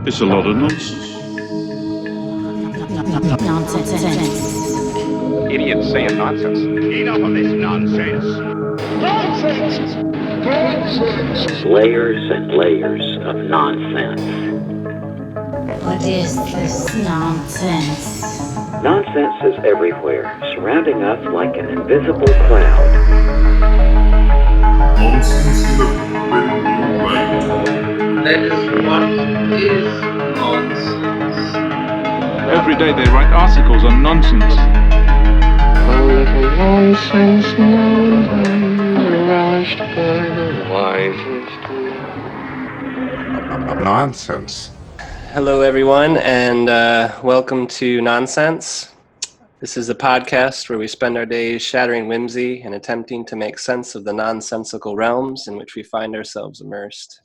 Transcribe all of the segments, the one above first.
It's a lot of nonsense. Idiots saying nonsense. Enough of this nonsense. Nonsense! Nonsense! Layers and layers of nonsense. What is this nonsense? Nonsense is everywhere, surrounding us like an invisible cloud. Nonsense in a brand new light. That is what is nonsense. Every day they write articles on nonsense. A little nonsense knows I'm relished by the wisest. Nonsense. Hello, everyone, and welcome to Nonsense. This is a podcast where we spend our days shattering whimsy and attempting to make sense of the nonsensical realms in which we find ourselves immersed.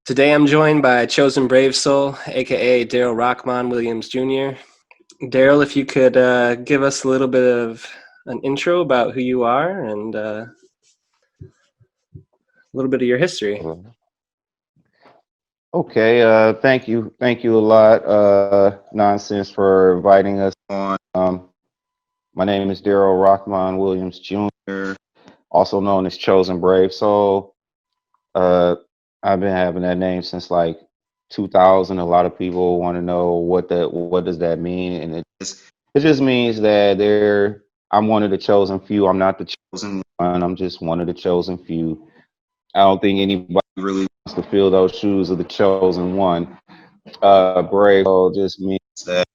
Today I'm joined by Chosen Brave Soul, aka Darryl Williams Jr. Darryl, if you could give us a little bit of an intro about who you are and a little bit of your history. Okay, thank you a lot, Nonsense, for inviting us on. My name is Darryl Williams Jr., also known as Chosen Brave Soul. I've been having that name since like 2000. A lot of people want to know what does that mean, and it just means that I'm one of the chosen few. I'm not the chosen one. I'm just one of the chosen few. I don't think anybody really wants to fill those shoes of the chosen one. Brave soul just means that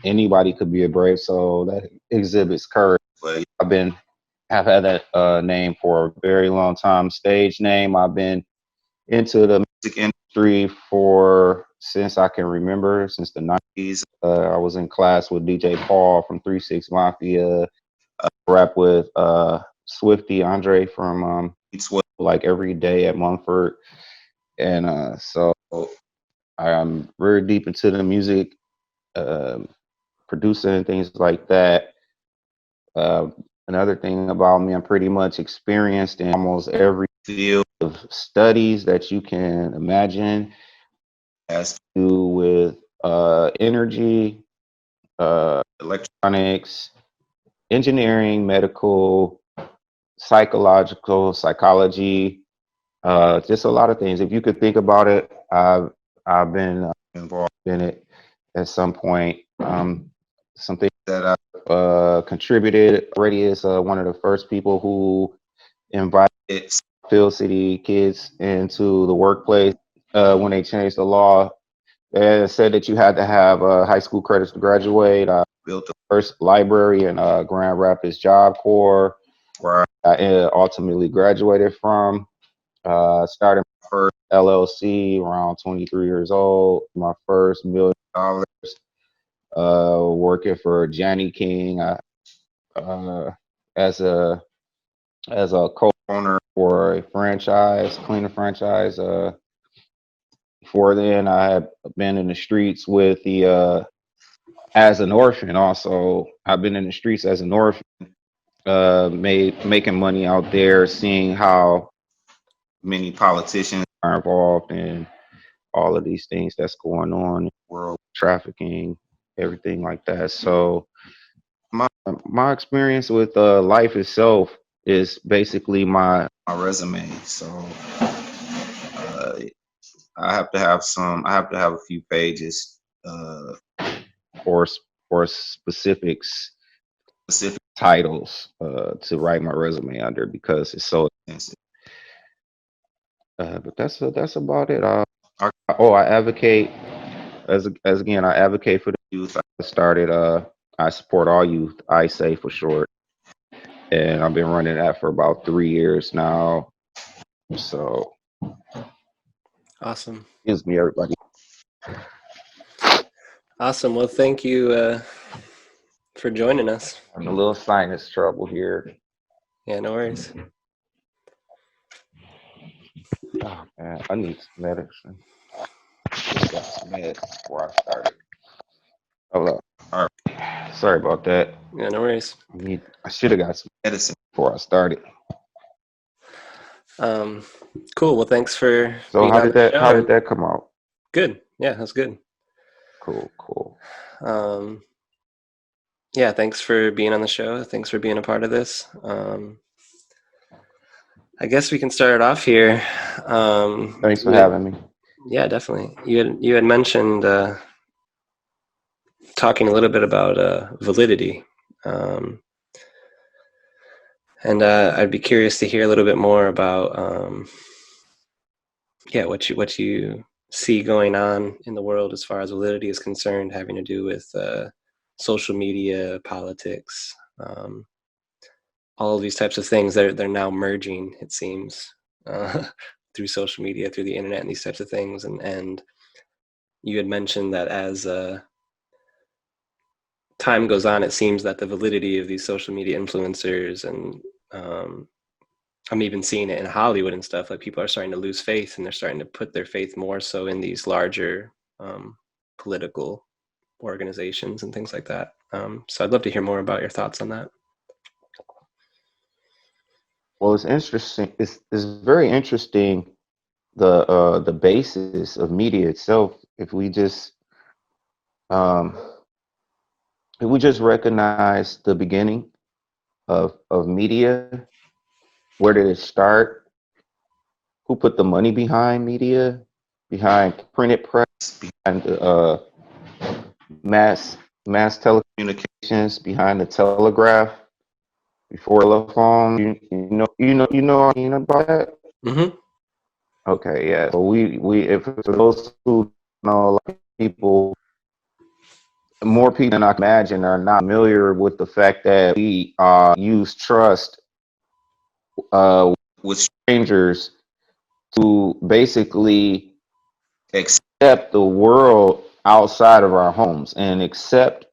anybody could be a brave soul that exhibits courage. But I've had that name for a very long time. Stage name. I've been into the music industry since I can remember, since the 90s. I was in class with DJ Paul from 3-6 Mafia. Rap with Swifty Andre from like every day at Mumford, and so I'm very deep into the music, producing and things like that. Another thing about me, I'm pretty much experienced in almost every field of studies that you can imagine. Has to do with energy, electronics, engineering, medical, psychology, just a lot of things. If you could think about it, I've been involved in it at some point. Something that I've contributed already is one of the first people who invited Phil City kids into the workplace when they changed the law and said that you had to have high school credits to graduate. I built the first library in Grand Rapids Job Corps, where I ultimately graduated from. Started my first LLC around 23 years old. My first $1 million. Working for Johnny King as a co-owner for a cleaner franchise. Before then, I had been in the streets with as an orphan. Also, I've been in the streets as an orphan, making money out there, seeing how many politicians are involved in all of these things that's going on, world trafficking, everything like that. So my experience with life itself is basically my resume. So I have to have a few pages or specific titles to write my resume under because it's so extensive. But that's about it. I advocate I advocate for the youth. I support all youth. I say for short, and I've been running that for about 3 years now. So Awesome. excuse me, everybody. Awesome. Well, thank you for joining us. I'm a little sinus trouble here. Yeah, no worries. Oh man, I need some medicine. Just got some meds before I started. Hold up. All right. Sorry about that. Yeah, no worries. I should have got some medicine before I started. Um, cool. Well, thanks for So being on the how show. did that come out? Good. Yeah, that's good. Cool. Um, yeah, thanks for being on the show. Thanks for being a part of this. I guess we can start it off here. Thanks for having me. Yeah, definitely. You had mentioned talking a little bit about validity, and I'd be curious to hear a little bit more about what you see going on in the world as far as validity is concerned, having to do with social media, politics, all of these types of things. They're now merging, it seems, through social media, through the internet, and these types of things. And you had mentioned that as time goes on, it seems that the validity of these social media influencers and I'm even seeing it in Hollywood and stuff, like people are starting to lose faith and they're starting to put their faith more so in these larger political organizations and things like that. So I'd love to hear more about your thoughts on that. Well, it's interesting. It's very interesting the basis of media itself. Um, if we just recognize the beginning of media, where did it start? Who put the money behind media, behind printed press, behind the mass telecommunications, behind the telegraph, before telephone? You know about that? Mm-hmm. Okay, yeah. So we if for those who know, like people, more people than I can imagine are not familiar with the fact that we use trust with strangers to basically accept the world outside of our homes and accept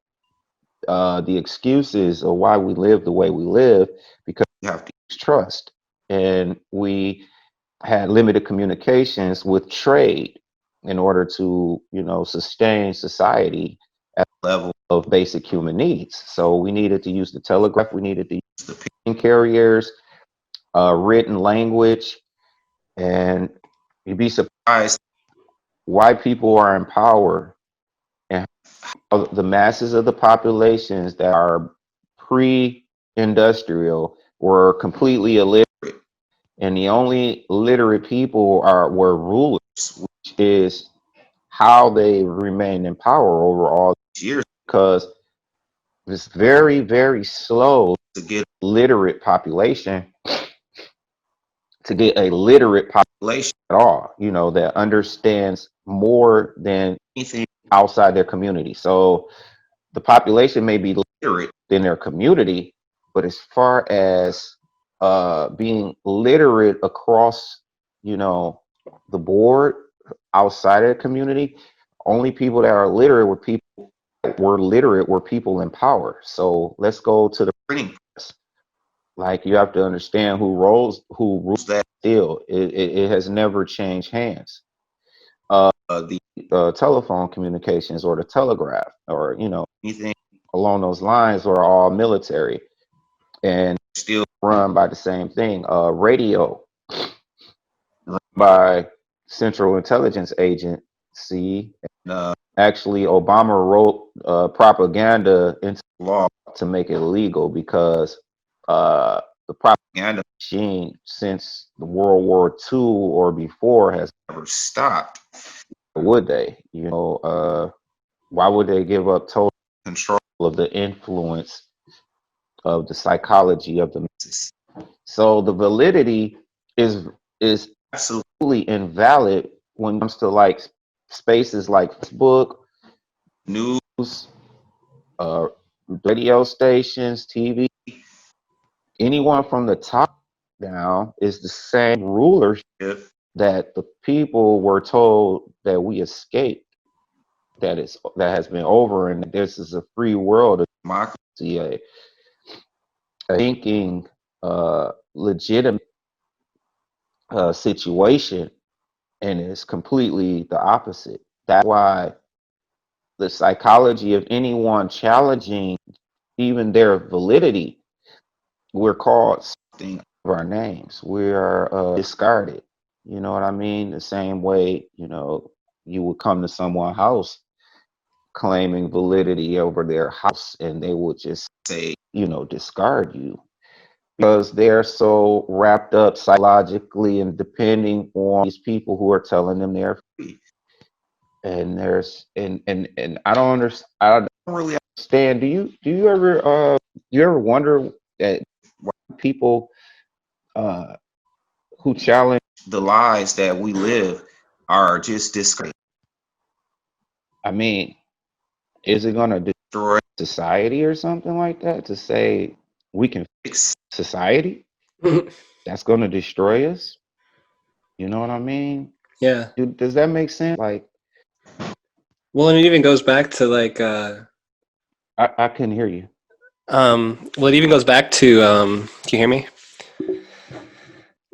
the excuses of why we live the way we live, because we have to use trust. And we had limited communications with trade in order to, sustain society at the level of basic human needs. So we needed to use the telegraph, we needed to use the ping carriers, written language, and you'd be surprised why people are in power and how the masses of the populations that are pre-industrial were completely illiterate, and the only literate people were rulers, which is how they remained in power over all these years, because it's very, very slow to get a literate population at all, that understands more than anything outside their community. So the population may be literate in their community, but as far as being literate across, the board outside of the community, only people that are literate were people in power. So let's go to the printing press. Like, you have to understand who rules that still. It has never changed hands. The telephone communications or the telegraph or anything along those lines are all military and still run by the same thing. Radio run by Central Intelligence Agency. And actually, Obama wrote propaganda into law to make it illegal, because the propaganda machine since the World War II or before has never stopped. Would they? Why would they give up total control of the influence of the psychology of the masses? So the validity is absolutely invalid when it comes to like spaces like Facebook, news, uh, radio stations, TV. Anyone from the top down is the same rulership that the people were told that we escaped. That has been over, and this is a free world, a democracy, a thinking, legitimate situation, and it's completely the opposite. That's why the psychology of anyone challenging even their validity, we're called something our names. We are discarded. You know what I mean? The same way, you would come to someone's house claiming validity over their house and they would just say, discard you because they're so wrapped up psychologically and depending on these people who are telling them they're free. And there's and I don't understand. I don't really understand. Do you ever wonder that why people uh who challenge the lies that we live are just discarded? I mean, is it going to destroy society or something like that to say we can fix society? That's going to destroy us? You know what I mean? Yeah. Does that make sense? Like, Well, and it even goes back to like I couldn't hear you. well, it even goes back to can you hear me? Yeah,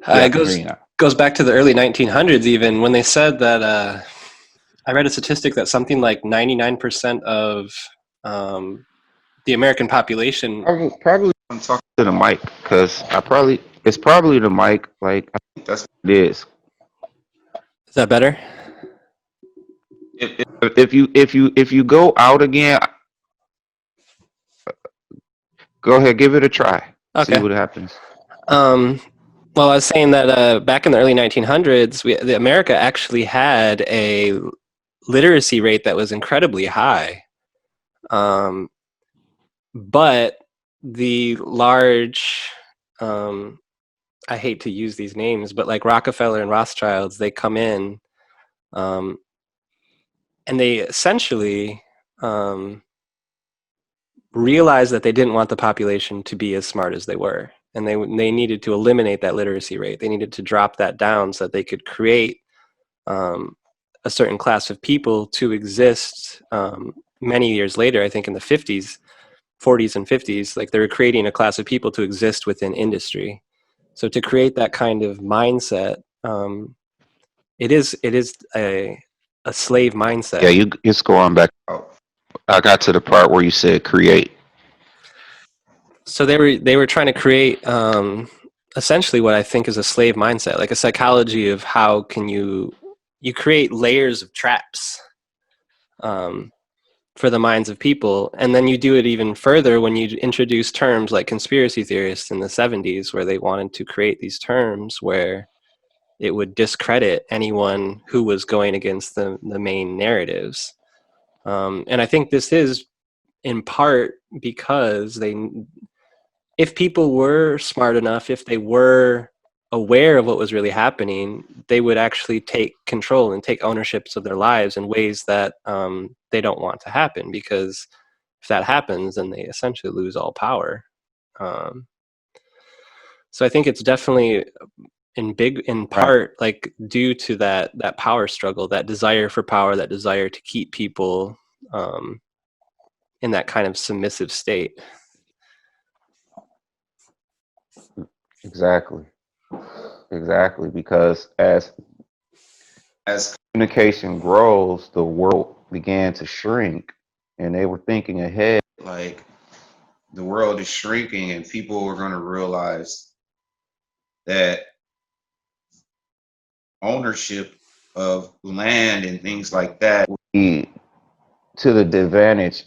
I It can hear you now. goes back to the early 1900s, even when they said that I read a statistic that something like 99% of the American population. Probably I'm talking to the mic because it's probably the mic. Like, I think that's what it is. Is that better? If you go out again, go ahead, give it a try. See Okay. what happens. Well, I was saying that back in the early 1900s, America actually had a literacy rate that was incredibly high. But the large, I hate to use these names, but like Rockefeller and Rothschilds, they come in and they essentially realized that they didn't want the population to be as smart as they were. And they needed to eliminate that literacy rate. They needed to drop that down so that they could create a certain class of people to exist many years later. I think in the 40s and 50s, like they were creating a class of people to exist within industry. So to create that kind of mindset, it is a slave mindset. Yeah, it's going back. I got to the part where you said create. So they were trying to create essentially what I think is a slave mindset, like a psychology of how can you create layers of traps for the minds of people, and then you do it even further when you introduce terms like conspiracy theorists in the 70s, where they wanted to create these terms where it would discredit anyone who was going against the main narratives. And I think this is in part because if people were smart enough, if they were aware of what was really happening, they would actually take control and take ownerships of their lives in ways that they don't want to happen, because if that happens, then they essentially lose all power. So I think it's definitely in part like due to that power struggle, that desire for power, that desire to keep people in that kind of submissive state. Exactly. Because as communication grows, the world began to shrink, and they were thinking ahead. Like, the world is shrinking, and people are going to realize that ownership of land and things like that would be to the advantage,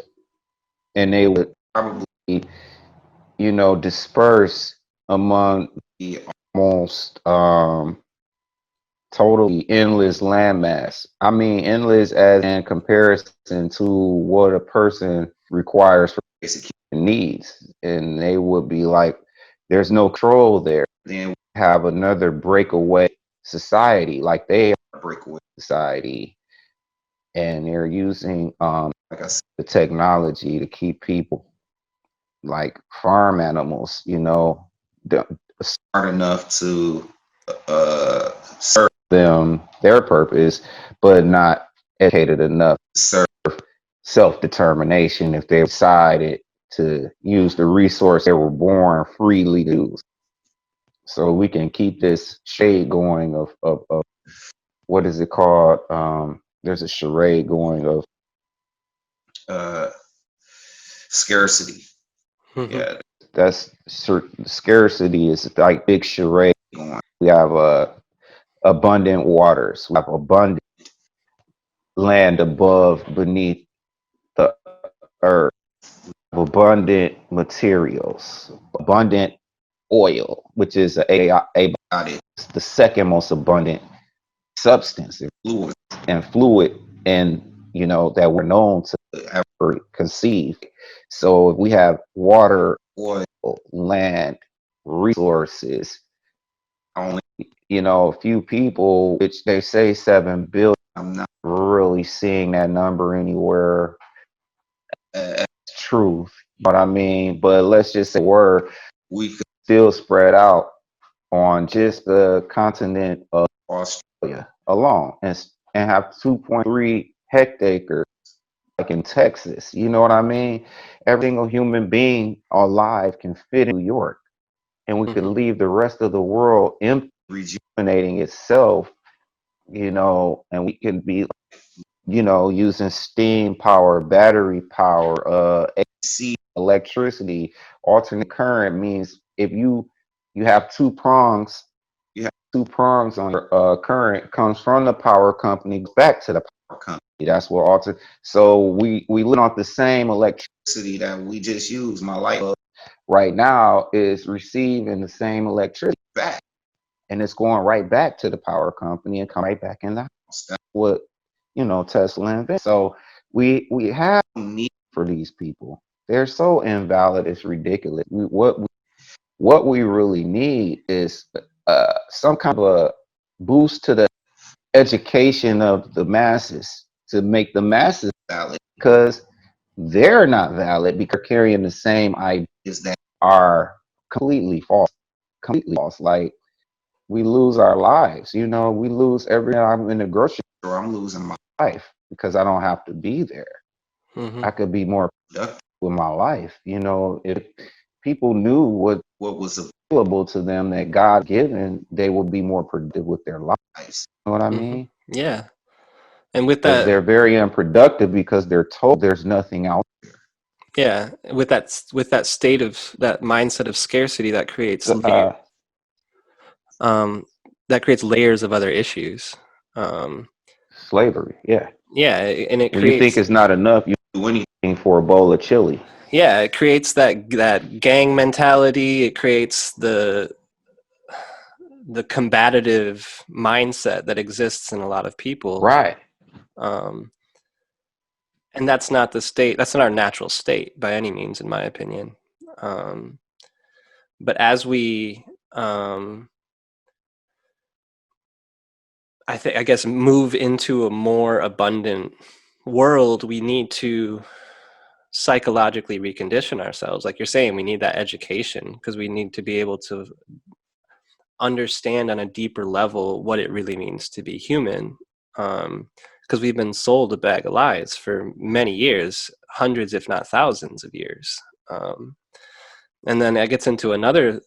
and they would probably, disperse among the almost totally endless landmass. I mean, endless as in comparison to what a person requires for basic needs. And they would be like, there's no control there. Then we have another breakaway society, like they are a breakaway society. And they're using, like I said, the technology to keep people like farm animals, smart enough to serve them their purpose, but not educated enough to serve self-determination if they decided to use the resource they were born freely to use. So we can keep this shade going of what is it called? There's a charade going of scarcity. Mm-hmm. Yeah, scarcity is like big charade going. We have abundant waters. We have abundant land above, beneath the earth. Abundant materials, abundant oil, which is abiotic, the second most abundant substance and fluid, and that we're known to ever conceive. So if we have water, oil, land, resources, only a few people, which they say 7 billion. I'm not really seeing that number anywhere as truth. You know what I mean? But let's just say we could still spread out on just the continent of Australia alone and have 2.3 hectares like in Texas. You know what I mean? Every single human being alive can fit in New York, and we could leave the rest of the world empty, rejuvenating itself, and we can be, using steam power, battery power, AC, electricity. Alternate current means if you have two prongs, on your current comes from the power company, goes back to the power company. That's what alternate. So we live off the same electricity that we just use. My light bulb right now is receiving the same electricity back, and it's going right back to the power company and come right back in the house. That's what Tesla invented. So we have need for these people. They're so invalid, it's ridiculous. What we really need is some kind of a boost to the education of the masses, to make the masses valid, because they're not valid because they're carrying the same ideas that are completely false. Completely false. Like, we lose our lives. We lose every time I'm in the grocery store, I'm losing my life because I don't have to be there. I could be more productive with my life. If people knew what was available to them that God given, they would be more productive with their lives. You know what I mean? Yeah. And with Because that, they're very unproductive because they're told there's nothing out there. yeah, with that state of that mindset of scarcity, that creates layers of other issues. Slavery, yeah. Yeah, and it When you think creates, it's not enough, you do anything for a bowl of chili. yeah, it creates that gang mentality. It creates the combative mindset that exists in a lot of people. Right. And that's not the state. That's not our natural state by any means, in my opinion. But as we, I guess, move into a more abundant world, we need to psychologically recondition ourselves. Like you're saying, we need that education because we need to be able to understand on a deeper level what it really means to be human. Because we've been sold a bag of lies for many years, hundreds, if not thousands of years. And then it gets into another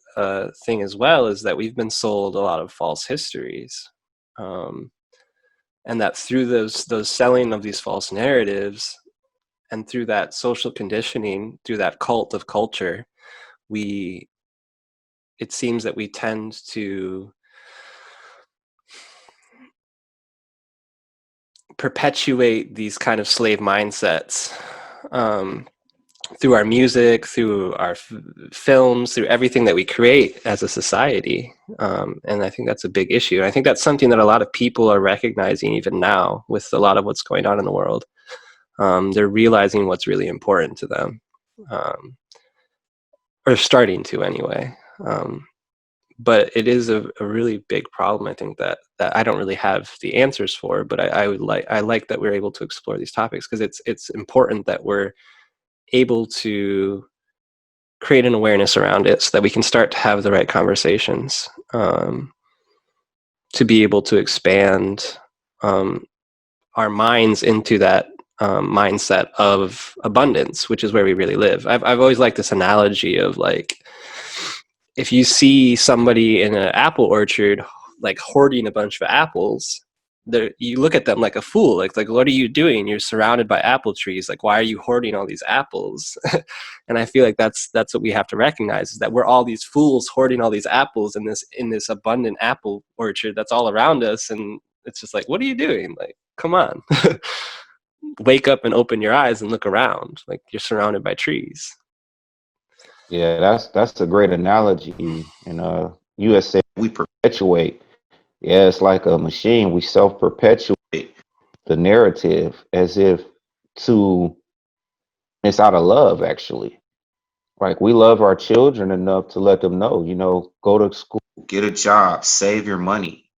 thing as well, is that we've been sold a lot of false histories. And that through those selling of these false narratives and through that social conditioning, through that cult of culture, it seems that we tend to perpetuate these kind of slave mindsets through our music, through our films, through everything that we create as a society. And I think that's a big issue. And I think that's something that a lot of people are recognizing even now with a lot of what's going on in the world. They're realizing what's really important to them, or starting to anyway. But it is a really big problem, I think, that I don't really have the answers for, but I like that we're able to explore these topics because it's important that we're able to create an awareness around it so that we can start to have the right conversations, to be able to expand our minds into that mindset of abundance, which is where we really live. I've always liked this analogy of, like, if you see somebody in an apple orchard like hoarding a bunch of apples, you look at them like a fool. Like what are you doing? You're surrounded by apple trees. Like, why are you hoarding all these apples? And I feel like that's what we have to recognize, is that we're all these fools hoarding all these apples in this abundant apple orchard that's all around us. And it's just like, what are you doing? Like, come on. Wake up and open your eyes and look around. Like, you're surrounded by trees. Yeah, that's a great analogy. And USA, we perpetuate. Yeah, it's like a machine. We self-perpetuate the narrative as if it's out of love, actually. Like, we love our children enough to let them know, go to school, get a job, save your money,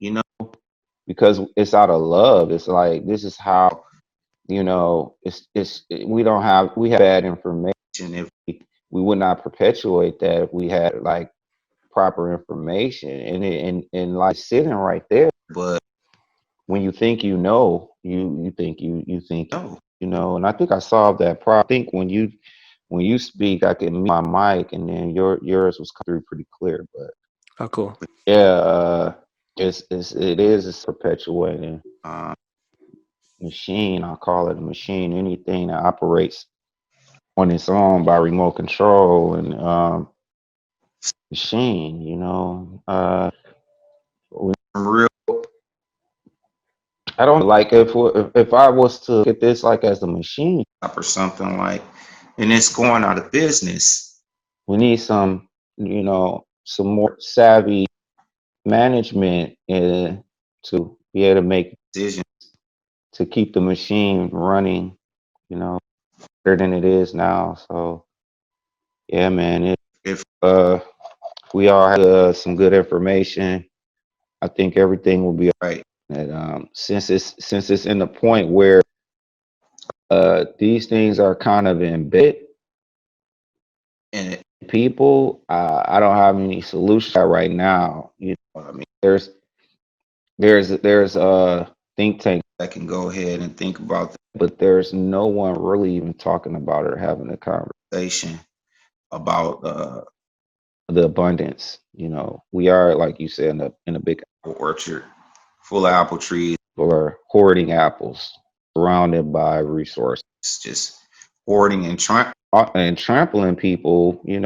because it's out of love. It's like, this is how, we have bad information. If we would not perpetuate that, if we had like proper information and like sitting right there. But when you think you know, you think and I think I solved that problem. I think when you speak, I can mute my mic, and then yours was coming through pretty clear. But Oh, cool. yeah, it's perpetuating machine. I'll call it a machine. Anything that operates on its own by remote control and machine. Real. I don't like if I was to get this like as a machine or something like, and it's going out of business. We need some more savvy management to be able to make decisions to keep the machine running, better than it is now. So yeah, man, if we all have some good information, I think everything will be all right. And since it's in the point where these things are kind of embedded in people, I don't have any solutions right now. I mean, there's a think tank that can go ahead and think about that, but there's no one really even talking about it or having a conversation about the abundance. We are, like you said, in a big apple orchard full of apple trees, or hoarding apples, surrounded by resources, just hoarding and trampling people, running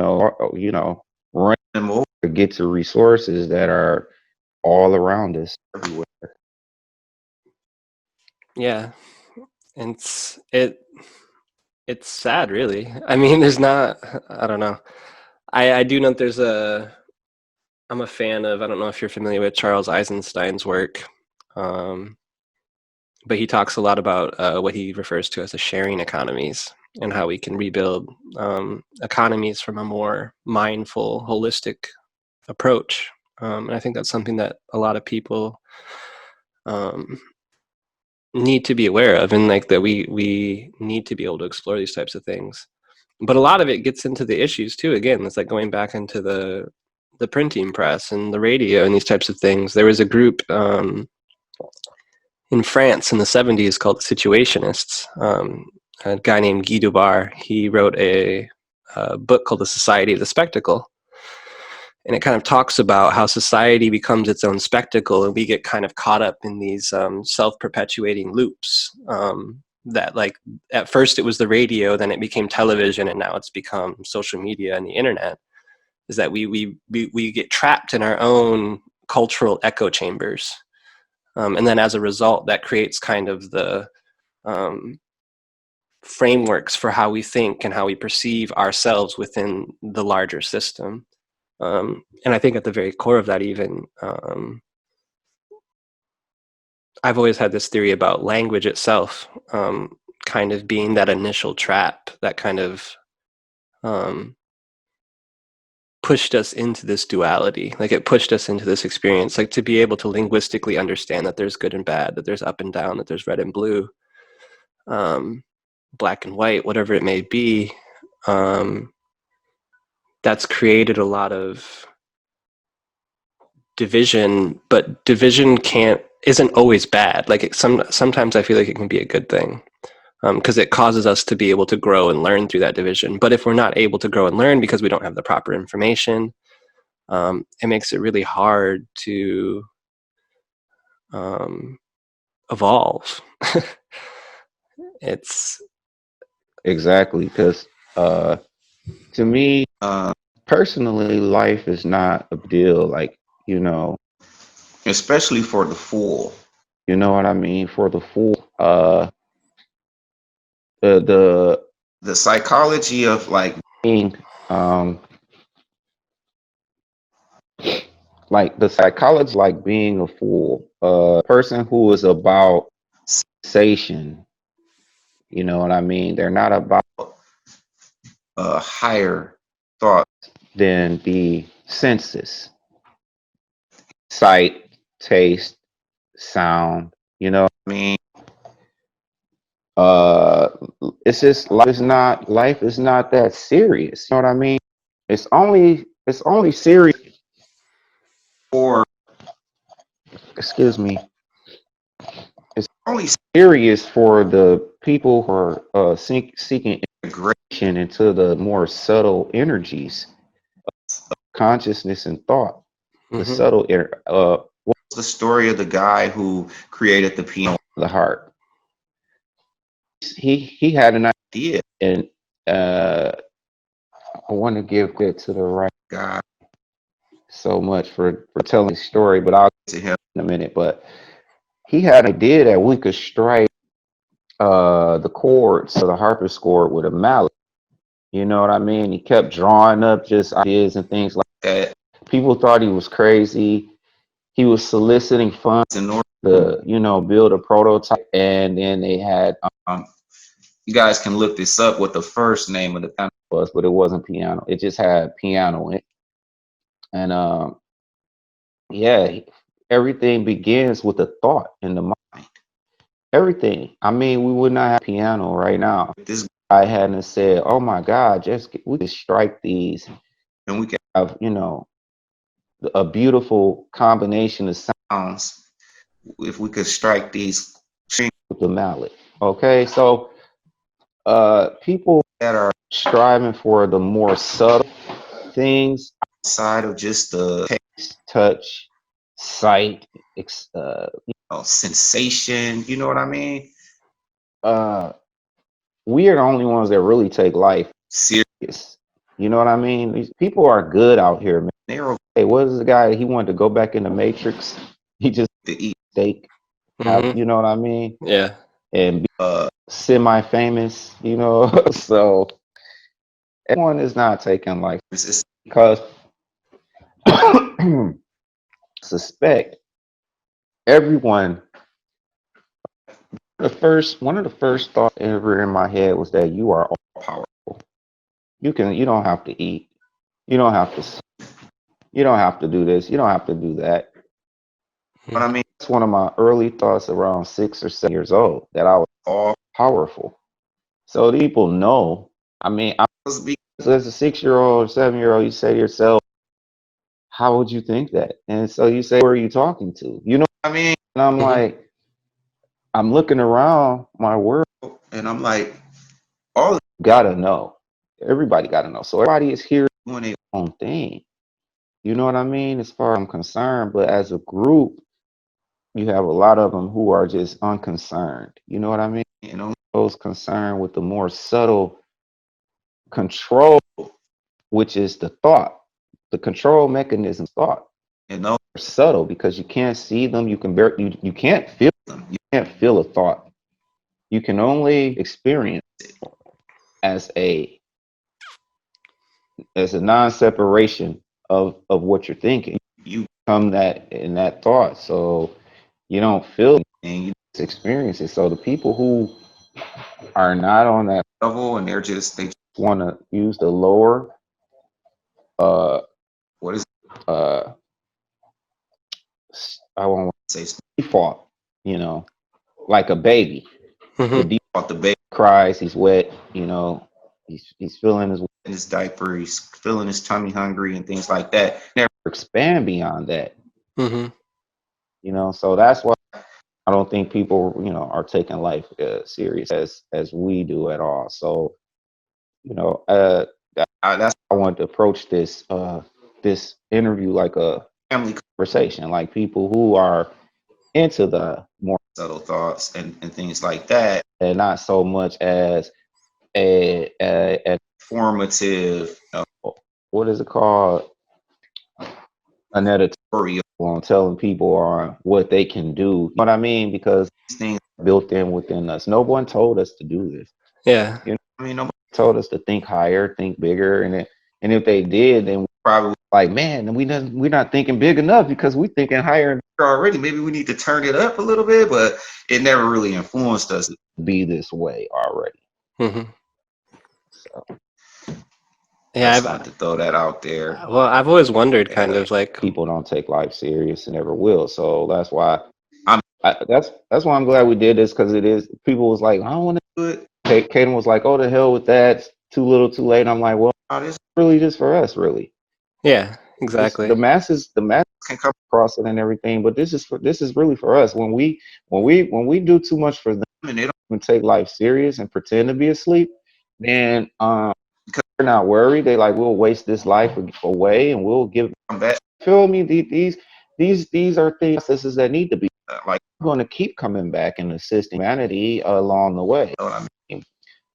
them over to get to resources that are all around us everywhere. Yeah. And it's sad, really. I mean, I don't know. I do know I'm a fan of, I don't know if you're familiar with Charles Eisenstein's work, but he talks a lot about what he refers to as the sharing economies, and how we can rebuild economies from a more mindful, holistic approach. And I think that's something that a lot of people need to be aware of, and like that we need to be able to explore these types of things. But a lot of it gets into the issues too. Again, it's like going back into the printing press and the radio and these types of things. There was a group in France in the 70s called the Situationists. A guy named Guy Debord, he wrote a book called The Society of the Spectacle. And it kind of talks about how society becomes its own spectacle, and we get kind of caught up in these self-perpetuating loops. That, like, at first it was the radio, then it became television, and now it's become social media and the internet. Is that we get trapped in our own cultural echo chambers. And then as a result, that creates kind of the frameworks for how we think and how we perceive ourselves within the larger system. And I think at the very core of that, even, I've always had this theory about language itself kind of being that initial trap that kind of pushed us into this duality. Like, it pushed us into this experience, like, to be able to linguistically understand that there's good and bad, that there's up and down, that there's red and blue, black and white, whatever it may be. That's created a lot of division, but division isn't always bad. Like, sometimes I feel like it can be a good thing, because it causes us to be able to grow and learn through that division. But if we're not able to grow and learn because we don't have the proper information, it makes it really hard to evolve. It's Exactly, because to me, personally, life is not a deal. Like, you know, especially for the fool. You know what I mean? For the fool, the psychology of like being, like the psychology like being a fool, a person who is about sensation. You know what I mean? They're not about higher thought than the senses, sight, taste, sound. You know what I mean? Uh, it's just life is not that serious. You know what I mean? It's only serious for, excuse me, it's only serious for the people who are seeking integration into the more subtle energies of consciousness and thought. The mhm. subtle what was the story of the guy who created the piano, the heart? He had an idea, and uh I want to give it to the right guy so much for telling the story, but I'll get to him in a minute. But he had an idea that we could strike the chords of the harpsichord with a mallet. You know what I mean? He kept drawing up just ideas and things like that. People thought he was crazy. He was soliciting funds in order to, build a prototype. And then they had, you guys can look this up what the first name of the piano was, but it wasn't piano. It just had piano in it. And yeah, everything begins with a thought in the mind. Everything. I mean, we would not have piano right now if this guy hadn't said, "Oh my God, we could strike these, and we can have, a beautiful combination of sounds if we could strike these strings with the mallet." Okay, so people that are striving for the more subtle things outside of just the taste, touch, sight, sensation. You know what I mean? Uh, we are the only ones that really take life serious. You know what I mean? These people are good out here, man. They're okay. What is the guy? He wanted to go back in the Matrix. He just to eat steak. Mhm. You know what I mean? Yeah. And be semi-famous. So everyone is not taking life serious because suspect everyone. One of the first thoughts ever in my head was that you are all powerful. You don't have to eat. You don't have to. You don't have to do this. You don't have to do that. But I mean, that's one of my early thoughts around 6 or 7 years old, that I was all powerful. So people know. I mean, as a 6-year-old or 7-year-old, you say to yourself, how would you think that? And so you say, who are you talking to? You know what I mean? And I'm Mhm. like, I'm looking around my world and I'm like, all of you gotta know. Everybody gotta know. So everybody is here doing their own thing. You know what I mean? As far as I'm concerned, but as a group, you have a lot of them who are just unconcerned. You know what I mean? And only those concerned with the more subtle control, which is the thought, the control mechanism thought. And those are subtle because you can't see them. You can't feel them. You can't feel a thought. You can only experience it as a non-separation of what you're thinking. You become that in that thought. So you don't feel anything, you just experience it. So the people who are not on that level and they just want to use the lower uh what is I won't say default, like a baby. The Mhm. default, the baby cries, he's wet, he's feeling his diaper, he's feeling his tummy hungry and things like that. Never expand beyond that. Mhm. So that's why I don't think people, are taking life serious as we do at all. So, that's why I wanted to approach this interview like a family conversation, like people who are into the more subtle thoughts and things like that, and not so much as a formative, what is it called? An editorial on telling people on what they can do. You know what I mean? Because these things are built in within us. No one told us to do this. Yeah. You know what I mean? Nobody told us to think higher, think bigger, and if they did, then we probably like, man, we're not thinking big enough because we're thinking higher already. Maybe we need to turn it up a little bit, but it never really influenced us to be this way already. Mm-hmm. So yeah, I just wanted to throw that out there. Well, I've always wondered, kind of like, people don't take life serious and never will. So that's why that's why I'm glad we did this, because it is, people was like, I don't want to do it. Kaden was like, oh, the hell with that, it's too little too late. And I'm like, well, this is really just for us, really. Yeah, exactly. The masses can come across it and everything, but this is really for us. When we do too much for them and they don't even take life serious and pretend to be asleep, then because they're not worried, they like, we'll waste this life away and we'll give them back. Feel me? These are things that need to be like, I'm going to keep coming back and assisting humanity along the way. You know what I mean?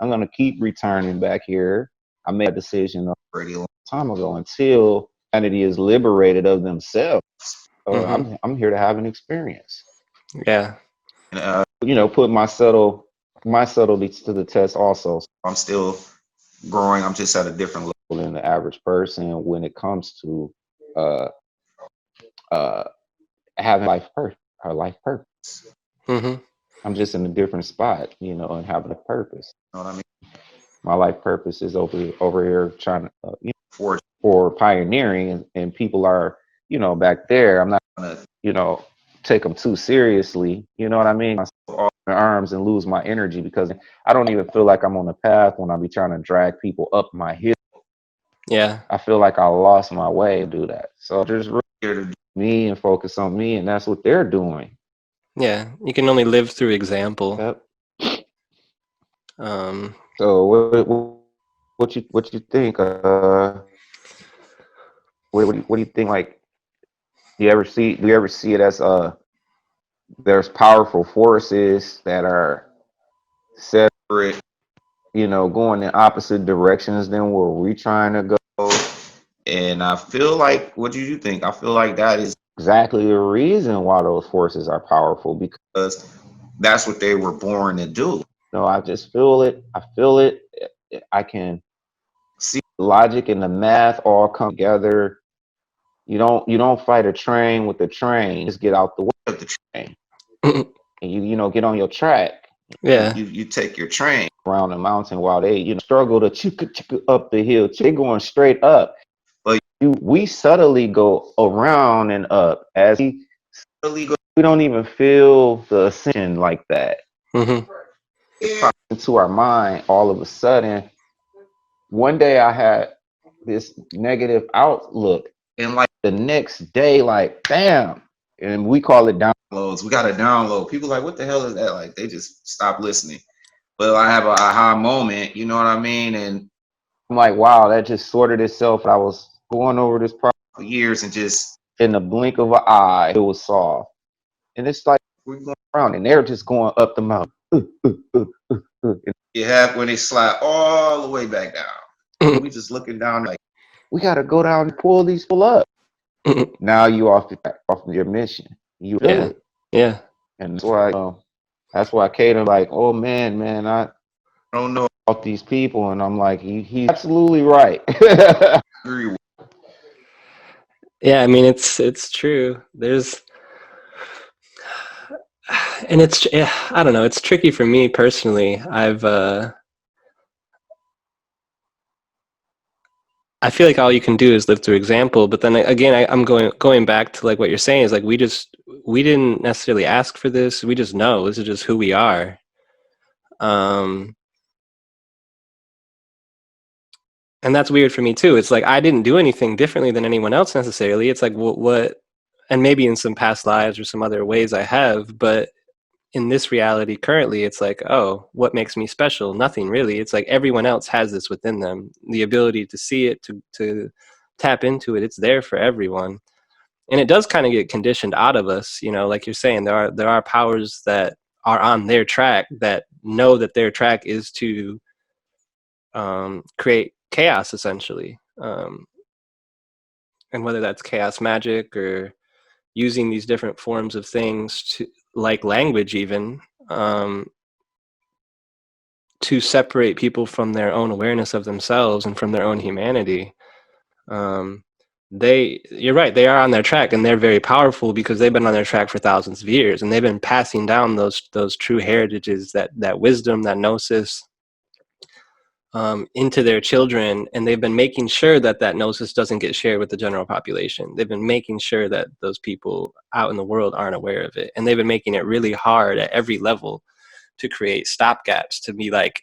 I'm going to keep returning back here. I made a decision already a long time ago, until humanity is liberated of themselves. I'm here to have an experience. Yeah. And, put my subtleties to the test also. So I'm still growing. I'm just at a different level than the average person when it comes to having life purpose. Mm-hmm. I'm just in a different spot, and having a purpose. You know what I mean? My life purpose is over here trying to for pioneering, and people are, back there. I'm not gonna, take them too seriously. You know what I mean? Off my arms and lose my energy, because I don't even feel like I'm on the path when I be trying to drag people up my hill. Yeah. I feel like I lost my way to do that. So just really here to do me and focus on me, and that's what they're doing. Yeah, you can only live through example. Yep. So what you think? What do you think? Like, do you ever see it as there's powerful forces that are separate, going in opposite directions than where we trying to go? And I feel like, what do you think? I feel like that is exactly the reason why those forces are powerful, because that's what they were born to do. I just feel it. I feel it. I can see the logic and the math all come together. You don't fight a train with a train. Just get out the way of the train, and get on your track. Yeah. You take your train around the mountain while they struggle to chicka up the hill. They going straight up, but we subtly go around and up. As we subtly go, we don't even feel the ascension like that. Mm-hmm. It pops into our mind all of a sudden. One day I had this negative outlook, and like the next day, like, bam, and we call it downloads. We got a download. People like, what the hell is that? Like, they just stop listening. But I have a aha moment, you know what I mean? And I'm like, wow, that just sorted itself. I was going over this problem for years, and just in the blink of an eye, it was solved. And it's like, we're going around, and they're just going up the mountain. You have when they slide all the way back down. We just looking down like, we got to go down and pull these people up. Now you off your mission. You feel it. Yeah. And that's why Kaden like, oh man, I don't know about these people. And I'm like, he's absolutely right. Agree with. Yeah, I mean, it's true. There's, and I don't know, it's tricky for me personally. I feel like all you can do is live through example, but then again, I'm going back to like what you're saying is like, we didn't necessarily ask for this. We just know this is just who we are. And that's weird for me too. It's like, I didn't do anything differently than anyone else necessarily. It's like, what, and maybe in some past lives or some other ways I have, but in this reality currently, it's like, oh, what makes me special? Nothing really. It's like everyone else has this within them. The ability to see it, to tap into it, it's there for everyone. And it does kind of get conditioned out of us, you know, like you're saying, there are powers that are on their track that know that their track is to create chaos, essentially. And whether that's chaos magic or using these different forms of things to, like language even, to separate people from their own awareness of themselves and from their own humanity. You're right, they are on their track, and they're very powerful because they've been on their track for thousands of years, and they've been passing down those true heritages, that wisdom, that gnosis, into their children, and they've been making sure that gnosis doesn't get shared with the general population. They've been making sure that those people out in the world aren't aware of it, and they've been making it really hard at every level to create stopgaps, to be like,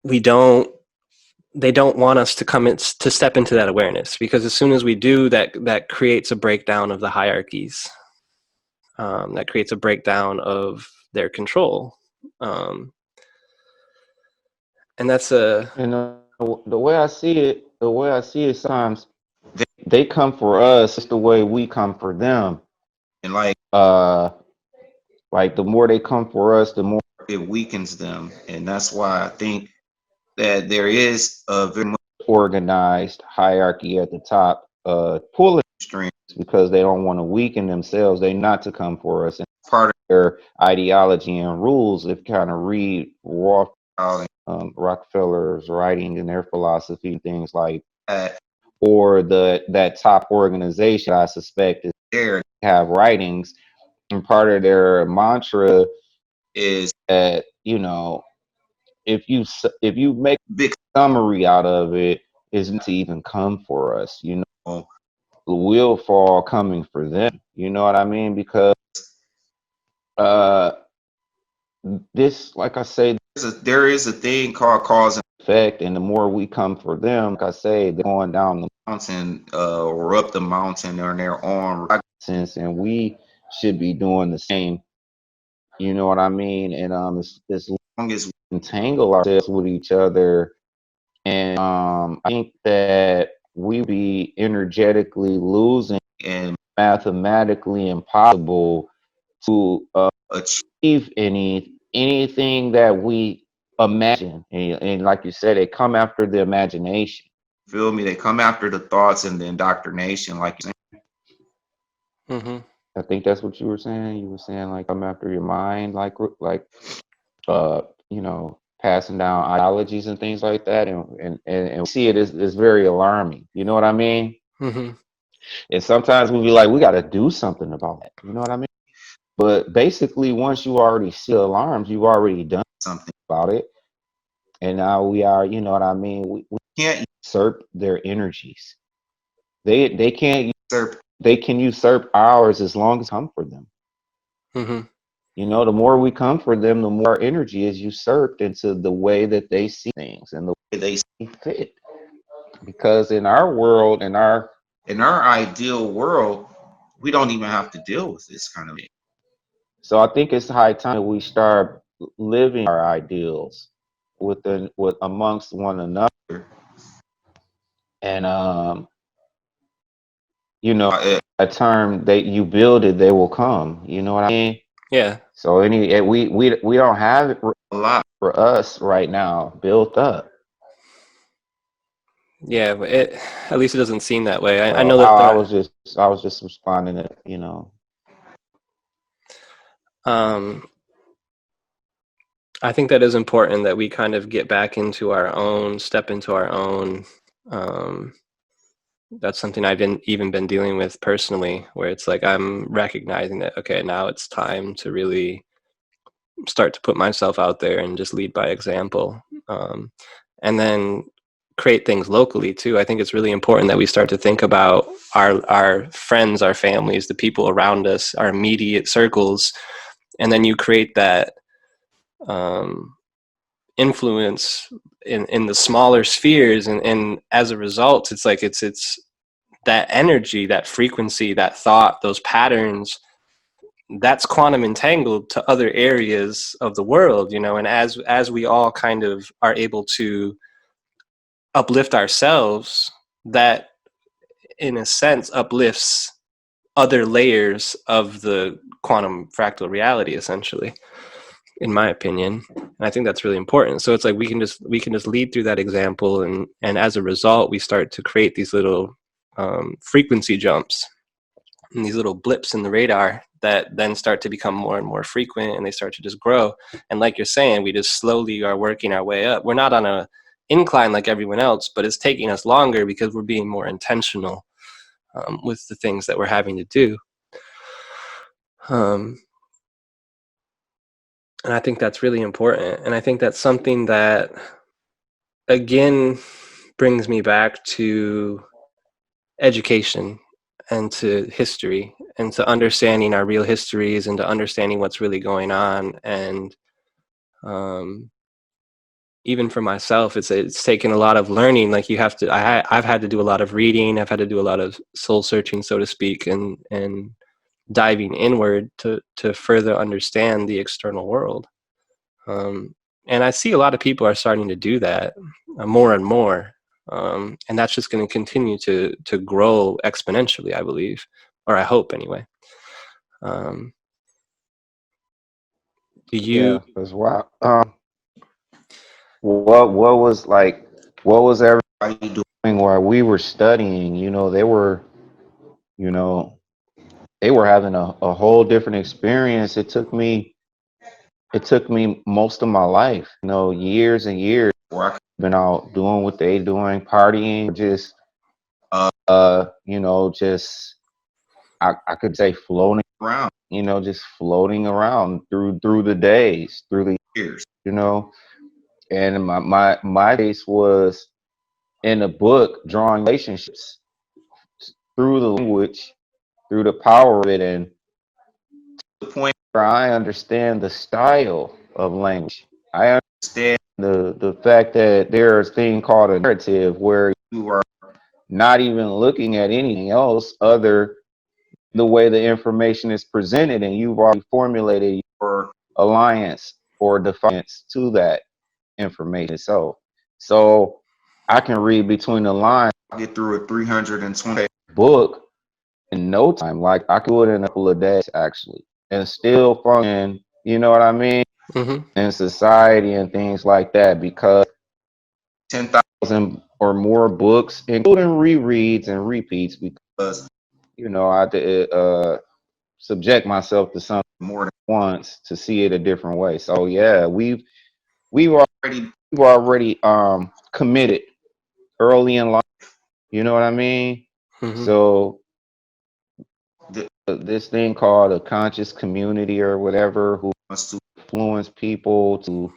they don't want us to to step into that awareness, because as soon as we do, that creates a breakdown of the hierarchies, that creates a breakdown of their control, and that's the way I see it, sometimes they come for us just the way we come for them, and like the more they come for us, the more it weakens them, and that's why I think that there is a very much organized hierarchy at the top, pulling strings because they don't want to weaken themselves. They not to come for us, and part of their ideology and rules. If you kind of read Rothschild and Rockefeller's writing and their philosophy, things like that, or that top organization, I suspect, is there to have writings, and part of their mantra is that, you know, if you make a big summary out of it, is not to even come for us, you know, we'll fall coming for them, you know what I mean? Because this, like I say, there is a thing called cause and effect, and the more we come for them, like I say, they're going down the mountain, or up the mountain on their own sense, and we should be doing the same. You know what I mean? And as long as we entangle ourselves with each other, and I think that we be energetically losing and mathematically impossible to achieve anything that we imagine. And like you said, they come after the imagination. Feel me? They come after the thoughts and the indoctrination, like you said. mm-hmm. I think that's what you were saying. You were saying like come after your mind, like you know, passing down ideologies and things like that, and see it as very alarming. You know what I mean? Mm-hmm. And sometimes we be like, we got to do something about that. You know what I mean? But basically, once you already see alarms, you've already done something about it. And now we are, you know what I mean? We can't usurp their energies. They can't usurp. They can usurp ours as long as we come for them. Mm-hmm. You know, the more we come for them, the more energy is usurped into the way that they see things and the way they see fit. Because in our world, in our ideal world, we don't even have to deal with this kind of thing. So I think it's high time that we start living our ideals with amongst one another. And you know, a term that you build it, they will come. You know what I mean? Yeah. So we don't have a lot for us right now built up. Yeah, but at least it doesn't seem that way. I So know that I was just responding to, you know. I think that is important that we kind of get back into our own, step into our own. That's something I've even been dealing with personally, where it's like I'm recognizing that, okay, now it's time to really start to put myself out there and just lead by example, and then create things locally too. I think it's really important that we start to think about our friends, our families, the people around us, our immediate circles, and then you create that influence in the smaller spheres, and as a result, it's like it's that energy, that frequency, that thought, those patterns, that's quantum entangled to other areas of the world, you know. And as we all kind of are able to uplift ourselves, that in a sense, uplifts other layers of the quantum fractal reality, essentially, in my opinion. And I think that's really important. So it's like we can just lead through that example, and as a result, we start to create these little frequency jumps and these little blips in the radar that then start to become more and more frequent, and they start to just grow. And like you're saying, we just slowly are working our way up. We're not on a incline like everyone else, but it's taking us longer because we're being more intentional with the things that we're having to do. And I think that's really important. And I think that's something that, again, brings me back to education and to history and to understanding our real histories and to understanding what's really going on. And even for myself, it's taken a lot of learning. Like I've had to do a lot of reading. I've had to do a lot of soul searching, so to speak, and diving inward to further understand the external world. And I see a lot of people are starting to do that more and more. And that's just going to continue to grow exponentially, I believe, or I hope anyway. Do you? Yeah, that's wow. What was everybody doing while we were studying? You know, they were having a whole different experience. It took me most of my life, years and years where I could have been out doing what they doing, partying, just just I could say floating around, just floating around through the days, through the years, And my case was in a book drawing relationships through the language, through the power of it, and to the point where I understand the style of language. I understand the fact that there's a thing called a narrative where you are not even looking at anything else other the way the information is presented, and you've already formulated your alliance or defiance to that information. So I can read between the lines, get through a 320 book in no time. Like I could do it in a couple of days actually, and still function. You know what I mean? Mm-hmm. In society and things like that, because 10,000 or more books, including rereads and repeats, because I did subject myself to something more than once to see it a different way. So yeah, we've already committed early in life. You know what I mean? Mm-hmm. So this thing called a conscious community or whatever, who wants to influence people to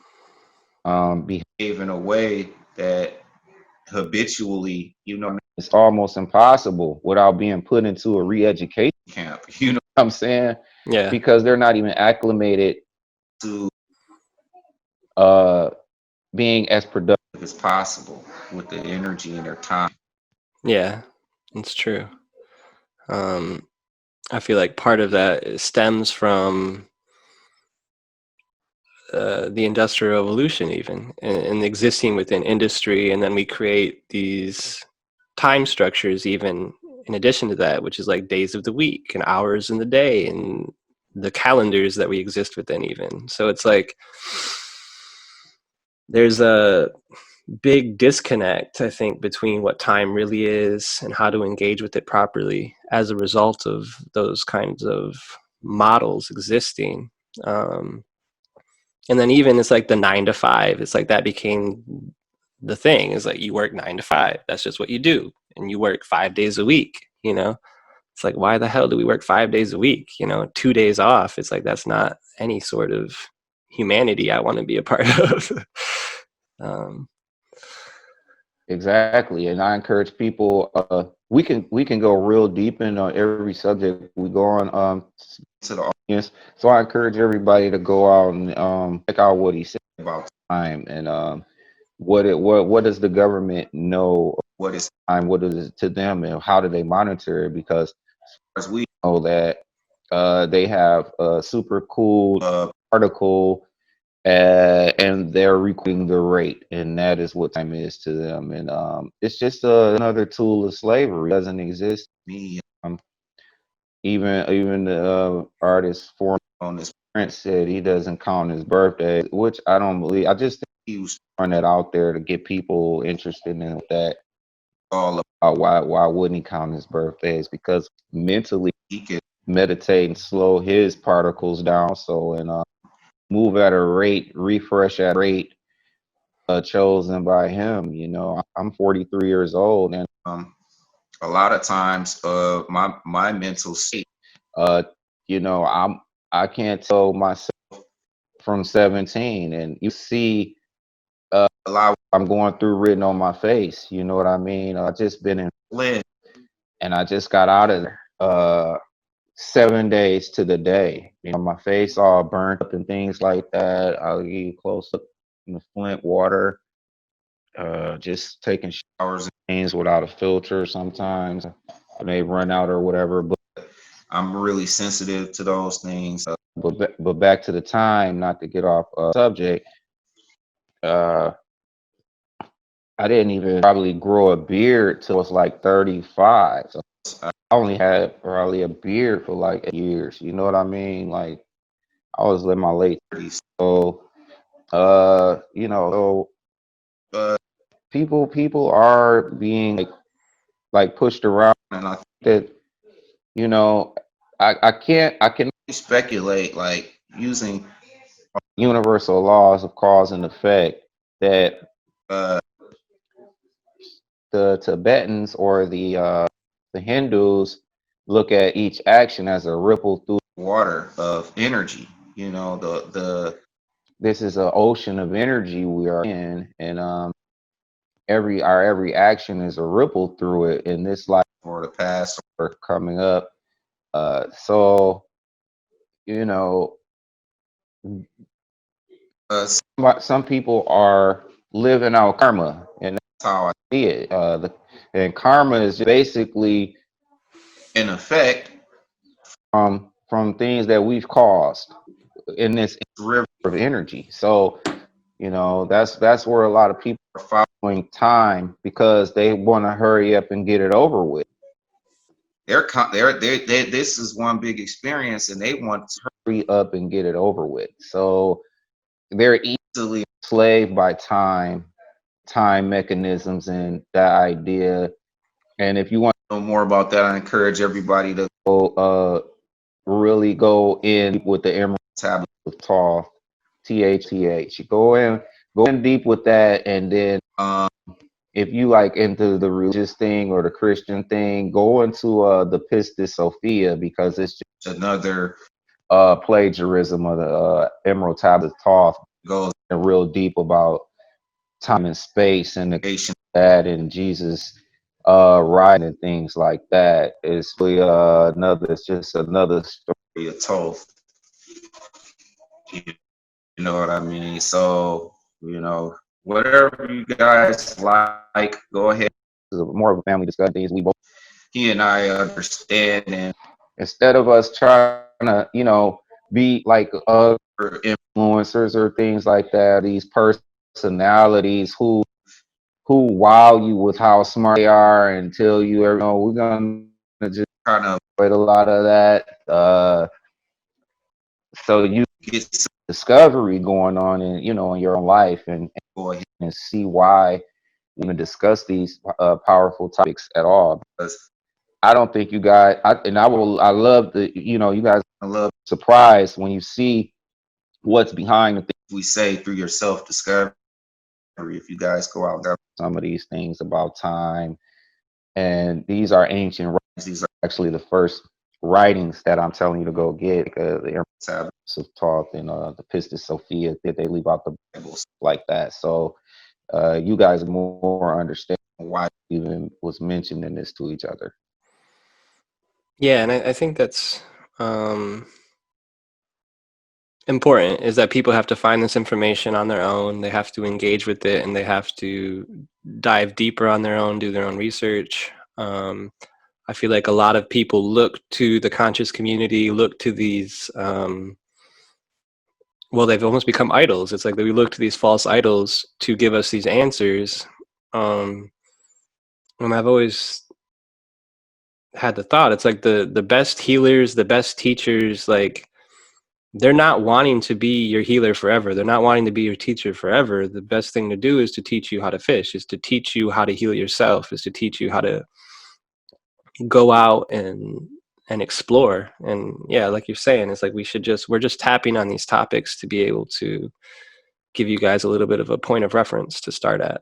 behave in a way that habitually, it's almost impossible without being put into a re-education camp. You know what I'm saying? Yeah. Because they're not even acclimated to being as productive as possible with the energy and their time. Yeah, it's true. I feel like part of that stems from the Industrial Revolution, even, and existing within industry, and then we create these time structures, even in addition to that, which is like days of the week and hours in the day and the calendars that we exist within, even. So it's like there's a big disconnect, I think, between what time really is and how to engage with it properly as a result of those kinds of models existing. And then even it's like the 9 to 5, it's like that became the thing. Is like you work 9 to 5. That's just what you do. And you work 5 days a week, It's like, why the hell do we work 5 days a week? 2 days off. It's like, that's not any sort of humanity I want to be a part of. Exactly, and I encourage people. We can go real deep in on every subject we go on to the audience. So I encourage everybody to go out and check out what he said about time and what does the government know? What is time? What is it to them, and how do they monitor it? Because as far as we know that they have a super cool article and they're recording the rate, and that is what time is to them. And it's just another tool of slavery. It doesn't exist to me. Even the artist for on this Prince said he doesn't count his birthday, which I don't believe. I just think he was throwing that out there to get people interested in that. All about why wouldn't he count his birthdays? Because mentally he can meditate and slow his particles down, so and move at a rate, refresh at a rate chosen by him. You know, I'm 43 years old, and a lot of times my mental state, uh, you know, I can't tell myself from 17, and you see a lot I'm going through written on my face. You know what I mean? I just been in Flint, and I just got out of there 7 days to the day. You know, my face all burnt up and things like that. I'll give you close up in the Flint water. Just taking showers and things without a filter sometimes. I may run out or whatever, but I'm really sensitive to those things. But back to the time, not to get off subject. Uh, I didn't even probably grow a beard till I was like 35. So I only had probably a beard for like 8 years. You know what I mean? Like I was in my late 30s. So you know, so people are being like pushed around, and I think that, you know, I can only speculate, like using universal laws of cause and effect, that uh the Tibetans or the Hindus look at each action as a ripple through water of energy. You know, the this is an ocean of energy we are in, and every action is a ripple through it in this life or the past or coming up. So you know, some people are living out karma, and that's how I see it. And karma is basically an effect from things that we've caused in this river of energy. So you know, that's where a lot of people are following time because they want to hurry up and get it over with. This is one big experience, and they want to hurry up and get it over with. So they're easily enslaved by time mechanisms, and that idea. And if you want to know more about that, I encourage everybody to go really go in with the Emerald Tablet of Thoth, THTH. Go in deep with that, and then if you like into the religious thing or the Christian thing, go into the Pistis Sophia, because it's just another plagiarism of the Emerald Tablet of Thoth. It goes in real deep about time and space and negation of that, and Jesus riding and things like that. It's really it's just another story of Thoth. You know what I mean? So, you know, whatever you guys like, go ahead. This is more of a family discussion. Things we both, he and I, understand, and instead of us trying to, you know, be like other influencers or things like that, these personalities who wow you with how smart they are and tell you, you know, we're gonna just kind of avoid a lot of that. So you get some discovery going on in, you know, in your own life, and go ahead and see why we even discuss these powerful topics at all. Because I don't think you guys, I love the, you know, you guys, I love surprise when you see what's behind the things we say through your self discovery. If you guys go out there, some of these things about time, and these are ancient writings. These are actually the first writings that I'm telling you to go get. The Emerald Tablets of Thoth and the Pistis Sophia, that they leave out the Bibles like that. So you guys more understand why even was mentioning this to each other. Yeah, and I think that's important, is that people have to find this information on their own. They have to engage with it, and they have to dive deeper on their own, do their own research. I feel like a lot of people look to the conscious community, look to these well, they've almost become idols. It's like that we look to these false idols to give us these answers. And I've always had the thought, it's like the best healers, the best teachers, like they're not wanting to be your healer forever. They're not wanting to be your teacher forever. The best thing to do is to teach you how to fish, is to teach you how to heal yourself, is to teach you how to go out and explore. And yeah, like you're saying, it's like we're just tapping on these topics to be able to give you guys a little bit of a point of reference to start at.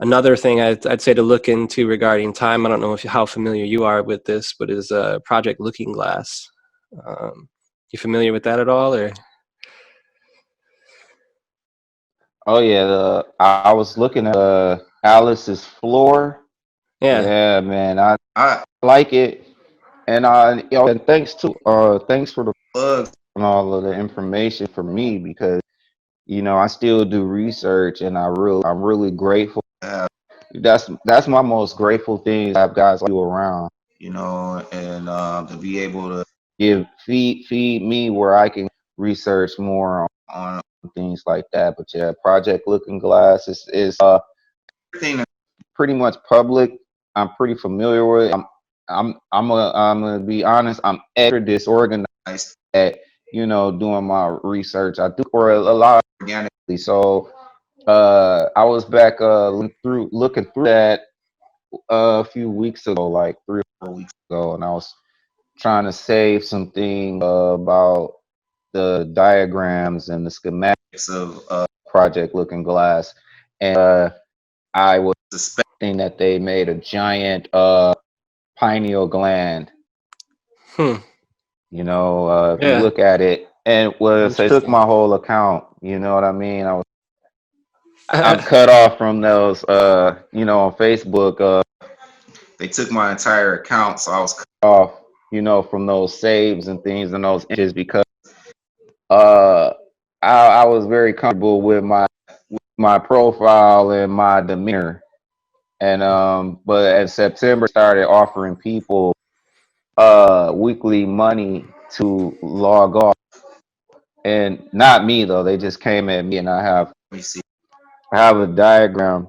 Another thing I'd say to look into regarding time, I don't know how familiar you are with this, but is Project Looking Glass. You familiar with that at all, or? Oh yeah, I was looking at Alice's floor. Yeah. Yeah, man, I like it, and and thanks for the plugs and all of the information for me, because I still do research, and I'm really grateful to have. That's my most grateful thing, to have guys like you around, and to be able to feed me where I can research more on things like that. But yeah, Project Looking Glass is everything that's pretty much public. I'm pretty familiar with. I'm gonna be honest. I'm extra disorganized at doing my research. I do for a lot organically. So I was back looking through that a few weeks ago, like 3 or 4 weeks ago, and I was trying to save something about the diagrams and the schematics of Project Looking Glass, and I was suspecting that they made a giant pineal gland. Hmm. If you Yeah. look at it, and it took my whole account. You know what I mean? I'm cut off from those. On Facebook, they took my entire account, so I was cut off. From those saves and things and those images, because uh, I was very comfortable with my profile and my demeanor. And but in September, started offering people weekly money to log off, and not me though. They just came at me, and let me see. I have a diagram.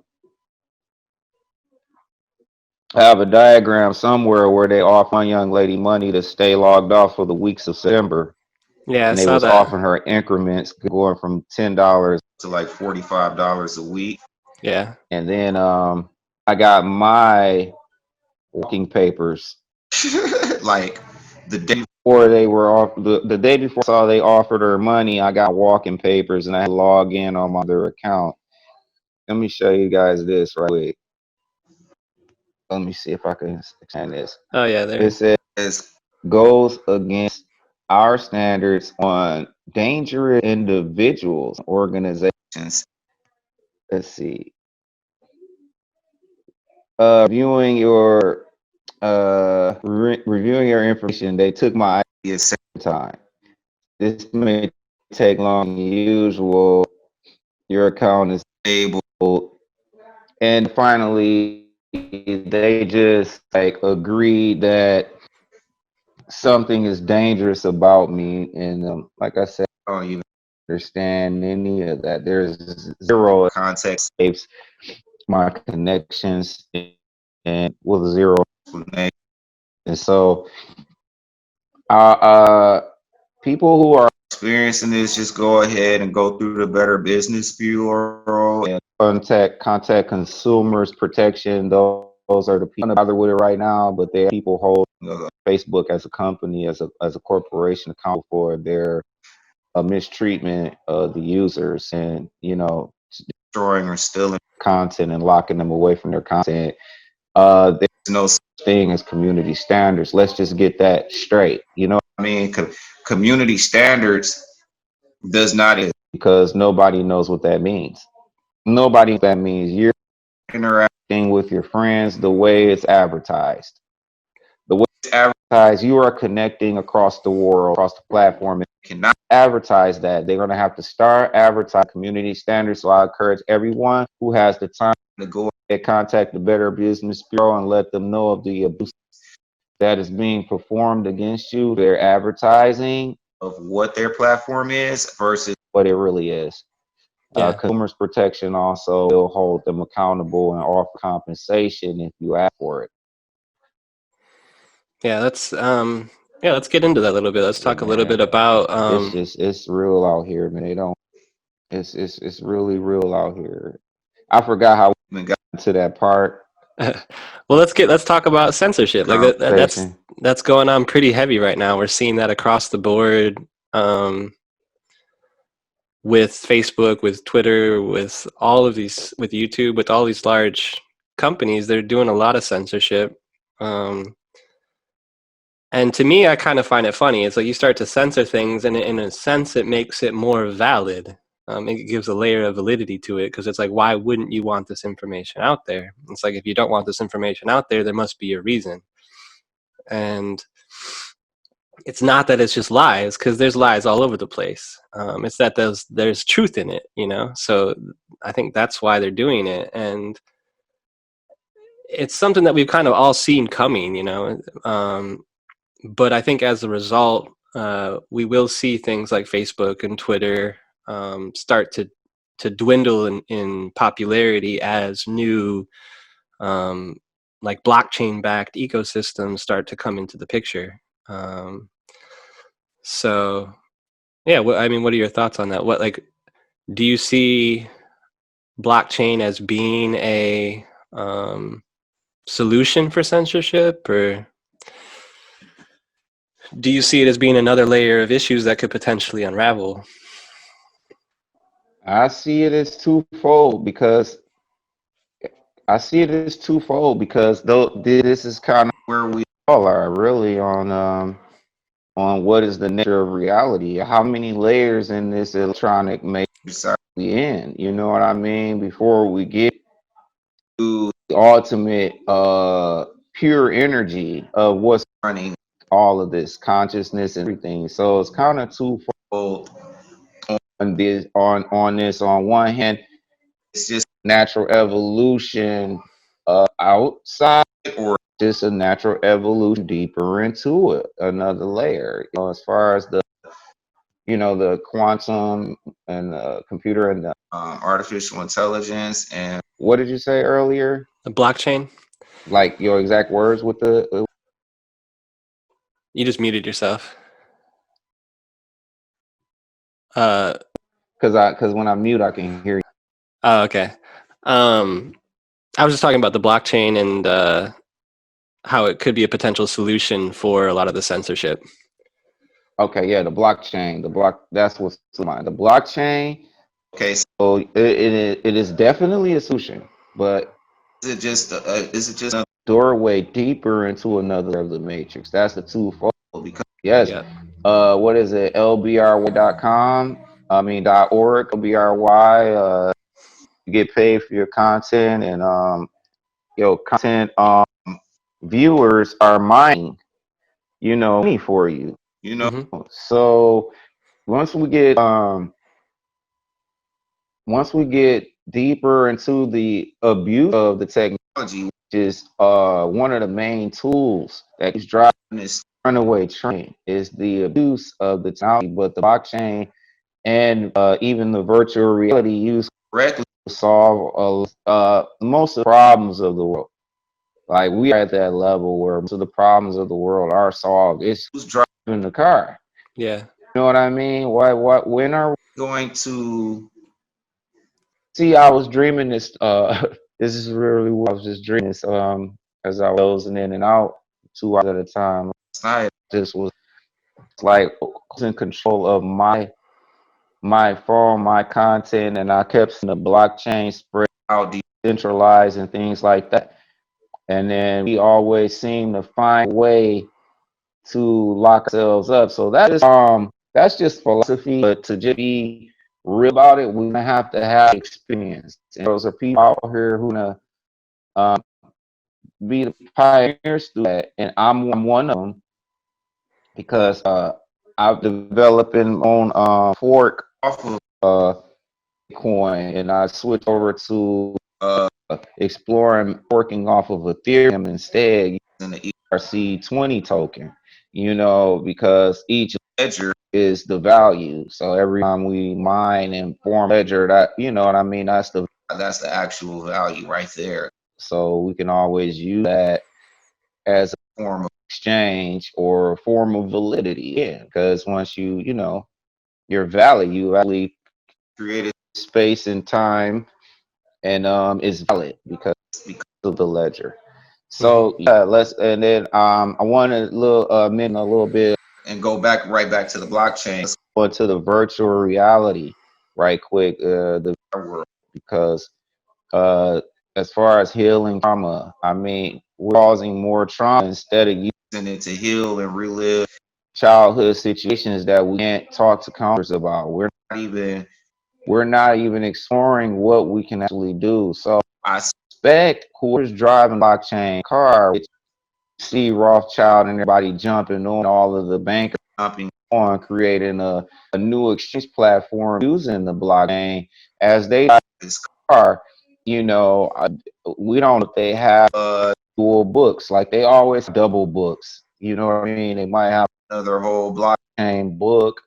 I have a diagram somewhere where they offer one young lady money to stay logged off for the weeks of September, Yeah, I and they saw was that. offering her increments going from $10 to like $45 a week. Yeah. And then I got my working papers like the day before they were off. The day before I saw they offered her money, I got walking papers, and I had to log in on my other account. Let me show you guys this right quick. Let me see if I can extend this. Oh yeah, there. It says goes against our standards on dangerous individuals, organizations. Let's see. Reviewing your information. They took my ID at the same time. This may take longer than usual. Your account is disabled. And finally, they just like agreed that something is dangerous about me. And like I said, I don't even understand any of that. There's zero context saves my connections, and with zero explanation. And so people who are experiencing this, just go ahead and go through the Better Business Bureau and contact Consumers Protection. Those are the people that bother with it right now, but they have people hold Facebook as a company, as a corporation, accountable for their mistreatment of the users, and destroying or stealing content and locking them away from their content. There's no such thing as community standards. Let's just get that straight. You know what I mean? Community standards does not exist, because nobody knows what that means. Nobody knows what that means. You're interacting with your friends the way it's advertised. The way it's advertised, you are connecting across the world, across the platform. And you cannot advertise that. They're going to have to start advertising community standards. So I encourage everyone who has the time to go and contact the Better Business Bureau and let them know of the abuse that is being performed against you. They're advertising of what their platform is versus what it really is. Yeah. Consumers protection also will hold them accountable and offer compensation if you ask for it. Yeah, let's get into that a little bit. Let's talk a little bit about It's real out here, man. They don't. It's really real out here. I forgot how we even got to that part. well, let's talk about censorship. Like Conversation. that's going on pretty heavy right now. We're seeing that across the board, with Facebook, with Twitter, with all of these, with YouTube, with all these large companies. They're doing a lot of censorship. And to me, I kind of find it funny. It's like you start to censor things, and in a sense, it makes it more valid. It gives a layer of validity to it, because it's like, why wouldn't you want this information out there? It's like, if you don't want this information out there, there must be a reason. And it's not that it's just lies, because there's lies all over the place. It's that there's truth in it, you know? So I think that's why they're doing it. And it's something that we've kind of all seen coming, you know? But I think as a result, we will see things like Facebook and Twitter start to dwindle in popularity as new, like blockchain-backed ecosystems start to come into the picture. So, yeah, I mean, what are your thoughts on that? Do you see blockchain as being a solution for censorship, or do you see it as being another layer of issues that could potentially unravel? I see it as twofold because though this is kind of where we all are really on what is the nature of reality. How many layers in this electronic matrix are we in? You know what I mean? Before we get to the ultimate pure energy of what's running all of this consciousness and everything. So it's kind of twofold on this. On one hand, it's just natural evolution outside, or just a natural evolution deeper into it, another layer. You know, as far as the quantum and the computer and the artificial intelligence, and what did you say earlier? The blockchain? Like your exact words with the You just muted yourself. because when I mute, I can hear you. Oh, okay. I was just talking about the blockchain and how it could be a potential solution for a lot of the censorship. Okay, yeah, the blockchain, that's what's in mind. The blockchain. Okay, so it is definitely a solution, but is it just a doorway deeper into another of the matrix? That's the twofold. Because yes, Yeah. What is it? lbry.com. I mean .org. lbry. You get paid for your content, and your content viewers are mining, money for you. So once we get deeper into the abuse of the technology, which is one of the main tools that is driving this runaway train, is the abuse of the technology. But the blockchain and even the virtual reality used correctly to solve most of the problems of the world. Like, we are at that level where most of the problems of the world are solved. It's who's driving the car. Yeah. You know what I mean? When are we going to see? I was dreaming this. This is really what I was just dreaming this. As I was dozing in and out 2 hours at a time last night, this was like in control of my phone, my content, and I kept seeing the blockchain spread out, decentralized, and things like that. And then we always seem to find a way to lock ourselves up. So that's just philosophy. But to just be real about it, we're gonna have to have experience. And those are people out here who gonna be the pioneers through that, and I'm one of them, because I've developed my own fork off of Bitcoin, and I switched over to exploring working off of Ethereum instead, using the ERC20 token. because each ledger is the value. So every time we mine and form ledger, that, you know what I mean, that's the actual value right there. So we can always use that as a form of exchange or a form of validity. Yeah, because once your value, you actually created space and time, and is valid because of the ledger. Hmm. So yeah, and then I want to mention a little bit and go right back to the blockchain. Let's go into the virtual reality right quick, the world, because uh, as far as healing trauma, I mean, we're causing more trauma instead of using it to heal and relive childhood situations that we can't talk to counselors about. We're not even exploring what we can actually do. So I suspect whoever's driving blockchain car, which you see Rothschild and everybody jumping on, all of the bankers jumping on, creating a new exchange platform using the blockchain as they drive this car. We don't know if they have dual books, like they always have double books. You know what I mean? They might have another whole blockchain book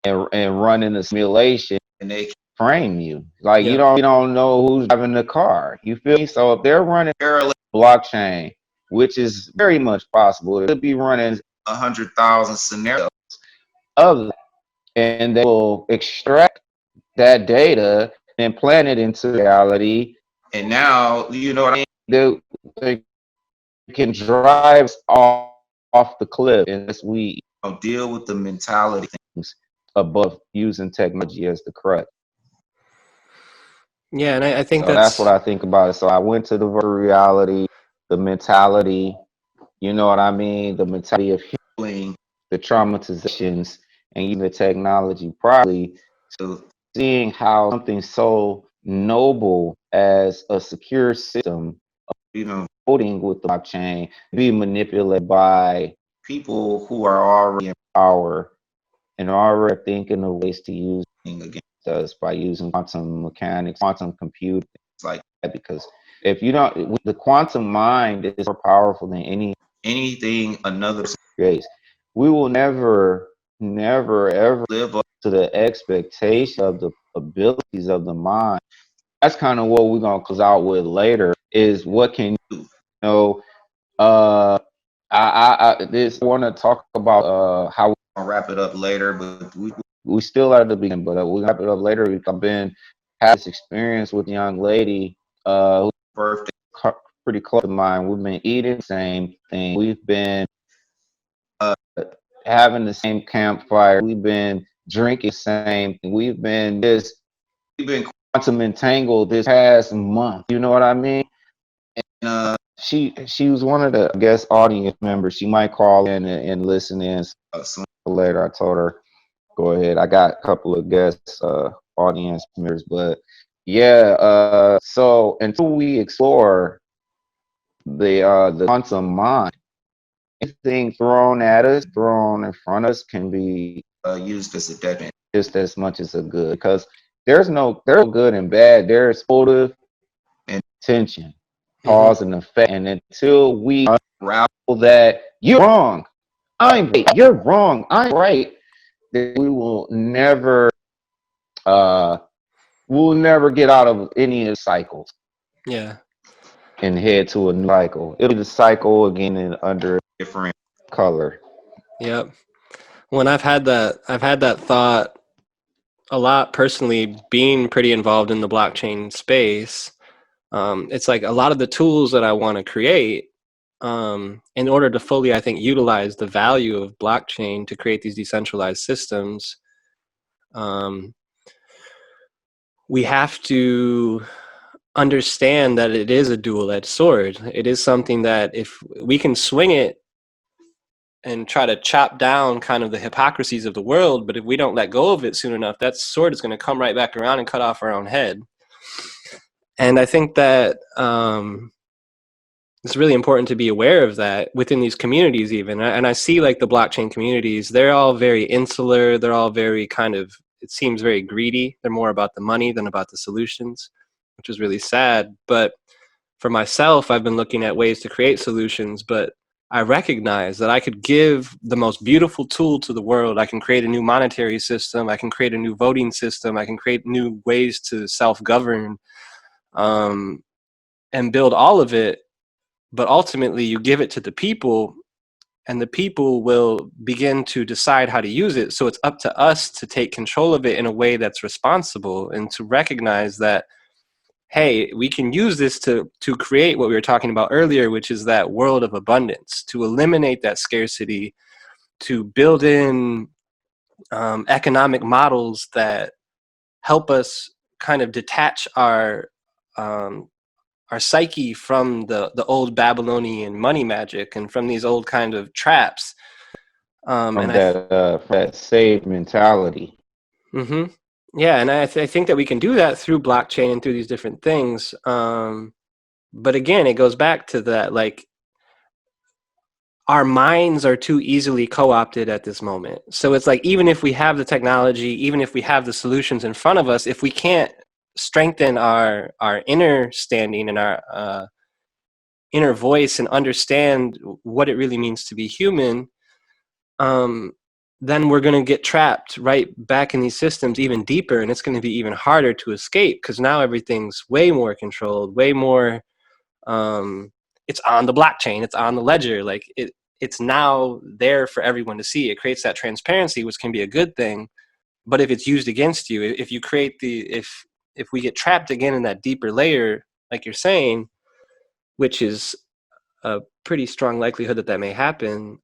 and running a simulation, and they can frame you. Like Yeah. you don't know who's driving the car. You feel me? So if they're running parallel blockchain, which is very much possible, it could be running 100,000 scenarios of that, and they will extract that data and plant it into reality. And now, you know what I mean? They can drive us off the cliff unless we deal with the mentality things above using technology as the crutch. Yeah, and I think So that's what that's I think about it. So I went to the virtual reality, the mentality, you know what I mean? The mentality of healing, the traumatizations, and even the technology probably to seeing how something so noble as a secure system, even voting with the blockchain, be manipulated by people who are already in power and already thinking of ways to use it against us by using quantum mechanics, quantum computing, things like that. Because if you don't, the quantum mind is more powerful than anything another person creates. We will never, ever live up to the expectation of the abilities of the mind. That's kind of what we're gonna close out with later. Is what can you know? Uh, I this want to talk about how we're gonna wrap it up later, but we still at the beginning, but we wrap it up later. I've been had this experience with a young lady whose birthday pretty close to mine. We've been eating the same thing. We've been uh, having the same campfire. We've been drinking the same thing. We've been quantum entangled this past month. You know what I mean? And she was one of the guest audience members. She might call in and listen in sooner or later. I told her go ahead. I got a couple of guest audience members, but yeah. So until we explore the quantum mind, anything thrown at us, thrown in front of us, can be used as a detriment just as much as a good. Because there's no good and bad. There's motive and intention, hmm cause and effect. And until we unravel that, you're wrong, I'm right, you're wrong, I'm right, then uh we'll never get out of any of the cycles yeah. and head to a new cycle. It'll be the cycle again and under a different color. Yep. When I've had that thought a lot personally, being pretty involved in the blockchain space. It's like a lot of the tools that I want to create, in order to fully, I think, utilize the value of blockchain to create these decentralized systems. Um, we have to understand that it is a dual-edged sword. It is something that if we can swing it and try to chop down kind of the hypocrisies of the world, but if we don't let go of it soon enough, that sword is going to come right back around and cut off our own head. And I think that it's really important to be aware of that within these communities even. And I see like the blockchain communities, they're all very insular. They're all very kind of, it seems very greedy. They're more about the money than about the solutions, which is really sad. But for myself, I've been looking at ways to create solutions, but I recognize that I could give the most beautiful tool to the world. I can create a new monetary system. I can create a new voting system. I can create new ways to self-govern, and build all of it. But ultimately, you give it to the people, and the people will begin to decide how to use it. So it's up to us to take control of it in a way that's responsible, and to recognize that, hey, we can use this to create what we were talking about earlier, which is that world of abundance, to eliminate that scarcity, to build in economic models that help us kind of detach our psyche from the old Babylonian money magic and from these old kind of traps. From And that save mentality. Mm-hmm. Yeah, and I think that we can do that through blockchain and through these different things. But again, it goes back to that, like, our minds are too easily co-opted at this moment. So it's like, even if we have the technology, even if we have the solutions in front of us, if we can't strengthen our inner standing and our inner voice and understand what it really means to be human, then we're going to get trapped right back in these systems even deeper, and it's going to be even harder to escape, because now everything's way more controlled, way more, it's on the blockchain, it's on the ledger, like it's now there for everyone to see. It creates that transparency, which can be a good thing. But if it's used against you, if you create if we get trapped again in that deeper layer, like you're saying, which is a pretty strong likelihood that may happen,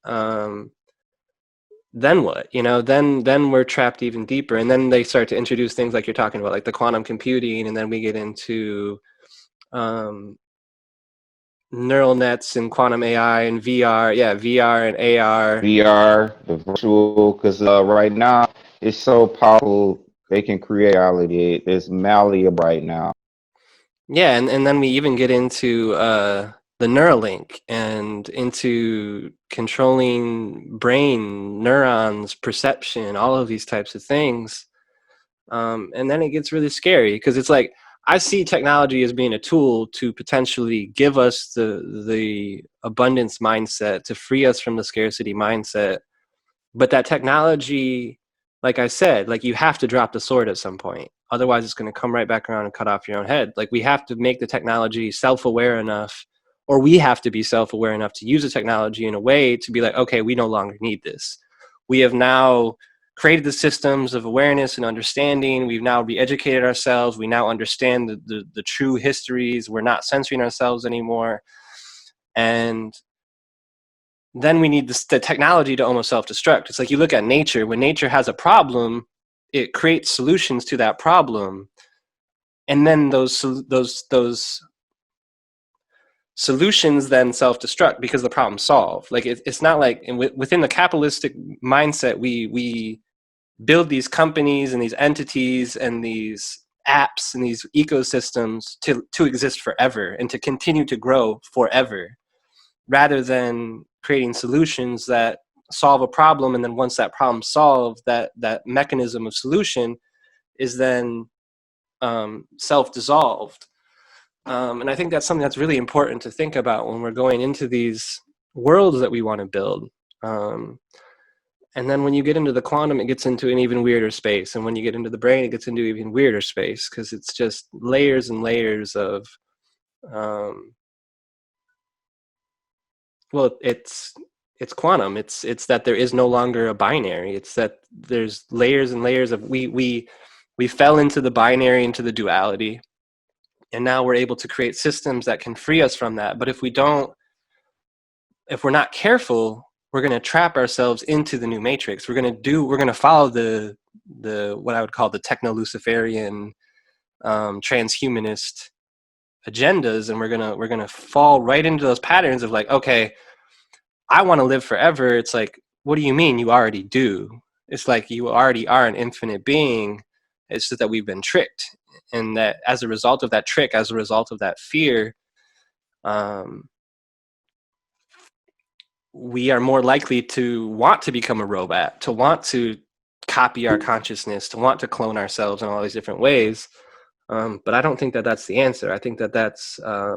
then what? Then we're trapped even deeper, and then they start to introduce things like you're talking about, like the quantum computing, and then we get into neural nets and quantum AI and VR. Yeah, VR and AR. VR, the virtual, because right now it's so powerful. They can create reality. It's malleable right now. Yeah, and then we even get into the Neuralink and into controlling brain neurons, perception, all of these types of things. And then it gets really scary, because it's like, I see technology as being a tool to potentially give us the abundance mindset, to free us from the scarcity mindset. But that technology, like I said, like, you have to drop the sword at some point. Otherwise, it's going to come right back around and cut off your own head. Like, we have to make the technology self-aware enough, or we have to be self-aware enough to use the technology in a way to be like, okay, we no longer need this. We have now created the systems of awareness and understanding. We've now re-educated ourselves. We now understand the true histories. We're not censoring ourselves anymore. And then we need the technology to almost self-destruct. It's like, you look at nature. When nature has a problem, it creates solutions to that problem, and then those solutions then self-destruct because the problem's solved. Like, it's not like within the capitalistic mindset, we build these companies and these entities and these apps and these ecosystems to exist forever and to continue to grow forever, rather than creating solutions that solve a problem, and then once that problem's solved, that mechanism of solution is then self-dissolved. And I think that's something that's really important to think about when we're going into these worlds that we want to build. And then when you get into the quantum, it gets into an even weirder space. And when you get into the brain, it gets into even weirder space, because it's just layers and layers of, well, it's quantum. It's that there is no longer a binary. It's that there's layers and layers of, we fell into the binary, into the duality. And now we're able to create systems that can free us from that. But if we're not careful, we're going to trap ourselves into the new matrix. We're going to follow the what I would call the techno-Luciferian transhumanist agendas, and we're going to fall right into those patterns of like, okay, I want to live forever. It's like, what do you mean? You already do. It's like, you already are an infinite being. It's just that we've been tricked, and that as a result of that trick, as a result of that fear, we are more likely to want to become a robot, to want to copy our consciousness, to want to clone ourselves in all these different ways. But I don't think that that's the answer. I think that that's a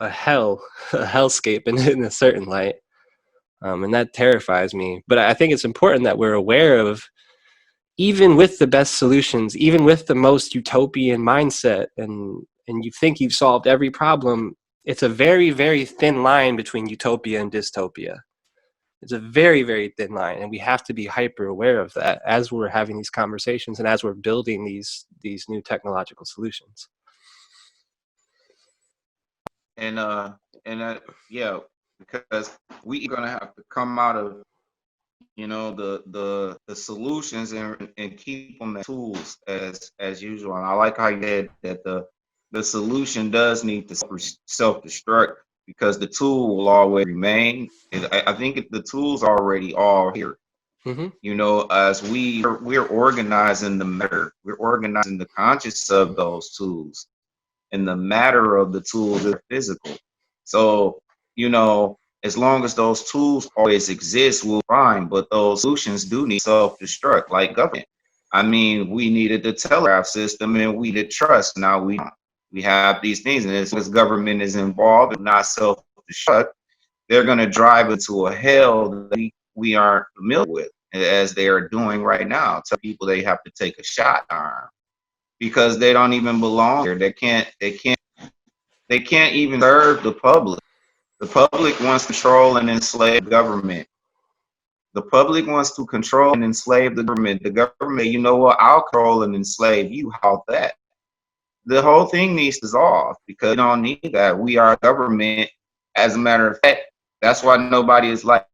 hellscape in a certain light. And that terrifies me. But I think it's important that we're aware of, even with the best solutions, even with the most utopian mindset, and you think you've solved every problem, it's a very, very thin line between utopia and dystopia. It's a very, very thin line, and we have to be hyper aware of that as we're having these conversations and as we're building these new technological solutions. And yeah, because we're gonna have to come out of, the solutions, and keep them as tools as usual. And I like how you said that the solution does need to self-destruct, because the tool will always remain. I think the tools are already all here. Mm-hmm. As we're organizing the matter, we're organizing the conscious of those tools, and the matter of the tools is physical. So, as long as those tools always exist, we'll find. But those solutions do need self-destruct, like government. I mean, we needed the telegraph system, and we did trust. Now we have these things, and as government is involved and not self-destruct, they're going to drive into a hell that we aren't familiar with, as they are doing right now. Tell people they have to take a shot arm because they don't even belong here. They can't even serve the public. The public wants to control and enslave the government. The public wants to control and enslave the government. The government, you know what? I'll control and enslave you. How about that? The whole thing needs to dissolve, because we don't need that. We are government. As a matter of fact, that's why nobody is like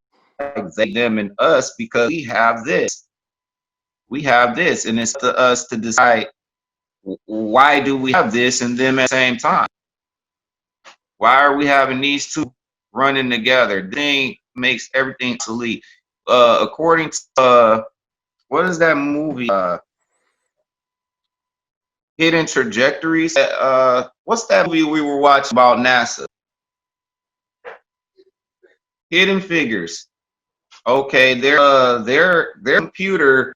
they, them, and us, because we have this. We have this, and it's to us to decide, why do we have this and them at the same time? Why are we having these two running together? The thing makes everything obsolete. According to what is that movie? Hidden Trajectories. What's that movie we were watching about NASA? Hidden Figures. Okay, their computer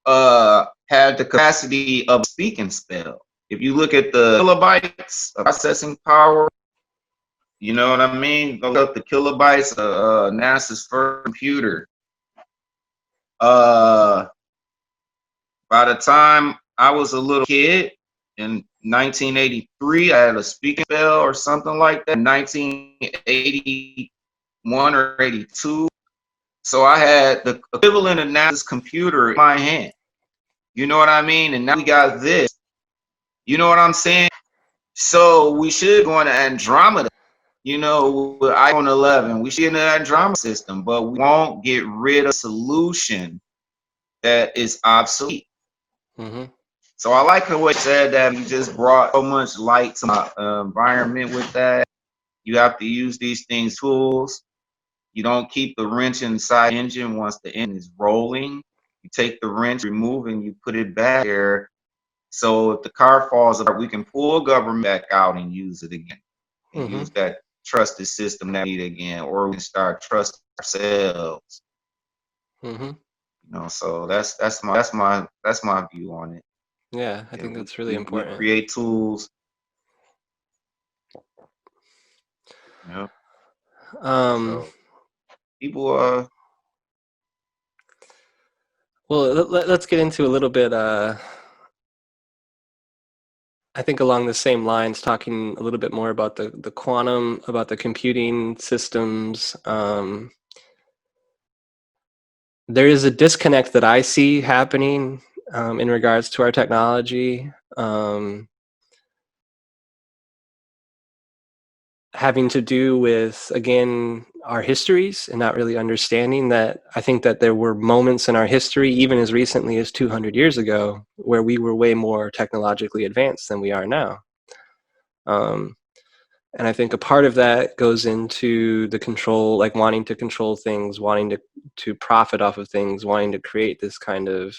had the capacity of a speaking spell. If you look at the kilobytes of processing power, you know what I mean? Look up the kilobytes of NASA's first computer. By the time I was a little kid in 1983, I had a speaking spell or something like that. 1981 or 82. So I had the equivalent of NASA's computer in my hand. You know what I mean? And now we got this. You know what I'm saying? So we should go into Andromeda. With iPhone 11, we should get into that Andromeda system, but we won't get rid of solution that is obsolete. Mm-hmm. So I like the way you said that. You just brought so much light to my environment with that. You have to use these things, tools. You don't keep the wrench inside the engine once the engine is rolling. You take the wrench, remove, and you put it back there. So if the car falls apart, we can pull government back out and use it again. And use that trusted system that we need again, or we can start trusting ourselves. So that's my view on it. Yeah, I think that's really important. We create tools. Yep. So people well, let's get into a little bit I think along the same lines, talking a little bit more about the quantum, about the computing systems. There is a disconnect that I see happening in regards to our technology, having to do with, again, our histories, and not really understanding that. I think that there were moments in our history, even as recently as 200 years ago, where we were way more technologically advanced than we are now. And I think a part of that goes into the control, like wanting to control things, wanting to profit off of things, wanting to create this kind of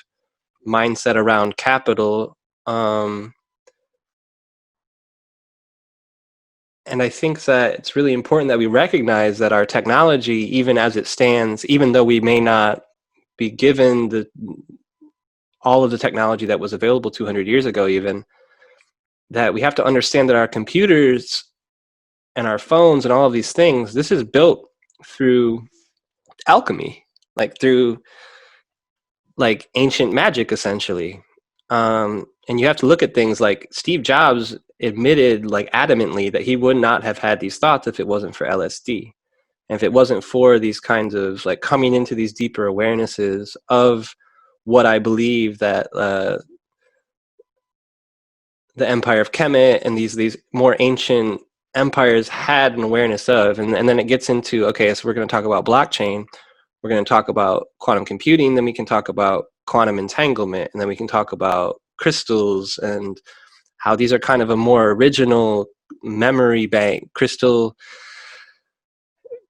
mindset around capital. And I think that it's really important that we recognize that our technology, even as it stands, even though we may not be given all of the technology that was available 200 years ago, even, that we have to understand that our computers and our phones and all of these things, this is built through alchemy, like through like ancient magic, essentially. And you have to look at things like Steve Jobs admitted like adamantly that he would not have had these thoughts if it wasn't for LSD. And if it wasn't for these kinds of like coming into these deeper awarenesses of what I believe that the Empire of Kemet and these more ancient empires had an awareness of. And then it gets into, okay, so we're going to talk about blockchain. We're going to talk about quantum computing. Then we can talk about quantum entanglement. And then we can talk about crystals and how these are kind of a more original memory bank, crystal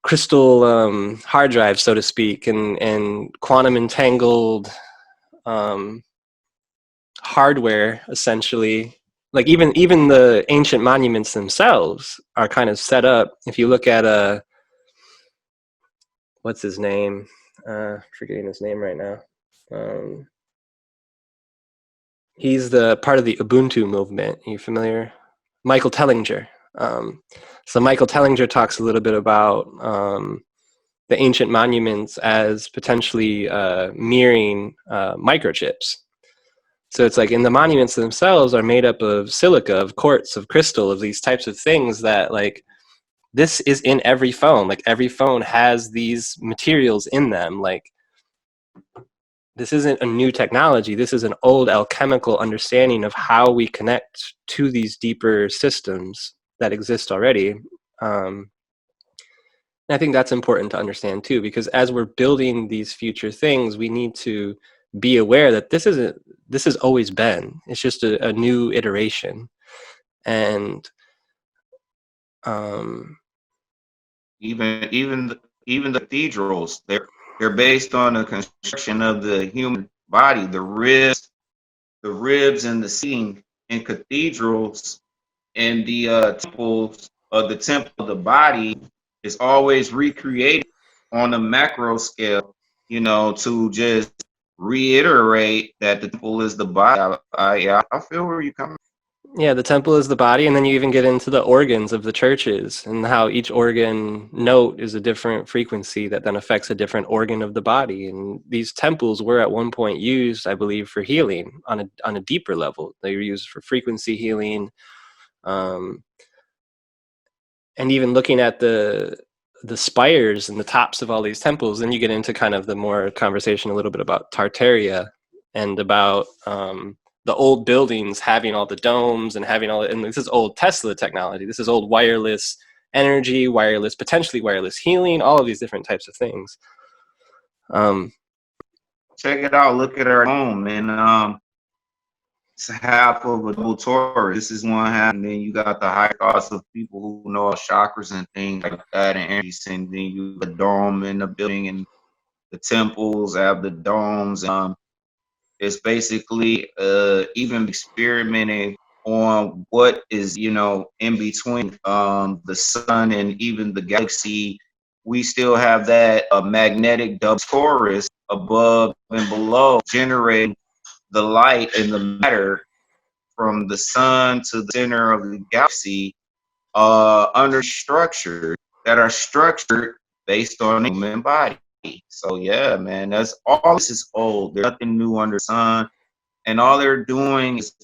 hard drive, so to speak, and quantum entangled hardware, essentially. Like even the ancient monuments themselves are kind of set up. If you look at what's his name? Forgetting his name right now. He's the part of the Ubuntu movement. Are you familiar? Michael Tellinger. So Michael Tellinger talks a little bit about the ancient monuments as potentially mirroring microchips. So it's like in the monuments themselves are made up of silica, of quartz, of crystal, of these types of things that like this is in every phone. Like every phone has these materials in them. Like this isn't a new technology. This is an old alchemical understanding of how we connect to these deeper systems that exist already. And I think that's important to understand too, because as we're building these future things, we need to be aware that this has always been. It's just a new iteration. And even the cathedrals, they're based on the construction of the human body, the ribs and the seating in cathedrals and the temples of the temple of the body is always recreated on a macro scale, to just reiterate that the temple is the body. I feel where you come. yeah, the temple is the body, and then you even get into the organs of the churches and how each organ note is a different frequency that then affects a different organ of the body. And these temples were at one point used, I believe, for healing on a deeper level. They were used for frequency healing, and even looking at the spires and the tops of all these temples. Then you get into kind of the more conversation a little bit about Tartaria and about the old buildings having all the domes and having all, and this is old Tesla technology. This is old wireless energy, potentially wireless healing, all of these different types of things. Check it out. Look at our home, and it's half of a double torus. This is one half, and then you got the high thoughts of people who know chakras and things like that, and energies, and then you the dome in the building, and the temples have the domes. It's basically even experimenting on what is in between the sun and even the galaxy. We still have that magnetic double torus above and below, generating the light and the matter from the sun to the center of the galaxy under structures that are structured based on the human body. So yeah, man, that's all. This is old. There's nothing new under the sun, and all they're doing is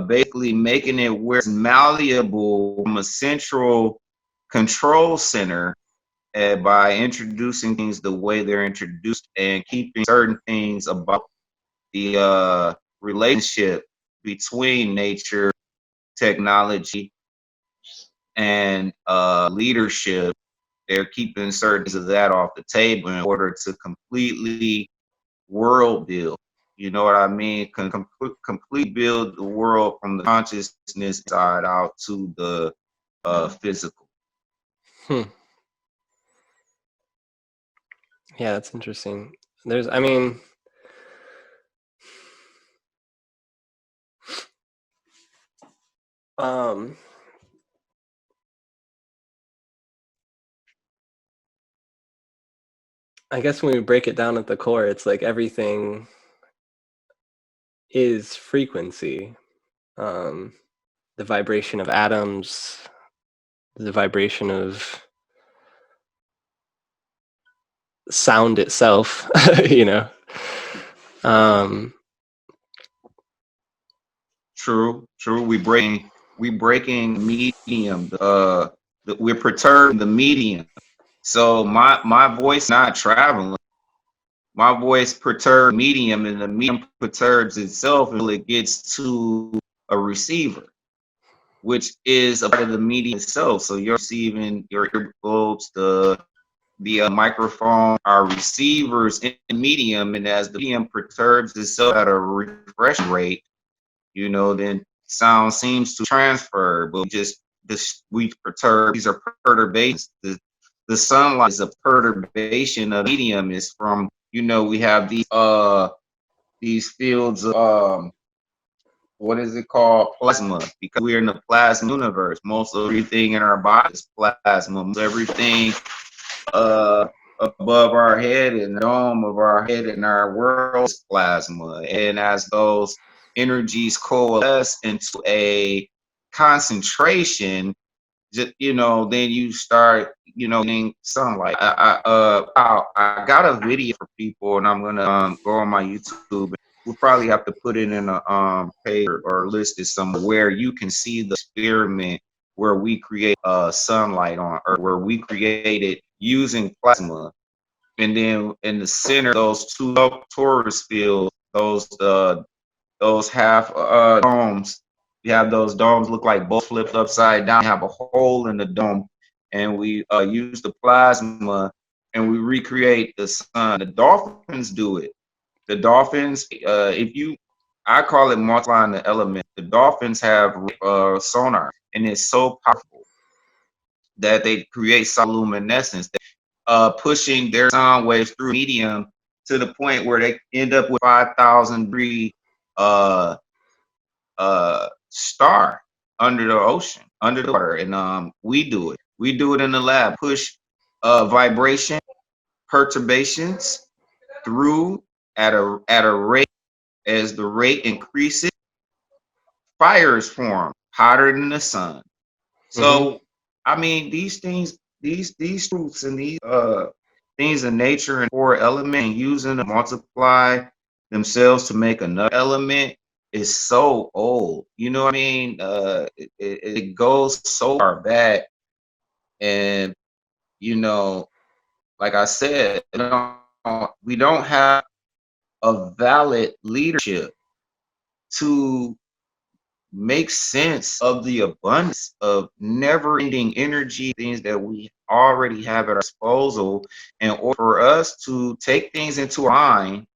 basically making it where it's malleable from a central control center by introducing things the way they're introduced and keeping certain things about the relationship between nature, technology, and leadership. They're keeping certain of that off the table in order to completely world build. You know what I mean? Complete build the world from the consciousness side out to the physical. Yeah, that's interesting. I guess when we break it down at the core, it's like everything is frequency. The vibration of atoms, the vibration of sound itself, you know. Um, True. We breaking medium. We're perturbing the medium. So my voice not traveling. My voice perturbs medium, and the medium perturbs itself until it gets to a receiver, which is a part of the medium itself. So you're receiving your earbuds, the microphone, our receivers in the medium, and as the medium perturbs itself at a refresh rate, then sound seems to transfer. But we perturb. These are perturbations. The sunlight is a perturbation of medium. Is from we have these fields of what is it called, plasma, because we're in the plasma universe. Most of everything in our body is plasma. Most everything above our head and the dome of our head in our world is plasma. And as those energies coalesce into a concentration, then you start, getting sunlight. I got a video for people, and I'm gonna go on my YouTube. We'll probably have to put it in a page or listed somewhere where you can see the experiment where we create sunlight on Earth, where we created using plasma, and then in the center, those two torus fields, those half domes. You have those domes look like both flipped upside down. You have a hole in the dome, and we use the plasma and we recreate the sun. The dolphins do it. The dolphins, I call it multiplying the element. The dolphins have sonar, and it's so powerful that they create luminescence, pushing their sound waves through medium to the point where they end up with 5,000 degree star under the ocean, under the water. And we do it. We do it in the lab. Push vibration, perturbations through at a rate. As the rate increases, fires form hotter than the sun. So I mean, these things, these truths and these things in nature and four element, and using to multiply themselves to make another element is so old. You know what I mean? It goes so far back, and like I said, we don't have a valid leadership to make sense of the abundance of never-ending energy, things that we already have at our disposal, and for us to take things into our mind.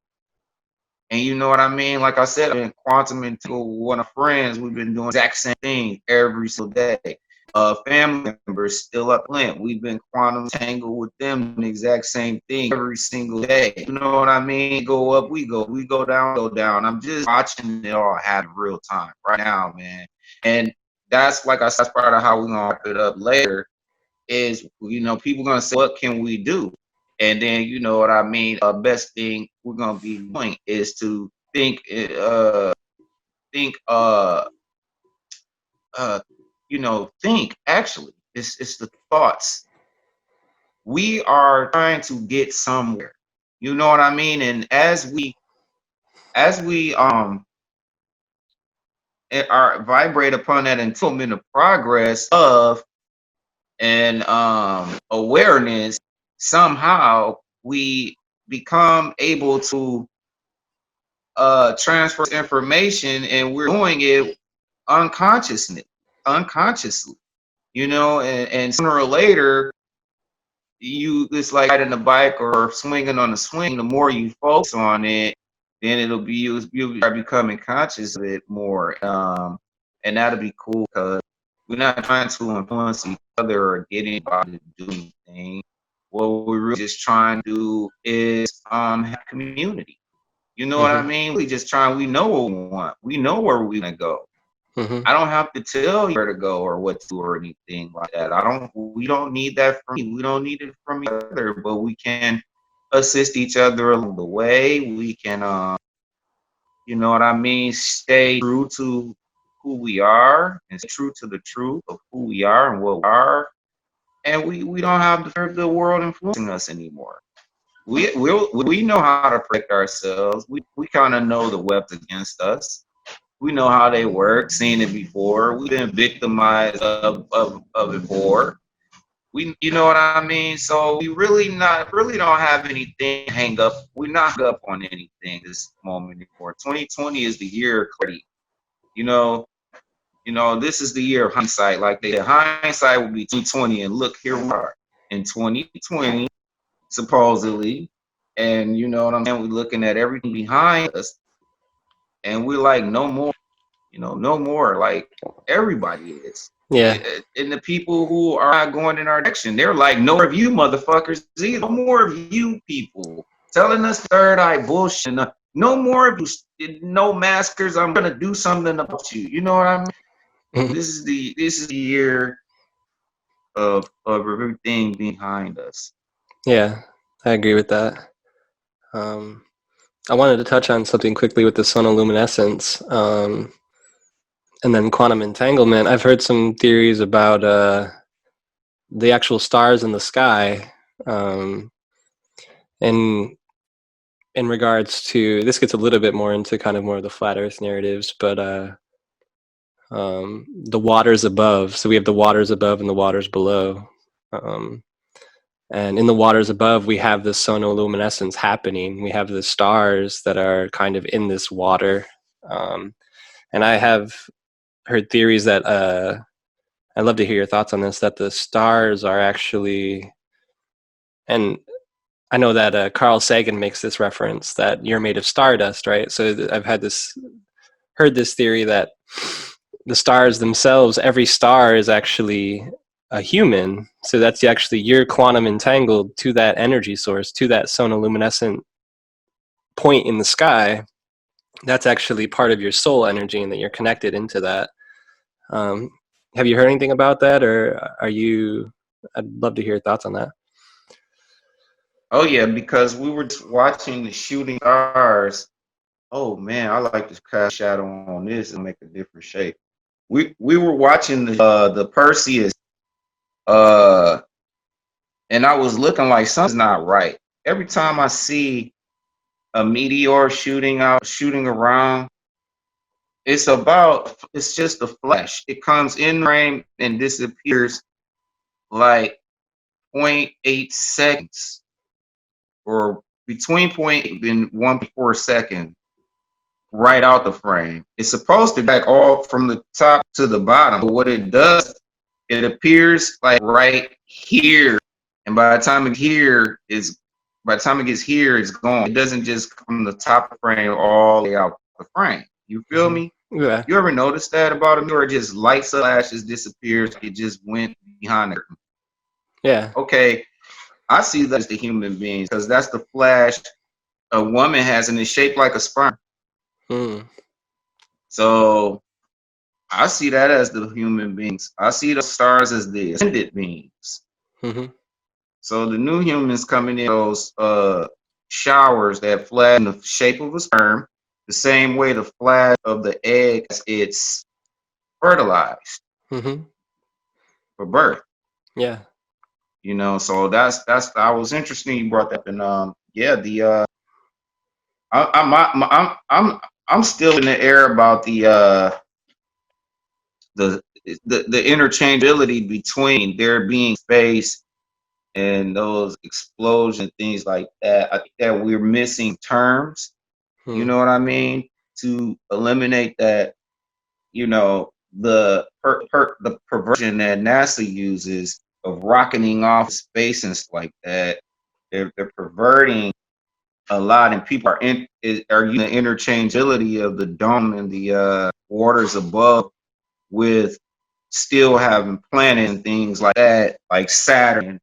And you know what I mean? Like I said, I've been quantum entangled with one of friends. We've been doing the exact same thing every single day. Family members still up Flint. We've been quantum entangled with them, the exact same thing every single day. You know what I mean? Go up, we go down, go down. I'm just watching it all happen real time right now, man. And that's, like I said, that's part of how we're gonna wrap it up later. Is people gonna say, what can we do? And then you know what I mean. Best thing we're gonna be doing is to think, think, think. Actually, it's the thoughts. We are trying to get somewhere. You know what I mean. And as we are vibrate upon that entitlement of progress of and awareness, somehow we become able to transfer information, and we're doing it unconsciously, and sooner or later, it's like riding a bike or swinging on a swing. The more you focus on it, then you'll start becoming conscious of it more. And that'll be cool, because we're not trying to influence each other or get anybody to do anything. What we're really just trying to do is have community. You know what I mean? We know what we want. We know where we're gonna go. I don't have to tell you where to go or what to do or anything like that. We don't need that from me. We don't need it from each other, but we can assist each other along the way. We can, you know what I mean, stay true to who we are and stay true to the truth of who we are and what we are. And we don't have the world influencing us anymore. we know how to protect ourselves. We kind of know the weapons against us. We know how they work, seen it before. We've been victimized of it before. You know what I mean? So we really don't have anything to hang up. We're not hung up on anything this moment anymore. 2020 is the year of clarity. You know, this is the year of hindsight. Like they said, hindsight will be 2020, and look, here we are in 2020, supposedly. And you know what I'm saying? We're looking at everything behind us, and we're like, no more. No more. Like everybody is. Yeah. And the people who are not going in our direction, they're like, no more of you motherfuckers either. No more of you people telling us third eye bullshit. No more of you, no maskers. I'm gonna do something about you. You know what I mean? Mhm. This is the year of everything behind us. Yeah, I agree with that. I wanted to touch on something quickly with the sonoluminescence, and then quantum entanglement. I've heard some theories about the actual stars in the sky, and in regards to this gets a little bit more into kind of more of the flat Earth narratives, but the waters above. So we have the waters above and the waters below. And in the waters above, we have this sonoluminescence happening. We have the stars that are kind of in this water. And I have heard theories that I'd love to hear your thoughts on this, that the stars are actually, and I know that Carl Sagan makes this reference that you're made of stardust, right? So I've heard this theory that the stars themselves, every star is actually a human. So that's actually you're quantum entangled to that energy source, to that sonoluminescent point in the sky. That's actually part of your soul energy, and that you're connected into that. Um, have you heard anything about that, or are you? I'd love to hear your thoughts on that. Oh yeah, because we were just watching the shooting stars. Oh man, I like to cast shadow on this and make a different shape. We were watching the Perseus, uh, and I was looking like something's not right. Every time I see a meteor shooting around, it's just a flash. It comes in frame and disappears like zero point 0.8 seconds, or between 0.8 and 1.4 seconds, right out the frame. It's supposed to be back all from the top to the bottom, but what it does, it appears like right here, and by the time it gets here, it's gone. It doesn't just come from the top of the frame all the way out the frame. You feel me? Yeah. You ever notice that about a mirror? It just lights up, flashes, disappears. It just went behind the curtain. Yeah. Okay, I see that as the human beings, because that's the flash a woman has, and it's shaped like a sperm. Mm. So I see that as the human beings. I see the stars as the ascended beings. Mm-hmm. So the new humans coming in those showers that flash in the shape of a sperm, the same way the flash of the egg it's fertilized Mm-hmm. for birth. Yeah. So that's I was interested you brought that up. And yeah, the I'm still in the air about the the interchangeability between there being space and those explosions, things like that. I think that we're missing terms, you Mm. know what I mean, to eliminate that, the the perversion that NASA uses of rocketing off space and stuff like that. They're perverting a lot, and people are using the interchangeability of the dome and the waters above with still having planets and things like that, like Saturn,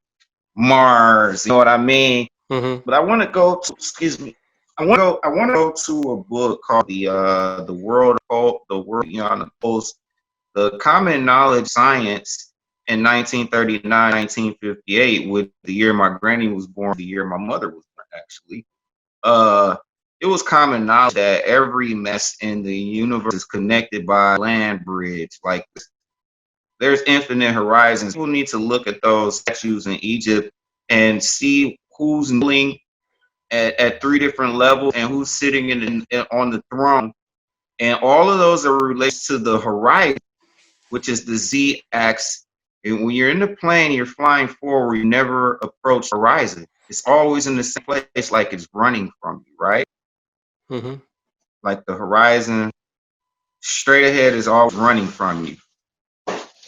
Mars. You know what I mean? Mm-hmm. But I want to go to, excuse me. I want to go to a book called the World Occult, the World Beyond the Post, the Common Knowledge Science in 1939, 1958, with the year my granny was born, the year my mother was born, actually. It was common knowledge that every mess in the universe is connected by a land bridge. Like there's infinite horizons. People need to look at those statues in Egypt and see who's kneeling at three different levels, and who's sitting on the throne. And all of those are related to the horizon, which is the z-axis. And when you're in the plane, you're flying forward, you never approach the horizon. It's always in the same place, like it's running from you, right? Mm-hmm. Like the horizon straight ahead is always running from you,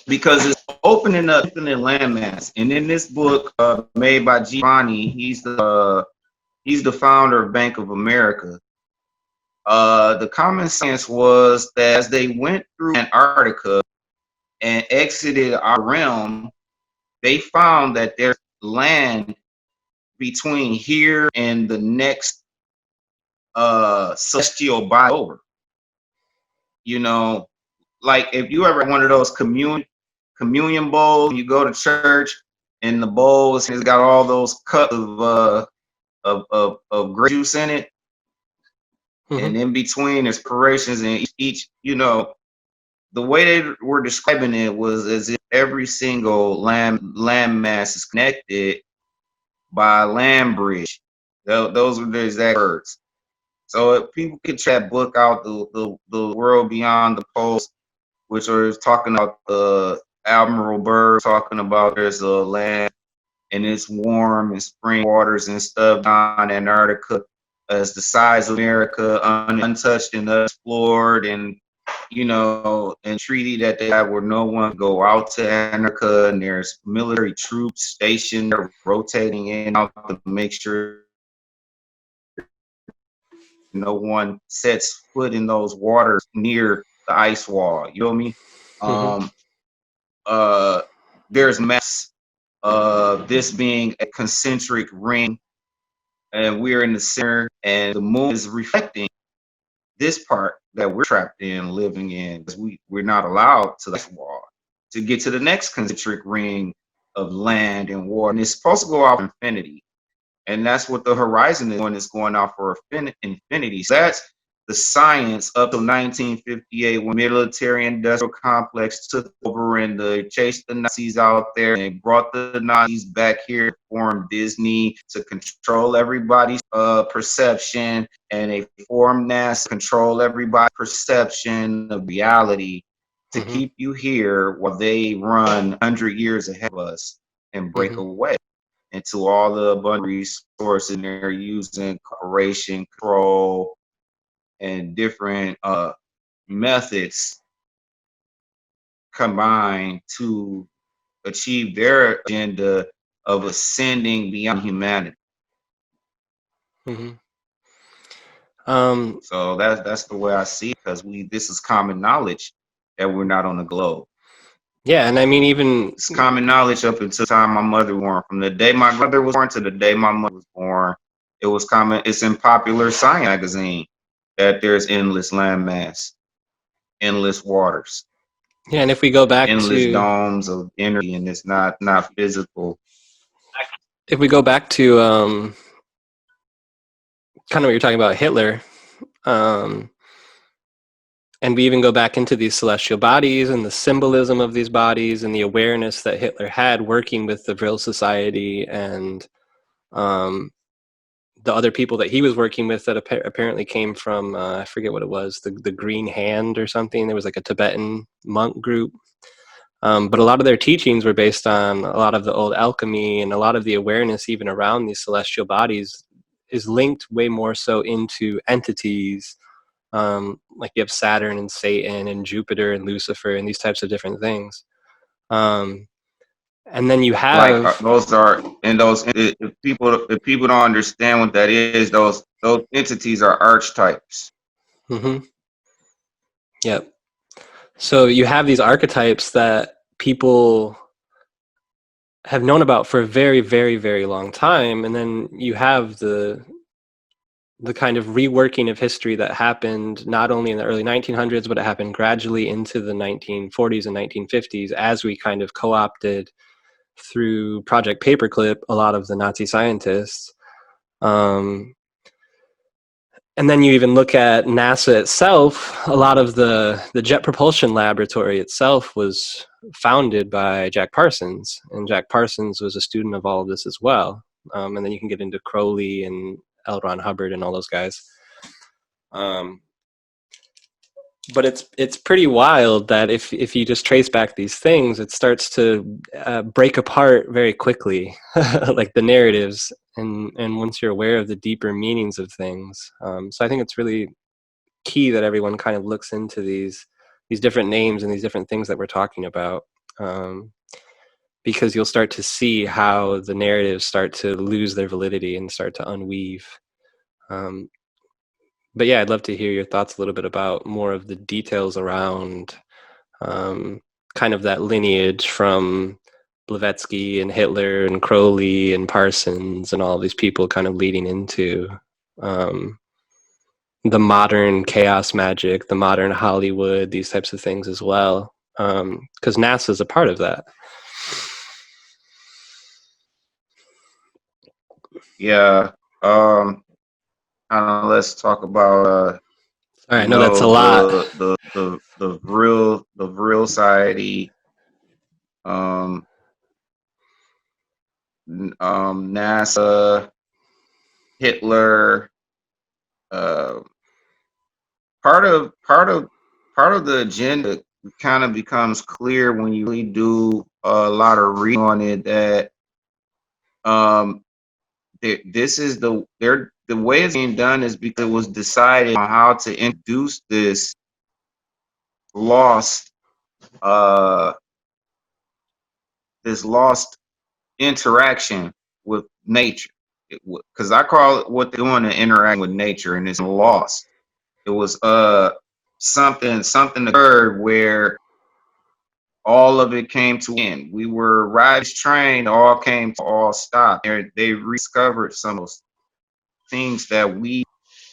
because it's opening up infinite landmass. And in this book made by Giovanni, he's the founder of Bank of America. The common sense was that as they went through Antarctica and exited our realm, they found that there's land between here and the next celestial body over. You know, like if you ever one of those communion bowls, you go to church and the bowl has got all those cups of grape juice in it, Mm-hmm. and in between there's perforations, and each the way they were describing it was as if every single land mass is connected by a land bridge. Those were the exact words. So if people could check that book out, the world beyond the poles, which was talking about the Admiral Byrd talking about there's a land and it's warm and spring waters and stuff down Antarctica as the size of America, untouched and unexplored, and and treaty that they have where no one go out to Antarctica, and there's military troops stationed there rotating in and out to make sure no one sets foot in those waters near the ice wall. You know what I mean? Mm-hmm. There's maps of this being a concentric ring, and we're in the center, and the moon is reflecting this part that we're trapped in, living in, because we're not allowed to the wall to get to the next concentric ring of land and water, and it's supposed to go off infinity. And that's what the horizon is going. It's going out for infinity. So that's the science up to 1958, when military industrial complex took over and they chased the Nazis out there, and they brought the Nazis back here to form Disney to control everybody's perception, and they formed NASA to control everybody's perception of reality, to Mm-hmm. keep you here while they run 100 years ahead of us and break Mm-hmm. away into all the abundant resources. And they're using corporation control and different methods combined to achieve their agenda of ascending beyond humanity. Mm-hmm. So that's the way I see it, because this is common knowledge that we're not on the globe. Yeah, and I mean, even It's common knowledge up until the time my mother was born. From the day my brother was born to the day my mother was born, it was common. It's in Popular Science magazine that there's endless landmass, endless waters, yeah, and if we go back endless to domes of energy, and it's not physical. if we go back to kind of what you're talking about, Hitler, and we even go back into these celestial bodies and the symbolism of these bodies and the awareness that Hitler had working with the Vril Society and the other people that he was working with that apparently came from, I forget what it was, the Green Hand or something. There was like a Tibetan monk group. But a lot of their teachings were based on a lot of the old alchemy, and a lot of the awareness even around these celestial bodies is linked way more so into entities. Like you have Saturn and Satan and Jupiter and Lucifer and these types of different things. And then you have Like those are, and those, if people don't understand what that is, those entities are archetypes. Mm-hmm. Yep. So you have these archetypes that people have known about for a very, very, very long time, and then you have the kind of reworking of history that happened not only in the early 1900s, but it happened gradually into the 1940s and 1950s as we kind of co-opted through Project Paperclip a lot of the Nazi scientists. And then you even look at NASA itself. A lot of the Jet Propulsion Laboratory itself was founded by Jack Parsons, and Jack Parsons was a student of all of this as well. And then you can get into Crowley and L. Ron Hubbard and all those guys. But it's pretty wild that if you just trace back these things, it starts to break apart very quickly, like the narratives, and once you're aware of the deeper meanings of things. So I think it's really key that everyone kind of looks into these different names and these different things that we're talking about, because you'll start to see how the narratives start to lose their validity and start to unweave. But yeah, I'd love to hear your thoughts a little bit about more of the details around kind of that lineage from Blavatsky and Hitler and Crowley and Parsons and all these people kind of leading into the modern chaos magic, the modern Hollywood, these types of things as well, because NASA is a part of that. Yeah. Let's talk about All right, I know that's a lot. the real society, NASA, Hitler. Part of the agenda kind of becomes clear when you really do a lot of reading on it, that this is the way it's being done is because it was decided on how to introduce this lost interaction with nature. Because I call it what they're doing to interact with nature, and it's lost. It was something occurred where all of it came to an end. We were riding this train, all came to all stop. They rediscovered some of those things that we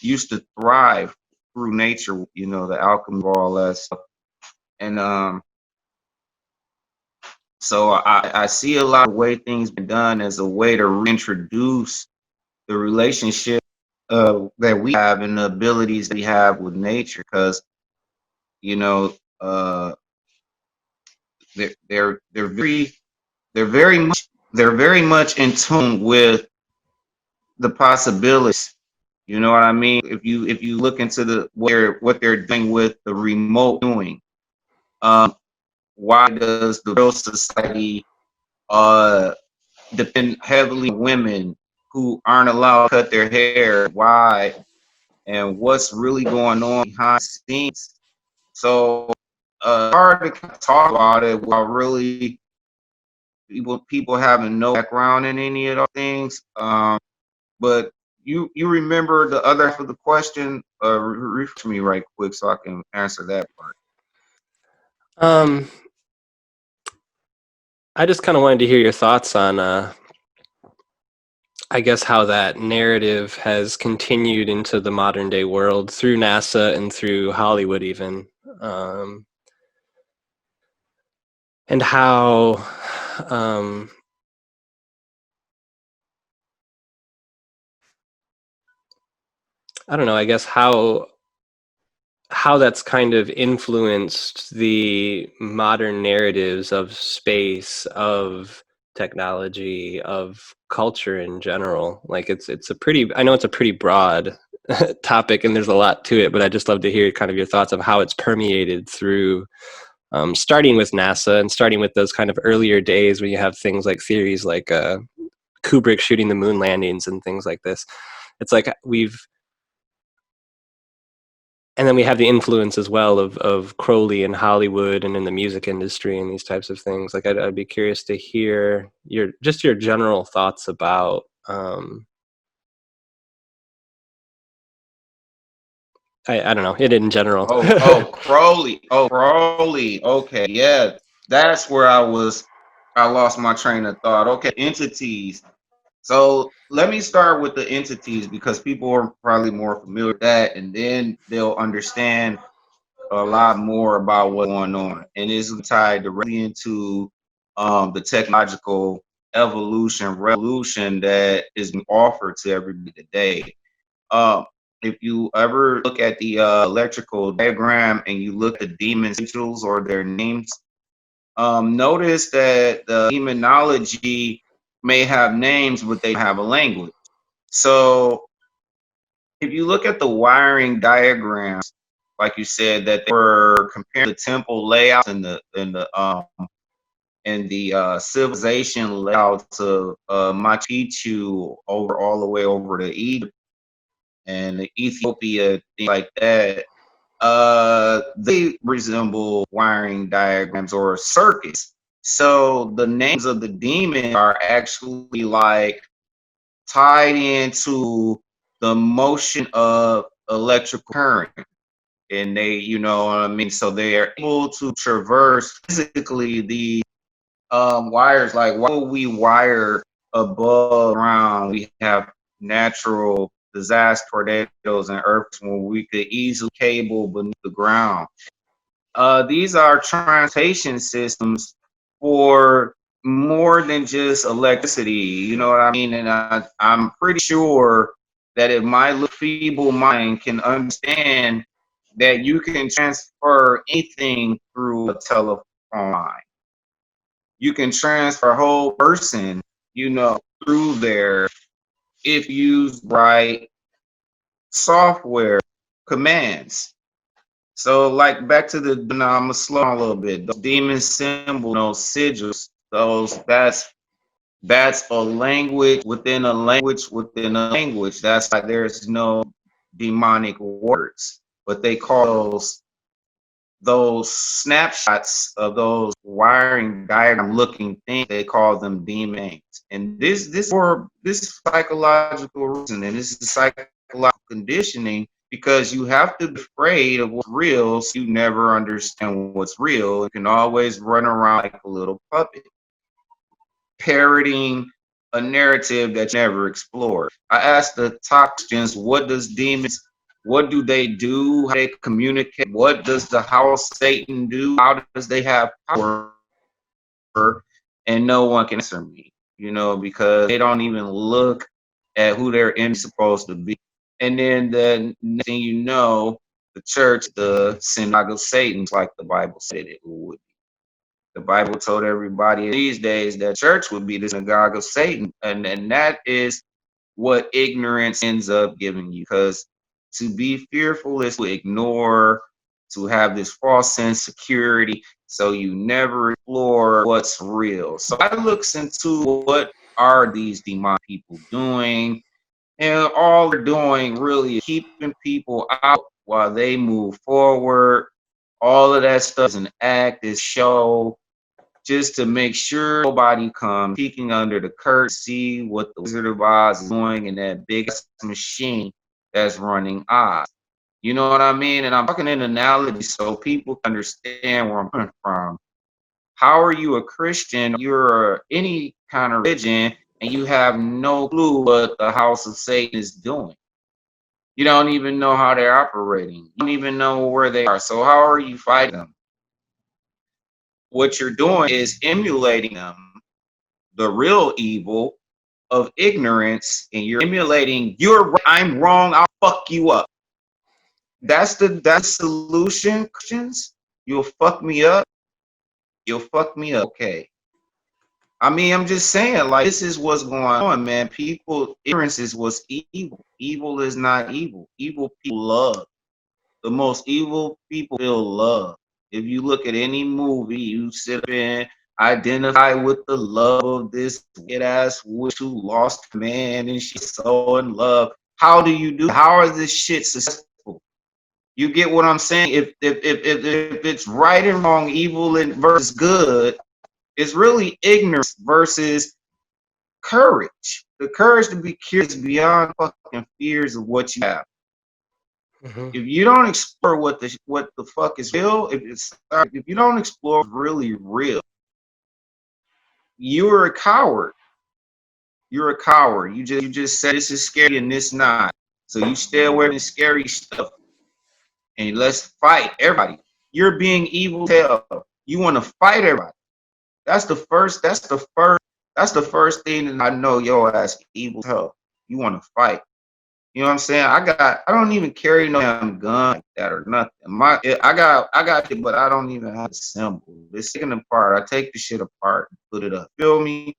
used to thrive through nature, the alchemy, all that stuff. And so I see a lot of the way things been done as a way to reintroduce the relationship that we have and the abilities that we have with nature, because they're very much in tune with the possibilities. You know what I mean? If you look into what they're doing with the remote viewing, why does the real society depend heavily on women who aren't allowed to cut their hair? Why? And what's really going on behind the scenes? So hard to talk about it while really people having no background in any of those things. But you remember the other half of the question? Refresh me right quick so I can answer that part. I just kind of wanted to hear your thoughts on, I guess, how that narrative has continued into the modern day world through NASA and through Hollywood even, and how I don't know, I guess how that's kind of influenced the modern narratives of space, of technology, of culture in general. Like I know it's a pretty broad topic and there's a lot to it, but I'd just love to hear kind of your thoughts of how it's permeated through, starting with NASA and starting with those kind of earlier days when you have things like theories like Kubrick shooting the moon landings and things like this. It's like and then we have the influence as well of Crowley in Hollywood and in the music industry and these types of things. Like I'd be curious to hear your general thoughts about I don't know, it in general. Crowley. Okay, yeah, that's where I lost my train of thought. Okay, entities. So let me start with the entities, because people are probably more familiar with that, and then they'll understand a lot more about what's going on. And it's tied directly into the technological revolution that is offered to everybody today. If you ever look at the electrical diagram and you look at demon sigils or their names, notice that the demonology may have names, but they have a language. So if you look at the wiring diagrams, like you said, that they were comparing the temple layouts and the civilization layouts of Machu Picchu over all the way over to Egypt and Ethiopia, things like that. They resemble wiring diagrams or circuits. So the names of the demons are actually like tied into the motion of electrical current. And they, you know what I mean? So they are able to traverse physically the wires. Like, why would we wire above ground? We have natural disaster, tornadoes, and earthquakes when we could easily cable beneath the ground. These are transportation systems for more than just electricity. You know what I mean? And I'm pretty sure that if my little feeble mind can understand that you can transfer anything through a telephone line, you can transfer a whole person, you know, through there if used right software commands. So, like, back to the, no, I'm gonna slow down a little bit. Those demon symbols, those sigils, that's a language within a language within a language. That's like there's no demonic words, but they call those snapshots of those wiring diagram looking things, they call them demons. And this psychological reason, and this is psychological conditioning, because you have to be afraid of what's real, so you never understand what's real. You can always run around like a little puppet, parroting a narrative that you never explored. I asked the toxins, what do they do? How they communicate? What does the house of Satan do? How does they have power? And no one can answer me, you know, because they don't even look at who their end is supposed to be. And then the next thing you know, the church, the synagogue of Satan, like the Bible said it would. The Bible told everybody these days that church would be the synagogue of Satan. And that is what ignorance ends up giving you. Because to be fearful is to ignore, to have this false sense of security. So you never explore what's real. So I looks into what are these demonic people doing? And all they're doing really is keeping people out while they move forward. All of that stuff is an act, is show, just to make sure nobody comes peeking under the curtain, see what the Wizard of Oz is doing in that big machine that's running Oz. You know what I mean? And I'm talking in analogy so people understand where I'm coming from. How are you a Christian? You're any kind of religion, and you have no clue what the house of Satan is doing. You don't even know how they're operating. You don't even know where they are. So how are you fighting them? What you're doing is emulating them, the real evil of ignorance, and you're emulating, I'm wrong, I'll fuck you up. That's the solution, Christians. You'll fuck me up. You'll fuck me up. Okay. I mean, I'm just saying, like, this is what's going on, man. Ignorance is what's evil. Evil is not evil. Evil people love. The most evil people feel love. If you look at any movie, you sit up and identify with the love of this wicked ass witch who lost man and she's so in love. How do you do? How is this shit successful? You get what I'm saying? If it's right and wrong, evil and versus good, it's really ignorance versus courage. The courage to be curious beyond fucking fears of what you have. Mm-hmm. If you don't explore what the fuck is real, if you don't explore what's really real, you're a coward. You're a coward. You just said this is scary and this not. So you stay away from scary stuff and let's fight everybody. You're being evil as hell. You want to fight everybody. That's the first thing that I know your ass evil as hell. You want to fight. You know what I'm saying? I don't even carry no damn gun like that or nothing. I got it, but I don't even have a symbol. It's taken apart. I take the shit apart and put it up. Feel me?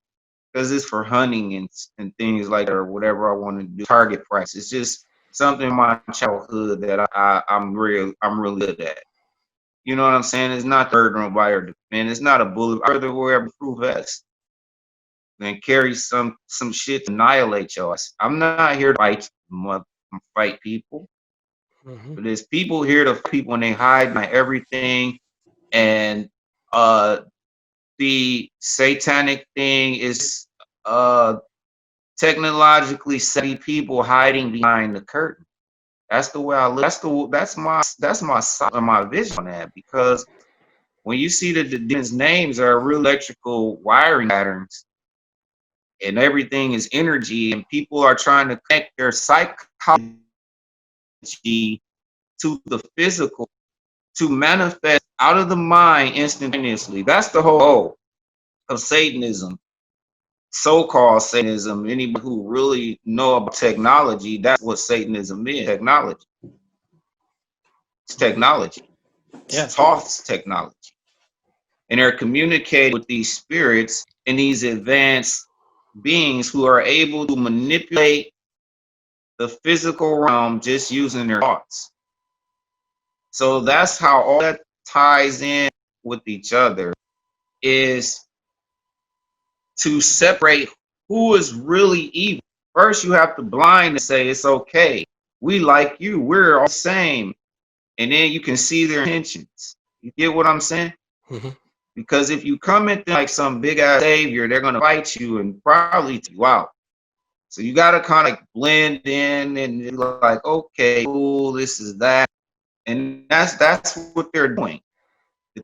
Because it's for hunting and things like that or whatever I want to do. Target price. It's just something in my childhood that I'm really good at. You know what I'm saying? It's not the burden of wire defend. It's not a bullet. I'd rather wear a proof vest than carry some shit to annihilate your ass. I'm not here to fight people. Hmm. But there's people here to fight people, and they hide behind everything. And uh the satanic thing is technologically savvy people hiding behind the curtain. That's the way I look. That's my vision on that, because when you see that the demons' names are real electrical wiring patterns and everything is energy, and people are trying to connect their psychology to the physical to manifest out of the mind instantaneously. That's the whole goal of Satanism, so-called Satanism. Anybody who really know about technology, that's what Satanism is. Technology. It's technology. Yeah. It's toss technology. And they're communicating with these spirits and these advanced beings who are able to manipulate the physical realm just using their thoughts. So that's how all that ties in with each other, is to separate who is really evil. First, you have to blind and say it's okay. We like you. We're all the same. And then you can see their intentions. You get what I'm saying? Hmm. Because if you come at them like some big ass savior, they're gonna fight you and probably take you out. So you gotta kind of blend in and be like, okay, cool, this is that, and that's what they're doing. The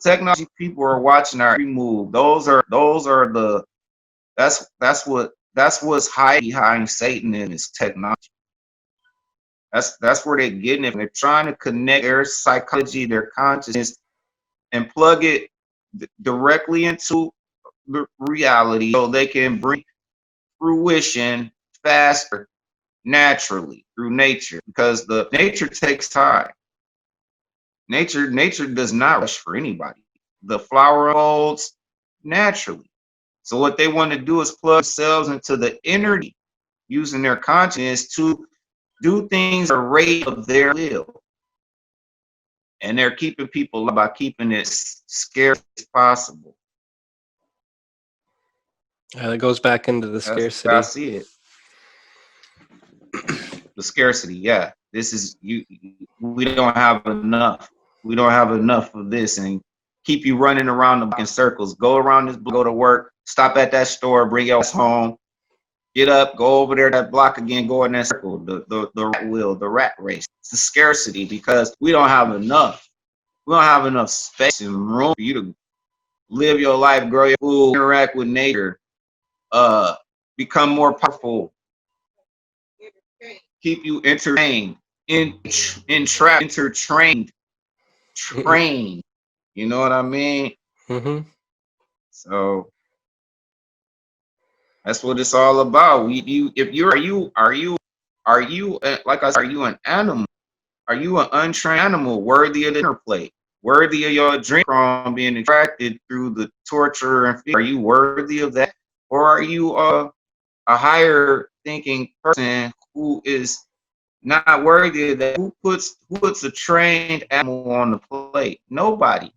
technology people are watching our every move. That's what's hiding behind Satan in his technology. That's where they're getting it. They're trying to connect their psychology, their consciousness, and plug it directly into the reality, so they can bring fruition faster, naturally, through nature, because the nature takes time. Nature does not rush for anybody. The flower molds naturally. So what they want to do is plug themselves into the energy, using their consciousness to do things at the rate of their will. And they're keeping people by keeping it scarce as possible. That goes back into the That's how I scarcity. see it. The scarcity, yeah. This is you. We don't have enough. We don't have enough of this, and keep you running around the block in circles. Go around this, go to work, stop at that store, bring your ass home, get up, go over there that block again, go in that circle. The rat wheel, the rat race. It's the scarcity, because we don't have enough. We don't have enough space and room for you to live your life, grow your food, interact with nature, become more powerful, keep you entertained, entrapped, entertained, trained. You know what I mean? Mm-hmm. So that's what it's all about. If you are you like I said, are you an animal? Are you an untrained animal worthy of the dinner plate? Worthy of your drink from being attracted through the torture and fear? Are you worthy of that? Or are you a higher thinking person who is not worthy of that? Who puts a trained animal on the plate? Nobody.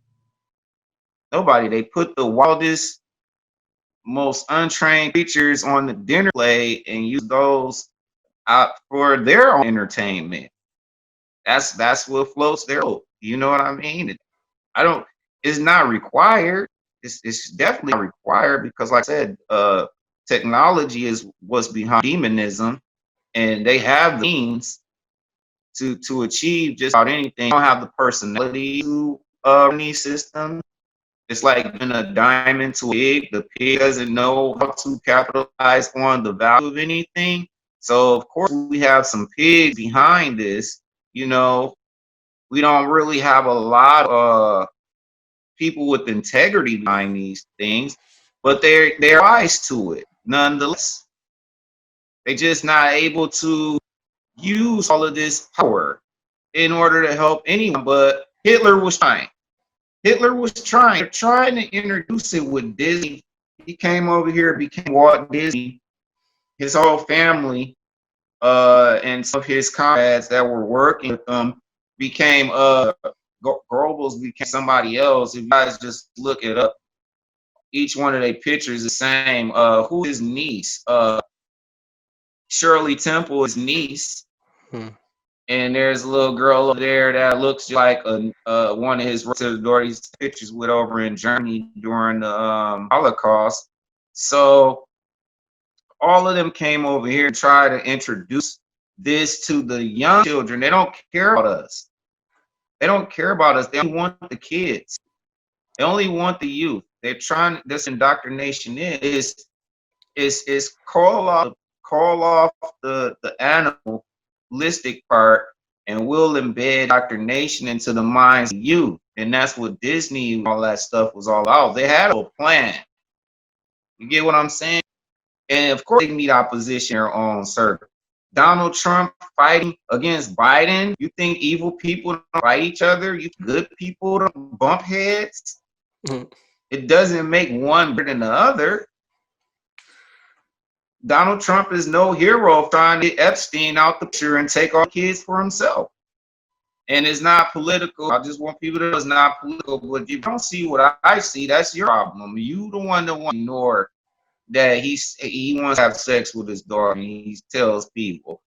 Nobody. They put the wildest, most untrained creatures on the dinner plate and use those out for their own entertainment. That's what floats their boat. You know what I mean? I don't. It's not required. It's definitely not required, because, like I said, technology is what's behind demonism, and they have the means to achieve just about anything. They don't have the personality to run these systems. It's like being a diamond to a pig. The pig doesn't know how to capitalize on the value of anything. So of course we have some pigs behind this. You know, we don't really have a lot of people with integrity behind these things, but they're wise to it nonetheless. They're just not able to use all of this power in order to help anyone. But Hitler was trying. Hitler was trying to introduce it with Disney. He came over here, became Walt Disney. His whole family and some of his comrades that were working with him became Goebbels became somebody else. If you guys just look it up, each one of their pictures is the same. Who is his niece? Shirley Temple, his niece. And there's a little girl over there that looks like one of his daughters pictures with over in Germany during the Holocaust. So all of them came over here to try to introduce this to the young children. They don't care about us. They don't care about us. They only want the kids. They only want the youth. They're trying. This indoctrination is call off the animalistic part, and will embed indoctrination into the minds of youth. And that's what Disney and all that stuff was all about. They had a plan. You get what I'm saying? And of course, they need opposition their own circle. Donald Trump fighting against Biden. You think evil people don't fight each other? You think good people don't bump heads? It doesn't make one better than the other. Donald Trump is no hero trying to get Epstein out the picture and take all the kids for himself. And it's not political. I just want people to know it's not political. But if you don't see what I see, that's your problem. You the one that wants to ignore that he wants to have sex with his daughter, and he tells people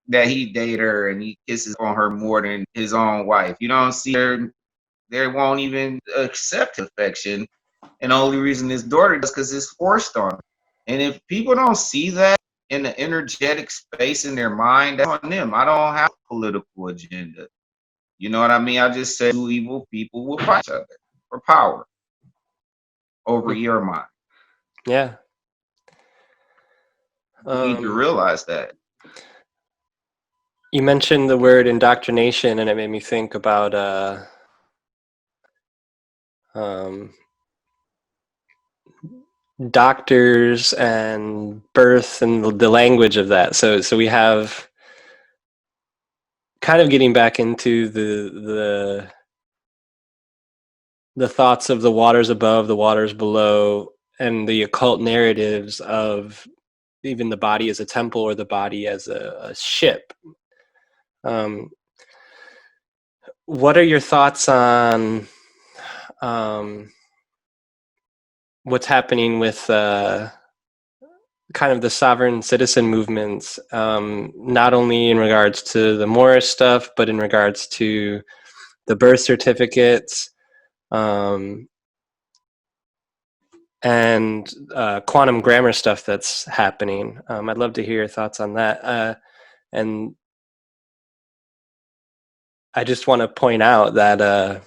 that he dated her and he kisses on her more than his own wife. You don't see her, they won't even accept affection. And the only reason his daughter does because it's forced on her. And if people don't see that in the energetic space in their mind, that's on them. I don't have a political agenda. You know what I mean? I just said two evil people will fight each other for power over your mind. Yeah. You need to realize that. You mentioned the word indoctrination, and it made me think about doctors and birth and the language of that. So we have kind of getting back into the thoughts of the waters above, the waters below, and the occult narratives of even the body as a temple or the body as a ship. What are your thoughts on what's happening with kind of the sovereign citizen movements, not only in regards to the Morris stuff, but in regards to the birth certificates, and quantum grammar stuff that's happening? I'd love to hear your thoughts on that. And I just want to point out that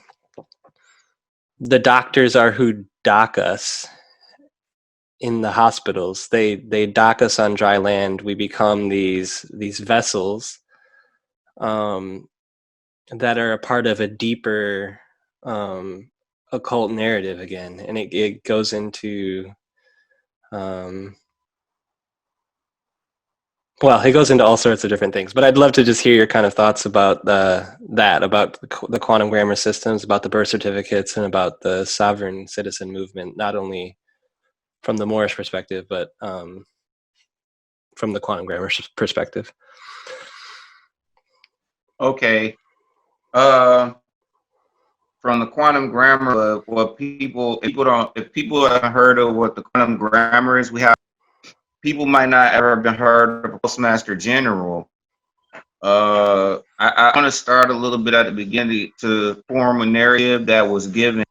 the doctors are who dock us in the hospitals. They dock us on dry land. We become these vessels that are a part of a deeper occult narrative again, and it goes into it goes into all sorts of different things. But I'd love to just hear your kind of thoughts about that, about the quantum grammar systems, about the birth certificates, and about the sovereign citizen movement, not only from the Moorish perspective, but from the quantum grammar perspective. Okay. From the quantum grammar, what if people haven't heard of what the quantum grammar is, people might not ever have been heard of a Postmaster General. I want to start a little bit at the beginning to form a narrative that was given,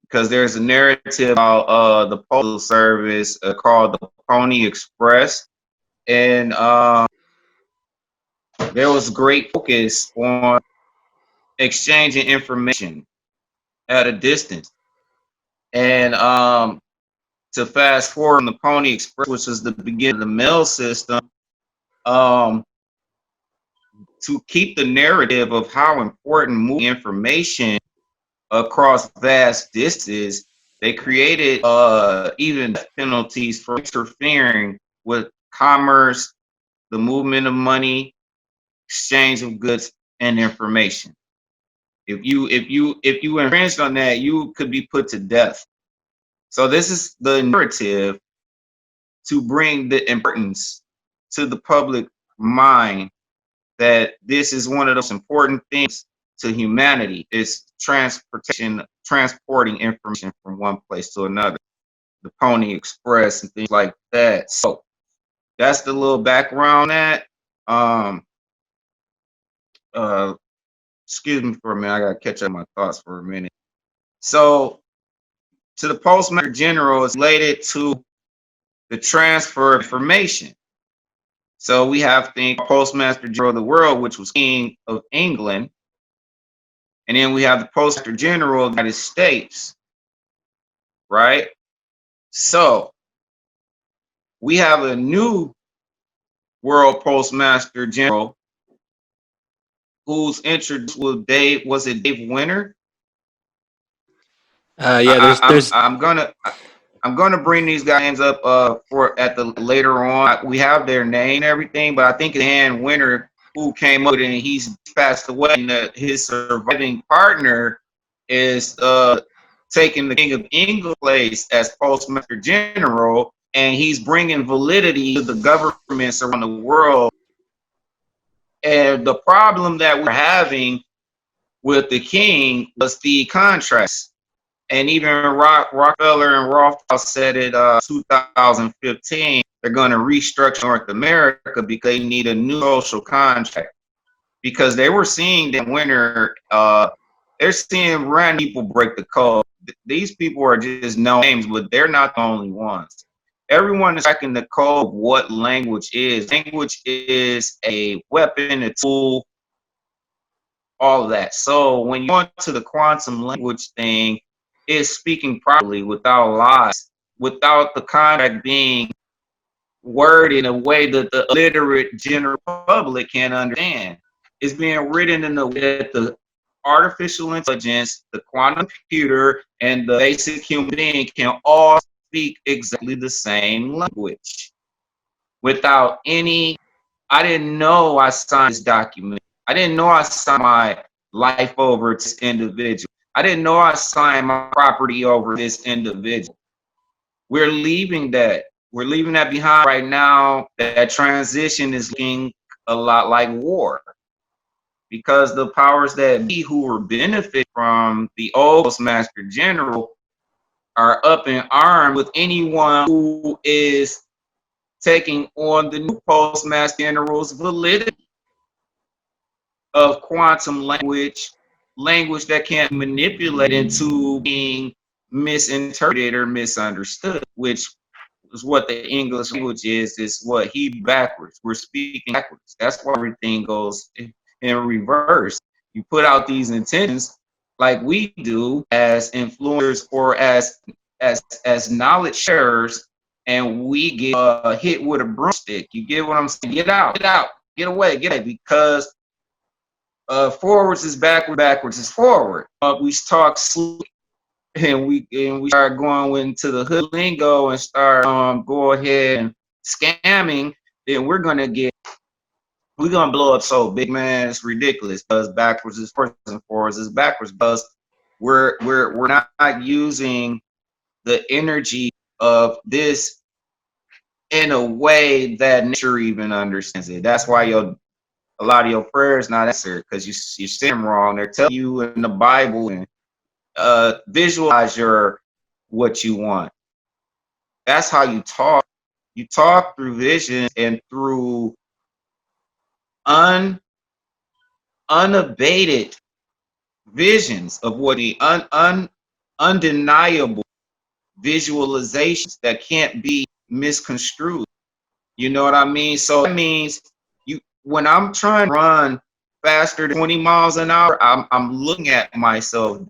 because there's a narrative about the Postal Service called the Pony Express, and there was great focus on exchanging information at a distance. And to fast forward on the Pony Express, which was the beginning of the mail system, to keep the narrative of how important moving information across vast distances, they created even penalties for interfering with commerce, the movement of money, exchange of goods and information. If you infringed on that, you could be put to death. So this is the narrative to bring the importance to the public mind that this is one of those important things to humanity. It's transporting information from one place to another. The Pony Express and things like that. So that's the little background on that. Excuse me for a minute. I gotta catch up my thoughts for a minute. So to the Postmaster General is related to the transfer of information. So we have the Postmaster General of the world, which was King of England. And then we have the Postmaster General of the United States, right? So we have a new World Postmaster General who's introduced with Dave. Was it Dave Winter? Yeah, I'm gonna bring these guys up for at the later on. We have their name and everything, but I think it's Dan Winter who came up with it, and he's passed away. And his surviving partner is taking the King of England place as Postmaster General, and he's bringing validity to the governments around the world. And the problem that we're having with the king was the contracts. And even Rockefeller and Rothschild said it 2015, they're going to restructure North America because they need a new social contract. Because they were seeing that winter, they're seeing random people break the code. These people are just no names, but they're not the only ones. Everyone is tracking the code of what language is. Language is a weapon, a tool, all of that. So when you go into the quantum language thing, it's speaking properly without lies, without the contract being worded in a way that the illiterate general public can understand. It's being written in a way that the artificial intelligence, the quantum computer, and the basic human being can all speak exactly the same language without any. I didn't know I signed this document. I didn't know I signed my life over to this individual. I didn't know I signed my property over this individual. We're leaving that. We're leaving that behind right now. That transition is looking a lot like war, because the powers that be who were benefit from the old Postmaster General are up in arms with anyone who is taking on the new Postmaster General's validity of quantum language that can't manipulate into being misinterpreted or misunderstood, which is what the English language is what he backwards. We're speaking backwards. That's why everything goes in reverse. You put out these intentions like we do as influencers or as knowledge sharers, and we get hit with a broomstick. You get what I'm saying? Get out, get away, because forwards is backward, backwards is forward. We talk slick, and we start going into the hood lingo and start go ahead and scamming. Then we're gonna blow up so big, man. It's ridiculous, because backwards is first and forwards is backwards, because we're not using the energy of this in a way that nature even understands it. That's why a lot of your prayers not answered, because you say them wrong. They're telling you in the Bible and visualize what you want. That's how you talk. You talk through vision and through unabated visions of what the undeniable visualizations that can't be misconstrued. You know what I mean? So that means when I'm trying to run faster than 20 miles an hour, I'm looking at myself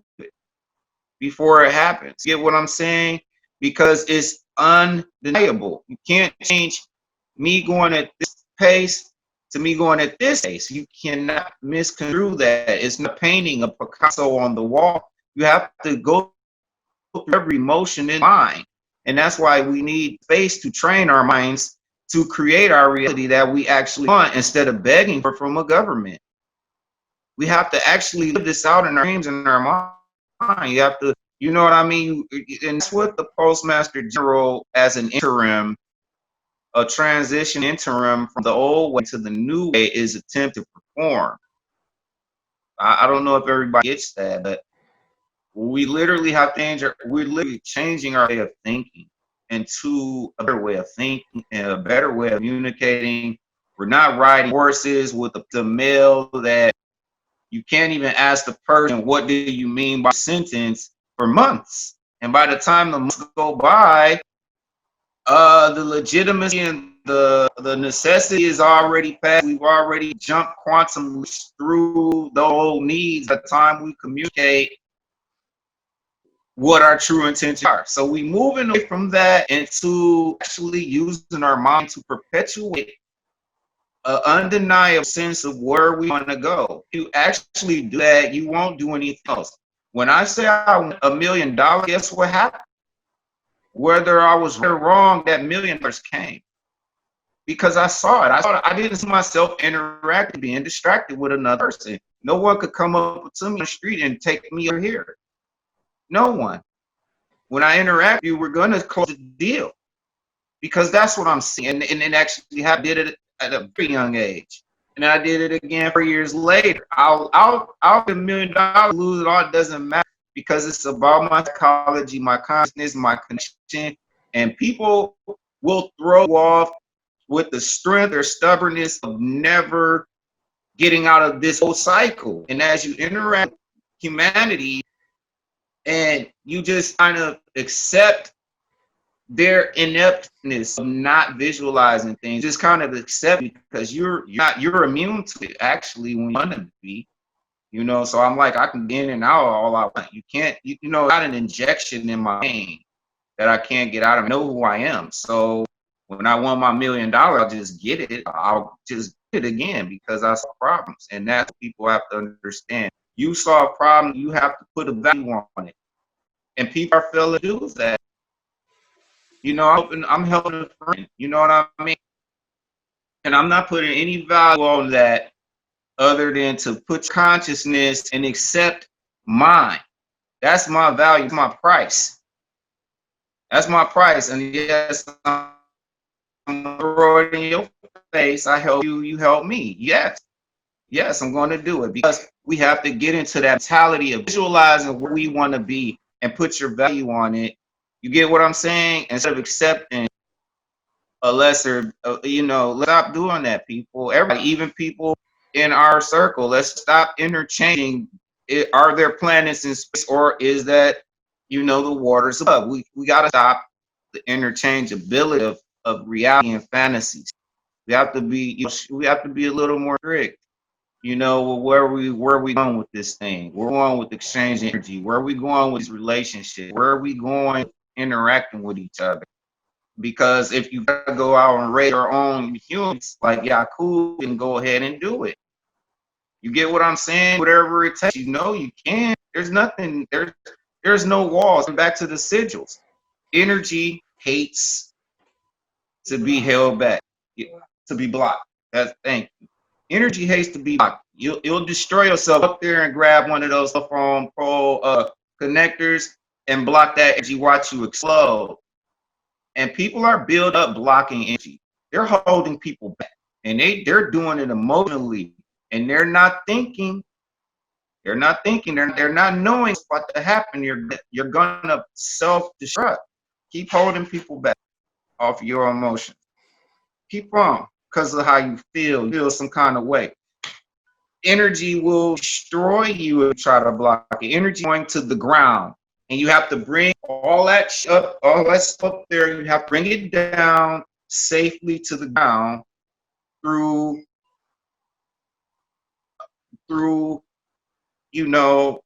before it happens. Get what I'm saying? Because it's undeniable. You can't change me going at this pace to me going at this pace. You cannot misconstrue that. It's not painting a Picasso on the wall. You have to go through every emotion in mind. And that's why we need space to train our minds to create our reality that we actually want, instead of begging from a government. We have to actually live this out in our dreams and our mind. You have to, you know what I mean? And it's what the Postmaster General, as an interim, a transition interim from the old way to the new way is attempt to perform. I don't know if everybody gets that, but we literally have to change we're literally changing our way of thinking into a better way of thinking and a better way of communicating. We're not riding horses with the mill that you can't even ask the person, what do you mean by sentence, for months. And by the time the months go by, the legitimacy and the necessity is already passed. We've already jumped quantum through the whole needs by the time we communicate what our true intentions are. So we moving away from that into actually using our mind to perpetuate an undeniable sense of where we want to go. If you actually do that, you won't do anything else. When I say I want $1 million, guess what happened? Whether I was right or wrong, that $1 million came. Because I saw it. I didn't see myself interacting, being distracted with another person. No one could come up to me on the street and take me over here. No one. When I interact with you, we're going to close the deal. Because that's what I'm seeing. And actually, I did it at a very young age. And I did it again 4 years later. I'll $1 million, lose it all, it doesn't matter. Because it's about my psychology, my consciousness, my connection. And people will throw you off with the strength or stubbornness of never getting out of this whole cycle. And as you interact with humanity and you just kind of accept their ineptness of not visualizing things, just kind of accept it because you're immune to it actually when you want to be, you know. So I'm like, I can get in and out all I want. You can't, you know, got an injection in my brain that I can't get out of. I know who I am. So when I want my $1 million, I'll just get it. I'll just get it again because I solve problems. And that's what people have to understand. You solve problems, you have to put a value on it. And people are failing to do that. You know, I'm helping a friend. You know what I mean? And I'm not putting any value on that other than to put consciousness and accept mine. That's my value, that's my price. That's my price. And yes, I'm throw it in your face. I help you, you help me. Yes, I'm going to do it because we have to get into that mentality of visualizing where we want to be and put your value on it. You get what I'm saying? Instead of accepting a lesser, you know, let's stop doing that, people. Everybody, even people in our circle, let's stop interchanging. Are there planets in space, or is that, you know, the waters above? We got to stop the interchangeability of reality and fantasies. We have to be, you know, we have to be a little more strict. You know, where are we going with this thing? We're going with exchange energy. Where are we going with this relationship? Where are we going interacting with each other? Because if you gotta go out and raise your own humans, like Yaku, then go ahead and do it. You get what I'm saying? Whatever it takes, you know you can. There's nothing, there's no walls. And back to the sigils. Energy hates to be held back, to be blocked. Thank you. Energy hates to be blocked. You'll destroy yourself up there and grab one of those cell phone pro connectors and block that energy, watch you explode. And people are built up blocking energy. They're holding people back. And they're doing it emotionally. And they're not thinking. They're not thinking. They're not knowing what's about to happen. You're gonna self-destruct. Keep holding people back off your emotions. Keep on, because of how you feel some kind of way. Energy will destroy you if you try to block it. Energy going to the ground. And you have to bring all that up, all that stuff up there. You have to bring it down safely to the ground through, you know,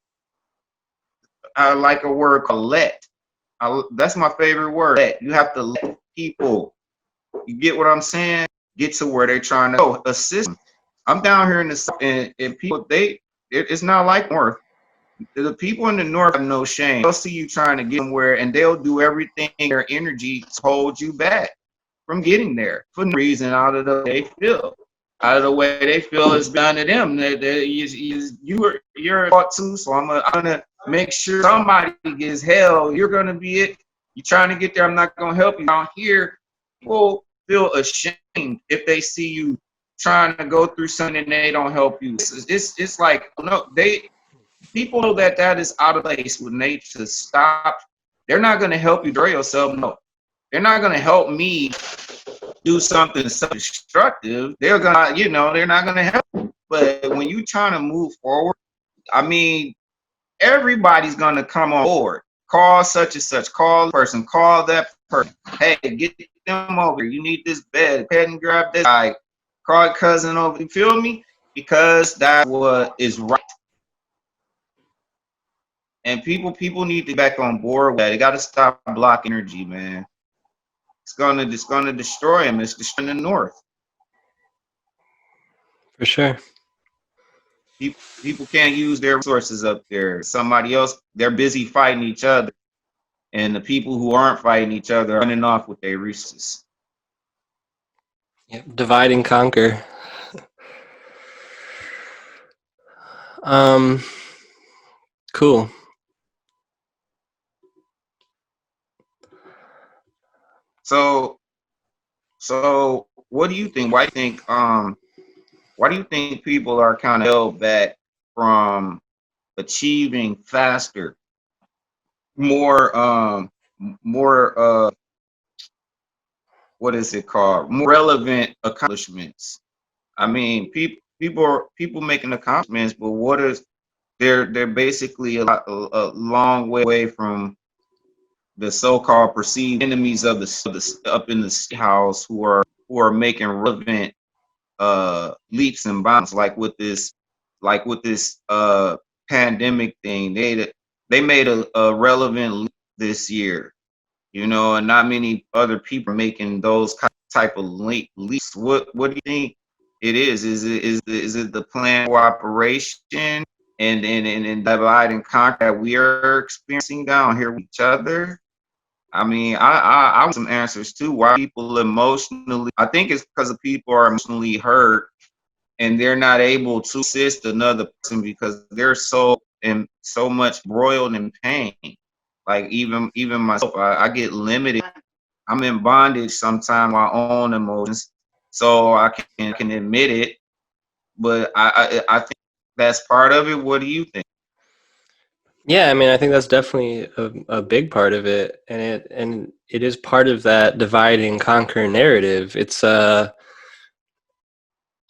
I like a word called let. That's my favorite word. Let. You have to let people, you get what I'm saying? Get to where they're trying to go. Assist them. I'm down here in the South, and people, it's not like North. The people in the North have no shame. They'll see you trying to get somewhere, and they'll do everything in their energy to hold you back from getting there for no reason, out of the way they feel. Out of the way they feel is done to them. You're taught to, so I'm gonna make sure somebody gets hell. You're gonna be it. You're trying to get there. I'm not gonna help you. Down here, people feel ashamed if they see you trying to go through something and they don't help you. It's like, no, people know that is out of place when they to stop. They're not going to help you destroy yourself. No, they're not going to help me do something self-destructive. They're gonna, they're not going to help. But when you trying to move forward, I mean, everybody's going to come on board. Call such and such. Call person. Call that person. Hey, get them over. You need this bed. Go ahead and grab this guy. Call a cousin over. You feel me? Because that's what is right. And people need to get back on board with that. They got to stop blocking energy, man. It's gonna destroy them. It's destroying the North. For sure. People can't use their resources up there. Somebody else, they're busy fighting each other. And the people who aren't fighting each other are running off with their resources. Yep. Divide and conquer. Cool. So what do you think? Why do you think people are kind of held back from achieving faster, more what is it called? More relevant accomplishments? I mean, people making accomplishments, but what is they're basically a long way away from the so-called perceived enemies of the up in the house who are making relevant leaps and bounds, like with this pandemic thing. They made a relevant leap this year, and not many other people are making those type of leaps. What do you think it is? Is it the planned cooperation and divide and conquer that we are experiencing down here with each other? I mean, I want some answers too. Why people emotionally? I think it's because the people are emotionally hurt and they're not able to assist another person because they're so much broiled in pain. Like even myself, I get limited. I'm in bondage sometimes my own emotions, so I can admit it. But I think that's part of it. What do you think? Yeah, I mean, I think that's definitely a big part of it, and it is part of that divide and conquer narrative.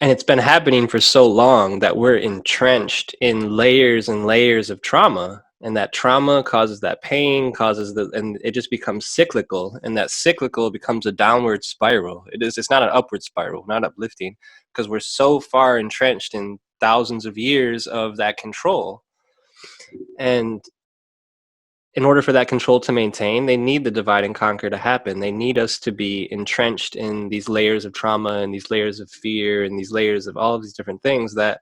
And it's been happening for so long that we're entrenched in layers and layers of trauma, and that trauma causes that pain, and it just becomes cyclical, and that cyclical becomes a downward spiral. It's not an upward spiral, not uplifting, because we're so far entrenched in thousands of years of that control. And in order for that control to maintain, they need the divide and conquer to happen. They need us to be entrenched in these layers of trauma and these layers of fear and these layers of all of these different things that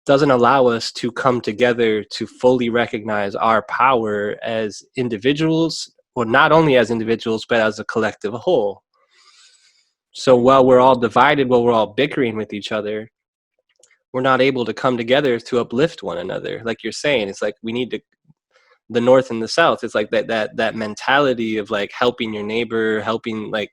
doesn't allow us to come together to fully recognize our power as individuals, well, not only as individuals, but as a collective whole. So while we're all divided, while we're all bickering with each other, we're not able to come together to uplift one another. Like you're saying, it's like we need to, the North and the South, it's like that mentality of like helping your neighbor, helping, like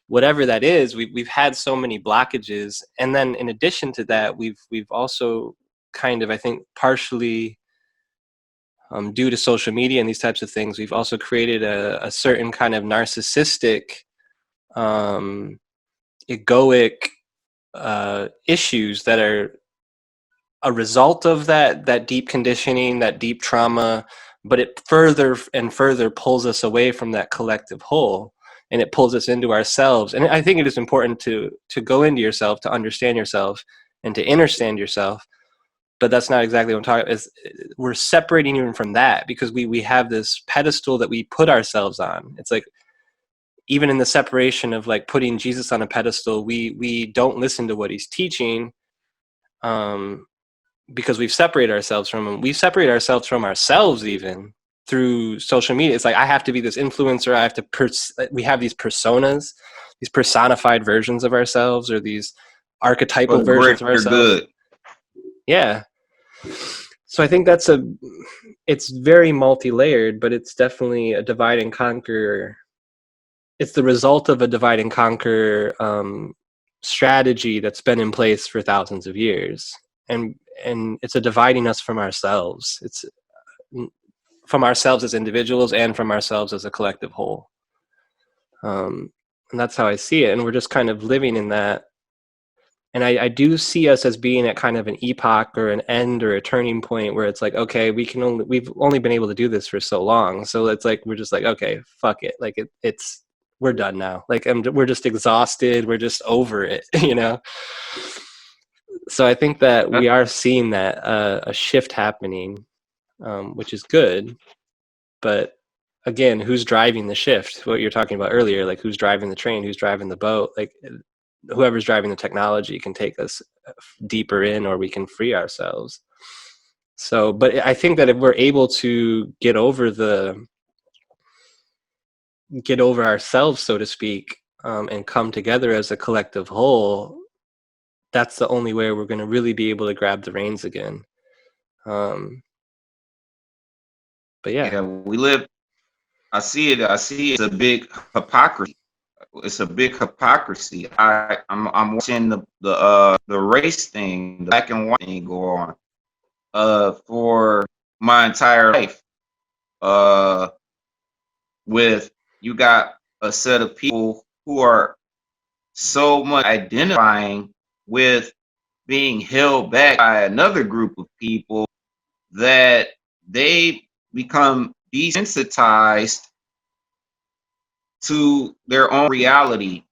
whatever that is. We've had so many blockages, and then in addition to that, we've also kind of, I think, partially due to social media and these types of things, we've also created a certain kind of narcissistic, egoic issues that are a result of that deep conditioning, that deep trauma, but it further and further pulls us away from that collective whole, and it pulls us into ourselves. And I think it is important to go into yourself, to understand yourself, and to understand yourself. But that's not exactly what I'm talking about. We're separating even from that because we have this pedestal that we put ourselves on. It's like, even in the separation of like putting Jesus on a pedestal, we don't listen to what he's teaching, because we've separated ourselves from him. We separate ourselves from ourselves even through social media. It's like, I have to be this influencer. I have to, we have these personas, these personified versions of ourselves, or these archetypal versions of ourselves. Good. Yeah. So I think it's very multi-layered, but it's definitely a divide and conquer it's the result of a divide and conquer strategy that's been in place for thousands of years, and it's a dividing us from ourselves. It's from ourselves as individuals and from ourselves as a collective whole. And that's how I see it. And we're just kind of living in that. And I do see us as being at kind of an epoch or an end or a turning point where it's like, okay, we've only been able to do this for so long. So it's like, we're just like, okay, fuck it. Like we're done now. Like, we're just exhausted. We're just over it, you know? So I think that we are seeing that a shift happening, which is good. But again, who's driving the shift? What you're talking about earlier, like who's driving the train, who's driving the boat? Like whoever's driving the technology can take us deeper in, or we can free ourselves. So, but I think that if we're able to get over ourselves, so to speak, and come together as a collective whole, that's the only way we're going to really be able to grab the reins again. But yeah, we live. I see it. It's a big hypocrisy. It's a big hypocrisy. I'm watching the race thing, the black and white thing go on for my entire life. With you got a set of people who are so much identifying with being held back by another group of people that they become desensitized to their own reality.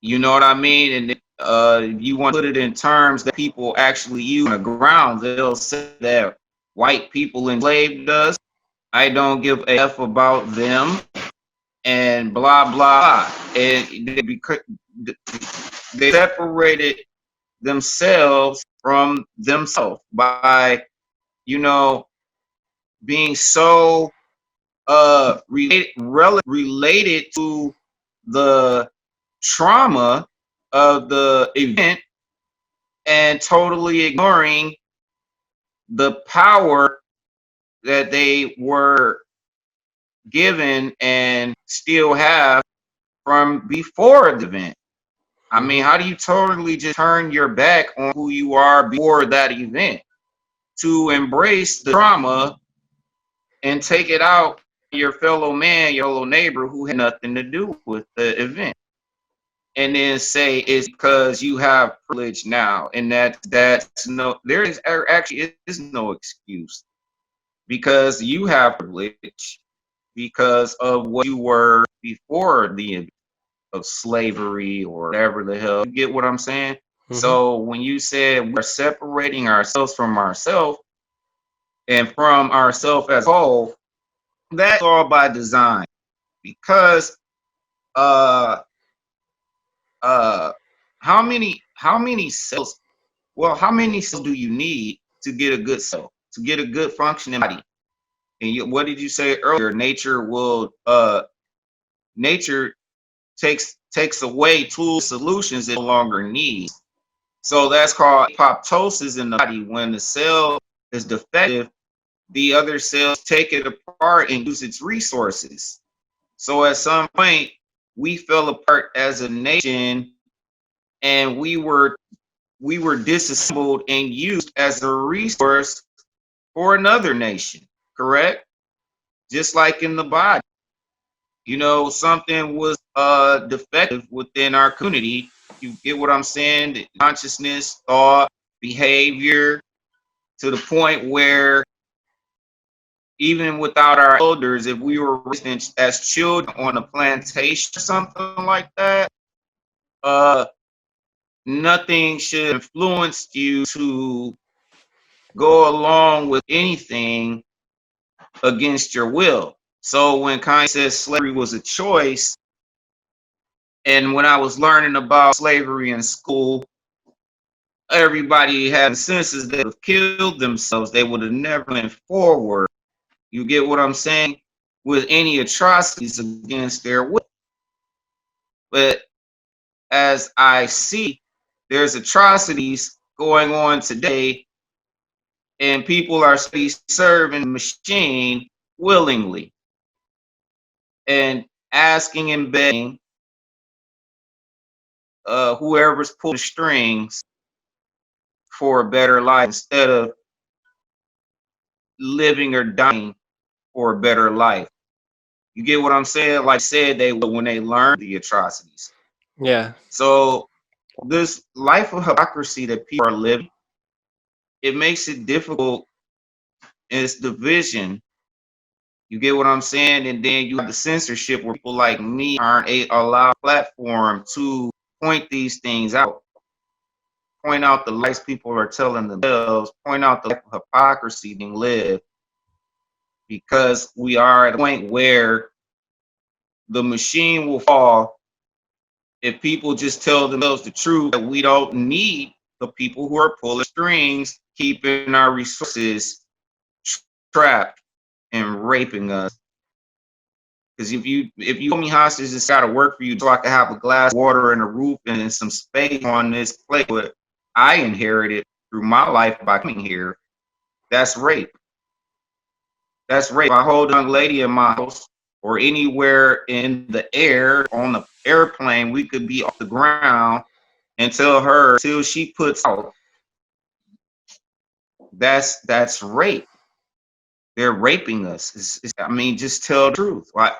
You know what I mean? And if you want to put it in terms that people actually use on the ground, they'll say that white people enslaved us. I don't give a F about them, and blah, blah, blah. And they separated themselves from themselves by, being so related to the trauma of the event and totally ignoring the power that they were given and still have from before the event. I mean, how do you totally just turn your back on who you are before that event to embrace the trauma and take it out on your fellow man, your fellow neighbor who had nothing to do with the event? And then say it's because you have privilege now, and that's no, there is actually is no excuse, because you have privilege because of what you were before the event of slavery or whatever the hell. You get what I'm saying? Mm-hmm. So when you said we're separating ourselves from ourselves and from ourselves as a whole, that's all by design, because how many cells? Well, how many cells do you need to get a good cell, to get a good functioning body? And what did you say earlier? Nature takes away tools, solutions it no longer needs. So that's called apoptosis in the body. When the cell is defective, the other cells take it apart and use its resources. So at some point, we fell apart as a nation, and we were disassembled and used as a resource for another nation, correct? Just like in the body. Something was defective within our community. You get what I'm saying? The consciousness, thought, behavior, to the point where even without our elders, if we were raised as children on a plantation or something like that, nothing should influence you to go along with anything against your will. So when Kanye says slavery was a choice, and when I was learning about slavery in school, everybody had a consensus they would have killed themselves. They would have never went forward. You get what I'm saying? With any atrocities against their will. But as I see, there's atrocities going on today, and people are serving the machine willingly. And asking and begging whoever's pulling strings for a better life instead of living or dying for a better life. You get what I'm saying? Like I said, they will when they learn the atrocities. Yeah. So this life of hypocrisy that people are living, it makes it difficult in its division. You get what I'm saying? And then you have the censorship where people like me aren't allowed platform to point these things out, point out the lies people are telling themselves, point out the hypocrisy being lived, because we are at a point where the machine will fall if people just tell themselves the truth, that we don't need the people who are pulling strings, keeping our resources trapped and raping us. Because if you hold me hostage, it's got to work for you so I can have a glass of water and a roof and some space on this place. What I inherited through my life by coming here, that's rape. That's rape. If I hold a young lady in my house or anywhere in the air, on the airplane, we could be off the ground and tell her till she puts out. That's rape. They're raping us. I mean, just tell the truth. Like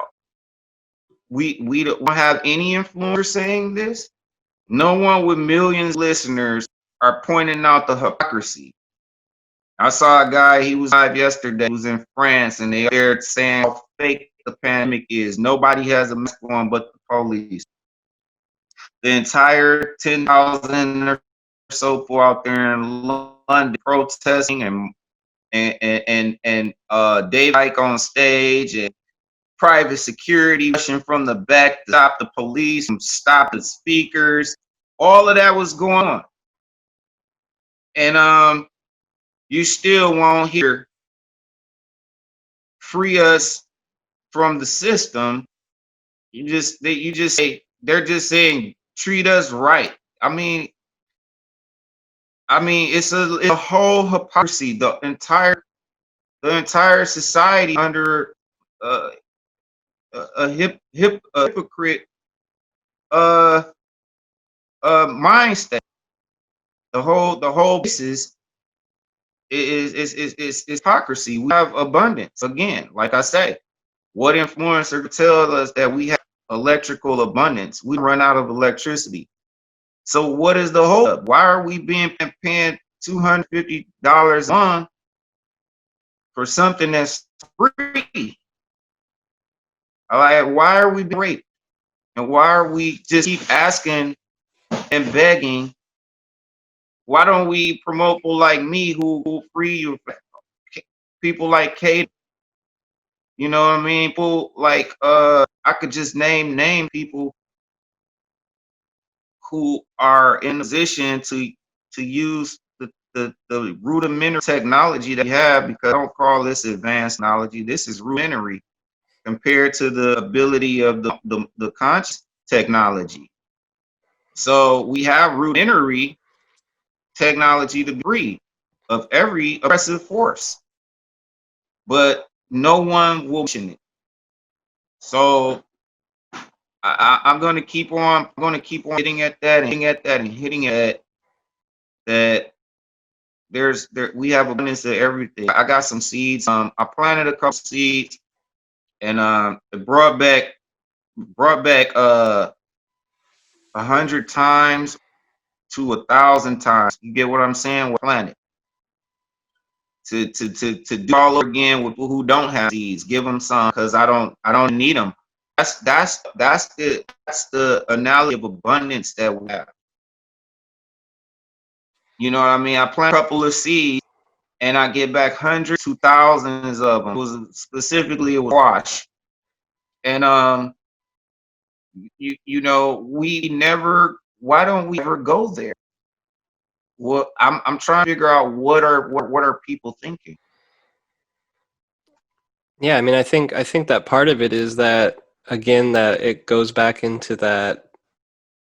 we don't have any influencer saying this. No one with millions of listeners are pointing out the hypocrisy. I saw a guy, he was live yesterday, he was in France, and they are saying how fake the pandemic is. Nobody has a mask on but the police. The entire 10,000 or so people out there in London protesting and Dave Icke on stage and private security rushing from the back to stop the police, stop the speakers. All of that was going on. And you still won't hear free us from the system. You just say they're just saying treat us right. I mean it's a whole hypocrisy. The entire society under a hypocrite mind state. The whole basis is hypocrisy. We have abundance. Again, like I say, what influencer could tell us that we have electrical abundance? We run out of electricity. So what is the holdup? Why are we paying $250 a month for something that's free? Like, why are we being raped? And why are we just keep asking and begging? Why don't we promote people like me who free you? People like Kate, you know what I mean? People like I could just name people who are in a position to use the rudimentary technology that we have, because I don't call this advanced technology. This is rudimentary compared to the ability of the conscious technology. So we have rudimentary technology to degree of every oppressive force, but no one will mention it. So I'm going to keep on. I'm going to keep on hitting at that and hitting at that and hitting at that. We have abundance of everything. I got some seeds. I planted a couple seeds, and it brought back 100 times to 1,000 times. You get what I'm saying? With planet to do all over again with people who don't have seeds. Give them some, because I don't need them. That's the analogy of abundance that we have. You know what I mean? I plant a couple of seeds and I get back hundreds to thousands of them. It was specifically a wash. And you know, why don't we ever go there? Well, I'm trying to figure out what are people thinking? Yeah, I mean, I think that part of it is that, again, that it goes back into that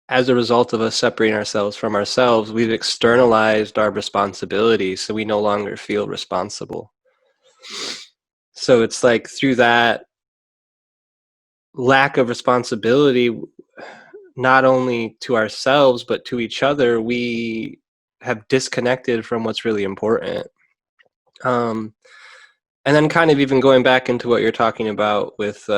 as a result of us separating ourselves from ourselves, we've externalized our responsibility, so we no longer feel responsible. So it's like through that, lack of responsibility, not only to ourselves, but to each other, we have disconnected from what's really important. And then kind of even going back into what you're talking about with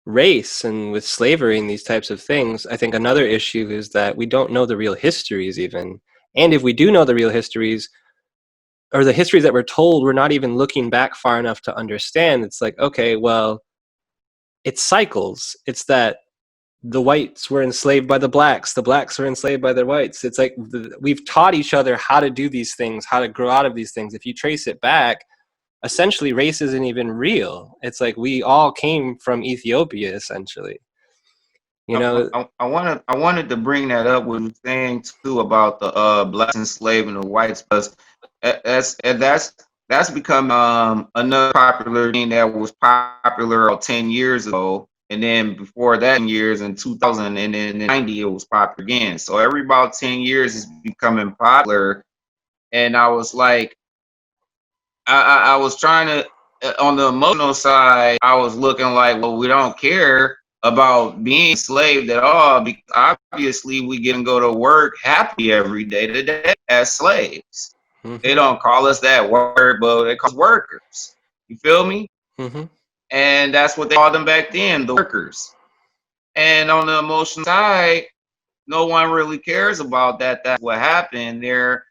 race and with slavery and these types of things, I think another issue is that we don't know the real histories even. And if we do know the real histories, or the histories that we're told, we're not even looking back far enough to understand. It's like, okay, well, it's cycles. It's that the whites were enslaved by the blacks were enslaved by the whites. It's like we've taught each other how to do these things, how to grow out of these things. If you trace it back, essentially race isn't even real. It's like we all came from Ethiopia, essentially. You know, I wanted to bring that up with saying too about the blacks enslaving the whites, because that's become another popular thing that was popular about 10 years ago, and then before that years in 2000, and then in 90 it was popular again. So every about 10 years it's becoming popular, and I was like, I was trying to, on the emotional side, I was looking like, well, we don't care about being enslaved at all, because obviously we get and go to work happy every day today as slaves. mm-hmm. They don't call us that word, but they call us workers. You feel me? Mm-hmm. And that's what they called them back then, the workers. And on the emotional side, no one really cares about that. That's what happened. They're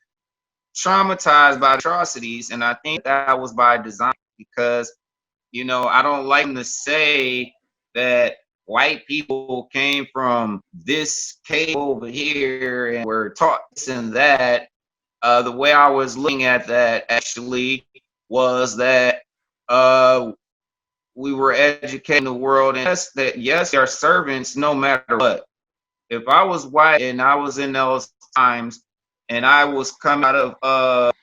traumatized by atrocities, and I think that was by design, because I don't like them to say that white people came from this cave over here and were taught this and that. The way I was looking at that actually was that we were educating the world, and yes, they are servants no matter what. If I was white and I was in those times and I was coming out of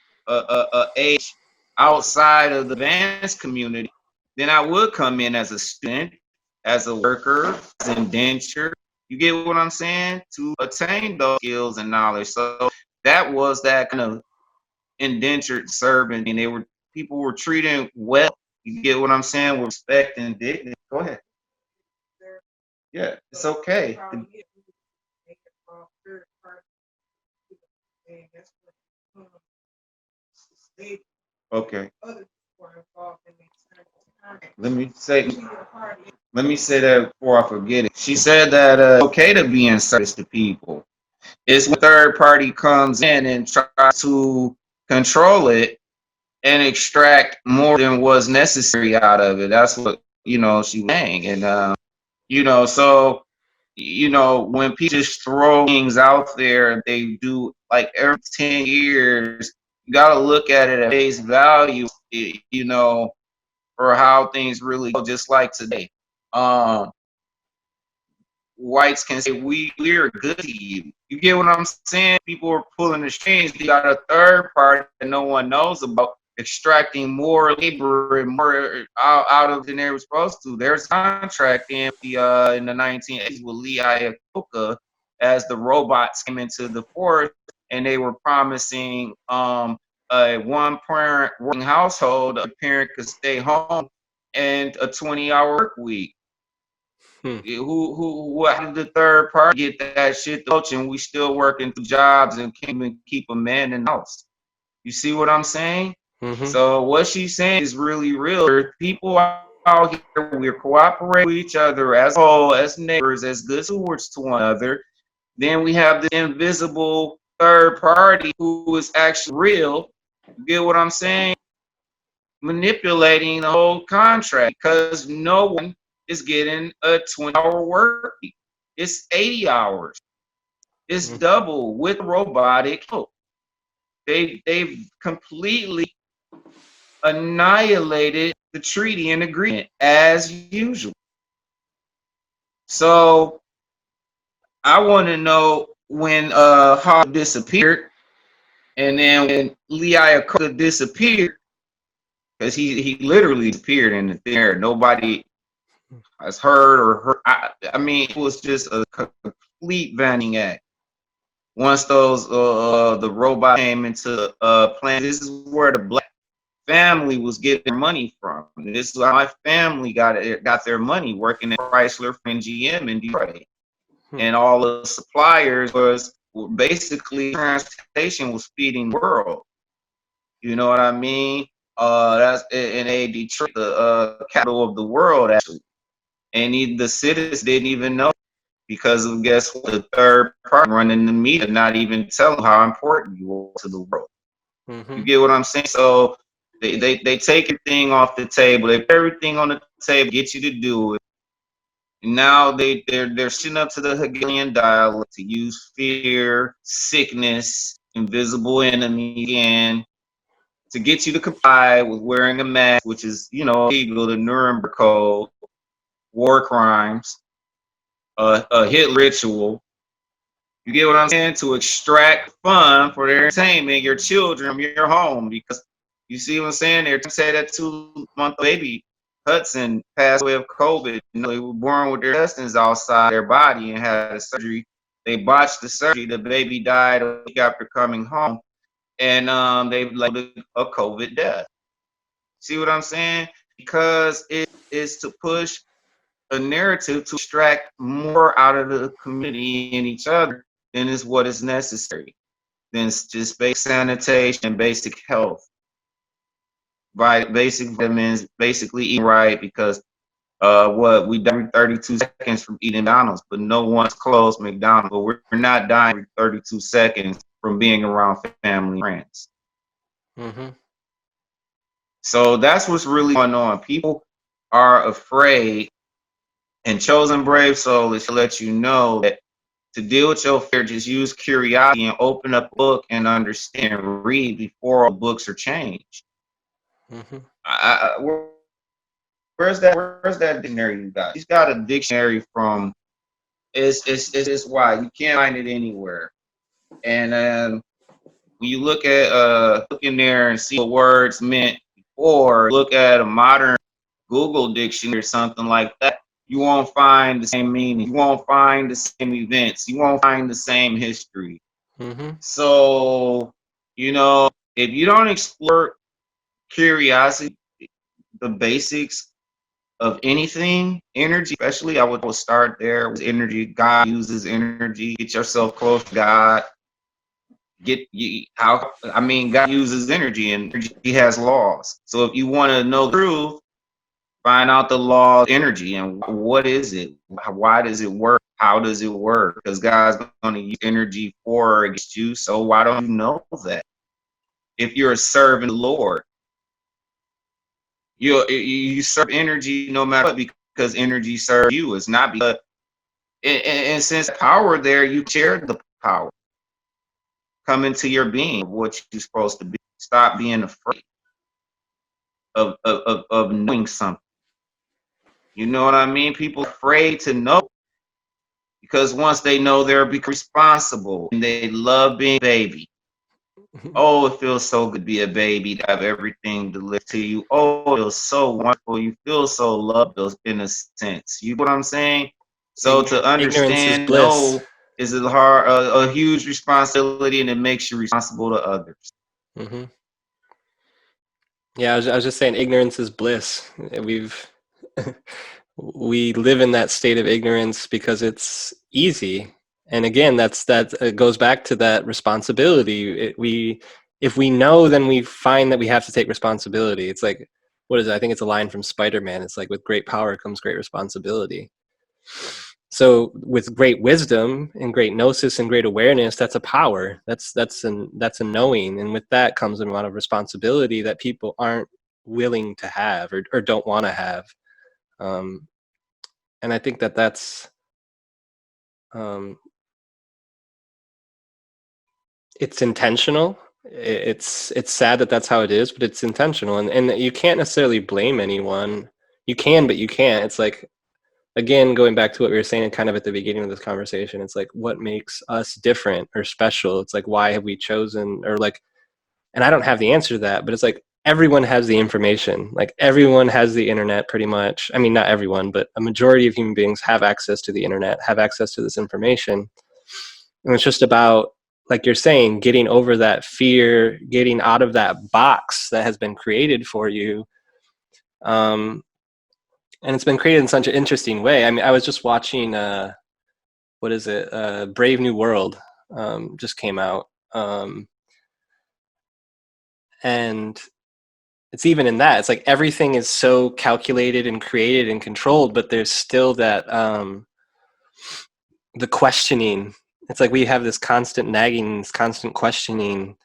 age outside of the advanced community, then I would come in as a student, as a worker, as an indenture. You get what I'm saying? To attain those skills and knowledge. So that was that kind of indentured servant, and people were treated well. You get what I'm saying? With respect and dignity. Go ahead. Yeah, it's okay. Okay. Let me say that before I forget it. She said that it's okay to be in service to people. It's when third party comes in and tries to control it and extract more than was necessary out of it. That's what she was saying. And so when people just throw things out there, they do like every 10 years. You got to look at it at face value, for how things really go. Just like today, whites can say we're good to you. You get what I'm saying? People are pulling the strings. You got a third party that no one knows about, extracting more labor and more out of than they were supposed to. There's a contract in the 1980s with Lee Iacocca as the robots came into the force, and they were promising a one-parent working household, a parent could stay home, and a 20-hour work week. How did the third party get that shit to and we still working 2 jobs and can't even keep a man in the house? You see what I'm saying? Mm-hmm. So what she's saying is really real. There's people out here, we're cooperating with each other as whole, as neighbors, as good stewards to one another. Then we have the invisible third party who is actually real. You get what I'm saying? Manipulating the whole contract, because no one is getting a 20-hour work week. It's 80 hours. It's double with robotic help. They've completely annihilated the treaty and agreement as usual. So I want to know when Hall disappeared, and then when Lee Iacocca disappeared, because he literally disappeared in the thin air. Nobody has heard or heard. I mean, it was just a complete vanishing act. Once those the robot came into play, this is where the black family was getting their money from. This is how my family got their money, working at Chrysler and GM in Detroit. And all the suppliers were basically transportation was feeding the world. You know what I mean? That's in Detroit, the capital of the world, actually. And the citizens didn't even know, because of, guess what, the third party running the media, not even telling how important you are to the world. You get what I'm saying? So they take everything off the table. They put everything on the table, get you to do it. Now they're sitting up to the Hegelian dialogue to use fear, sickness, invisible enemy again, to get you to comply with wearing a mask, which is, illegal, the Nuremberg Code, war crimes, a hit ritual. You get what I'm saying? To extract fun for their entertainment, your children from your home, because you see what I'm saying? They're say that 2-month baby Hudson passed away of COVID. They were born with their intestines outside their body and had a surgery. They botched the surgery. The baby died a week after coming home, and they labeled it a COVID death. See what I'm saying? Because it is to push a narrative to extract more out of the community and each other than is what is necessary. Then it's just basic sanitation, basic health, basic vitamins, basically eating right, because we die every 32 seconds from eating McDonald's, but no one's closed McDonald's. But we're not dying every 32 seconds from being around family and friends. So that's what's really going on. People are afraid, and Chosen Brave Soul is to let you know that to deal with your fear, just use curiosity and open up a book and understand and read before all books are changed. Where's that dictionary you got? He's got a dictionary from, it's why you can't find it anywhere. And when you look in there and see what words meant before, look at a modern Google dictionary or something like that, you won't find the same meaning. You won't find the same events. You won't find the same history. So, if you don't explore curiosity, the basics of anything, energy, especially, I would start there with energy. God uses energy. Get yourself close to God. God uses energy, and energy has laws. So if you want to know the truth, find out the law of energy and what is it? Why does it work? How does it work? Because God's going to use energy for or against you. So why don't you know that? If you're a servant of the Lord, you serve energy no matter what, because energy serves you. It's not because, and since power there, you share the power. Come into your being, what you're supposed to be. Stop being afraid of knowing something. You know what I mean? People are afraid to know, because once they know, they're responsible, and they love being a baby. Oh, it feels so good to be a baby, to have everything delivered to you. Oh, it feels so wonderful. You feel so loved, in a sense. You know what I'm saying? So to understand, no, is a huge responsibility, and it makes you responsible to others. Yeah, I was just saying, ignorance is bliss. We live in that state of ignorance because it's easy. And again, it goes back to that responsibility. If we know, then we find that we have to take responsibility. It's like, what is it? I think it's a line from Spider-Man. It's like, with great power comes great responsibility. So with great wisdom and great gnosis and great awareness, that's a power. That's a knowing. And with that comes a lot of responsibility that people aren't willing to have or don't want to have. And I think that's it's intentional. It's sad that that's how it is, but it's intentional. And you can't necessarily blame anyone. You can, but you can't. It's like, again, going back to what we were saying kind of at the beginning of this conversation, it's like, what makes us different or special? It's like, why have we chosen, or like, and I don't have the answer to that, but it's like, everyone has the information. Like, everyone has the internet pretty much. I mean, not everyone, but a majority of human beings have access to the internet, have access to this information. And it's just about like you're saying, getting over that fear, getting out of that box that has been created for you. And it's been created in such an interesting way. I mean, I was just watching, what is it? Brave New World just came out. And it's even in that, it's like everything is so calculated and created and controlled, but there's still that, the questioning. It's like we have this constant nagging, this constant questioning,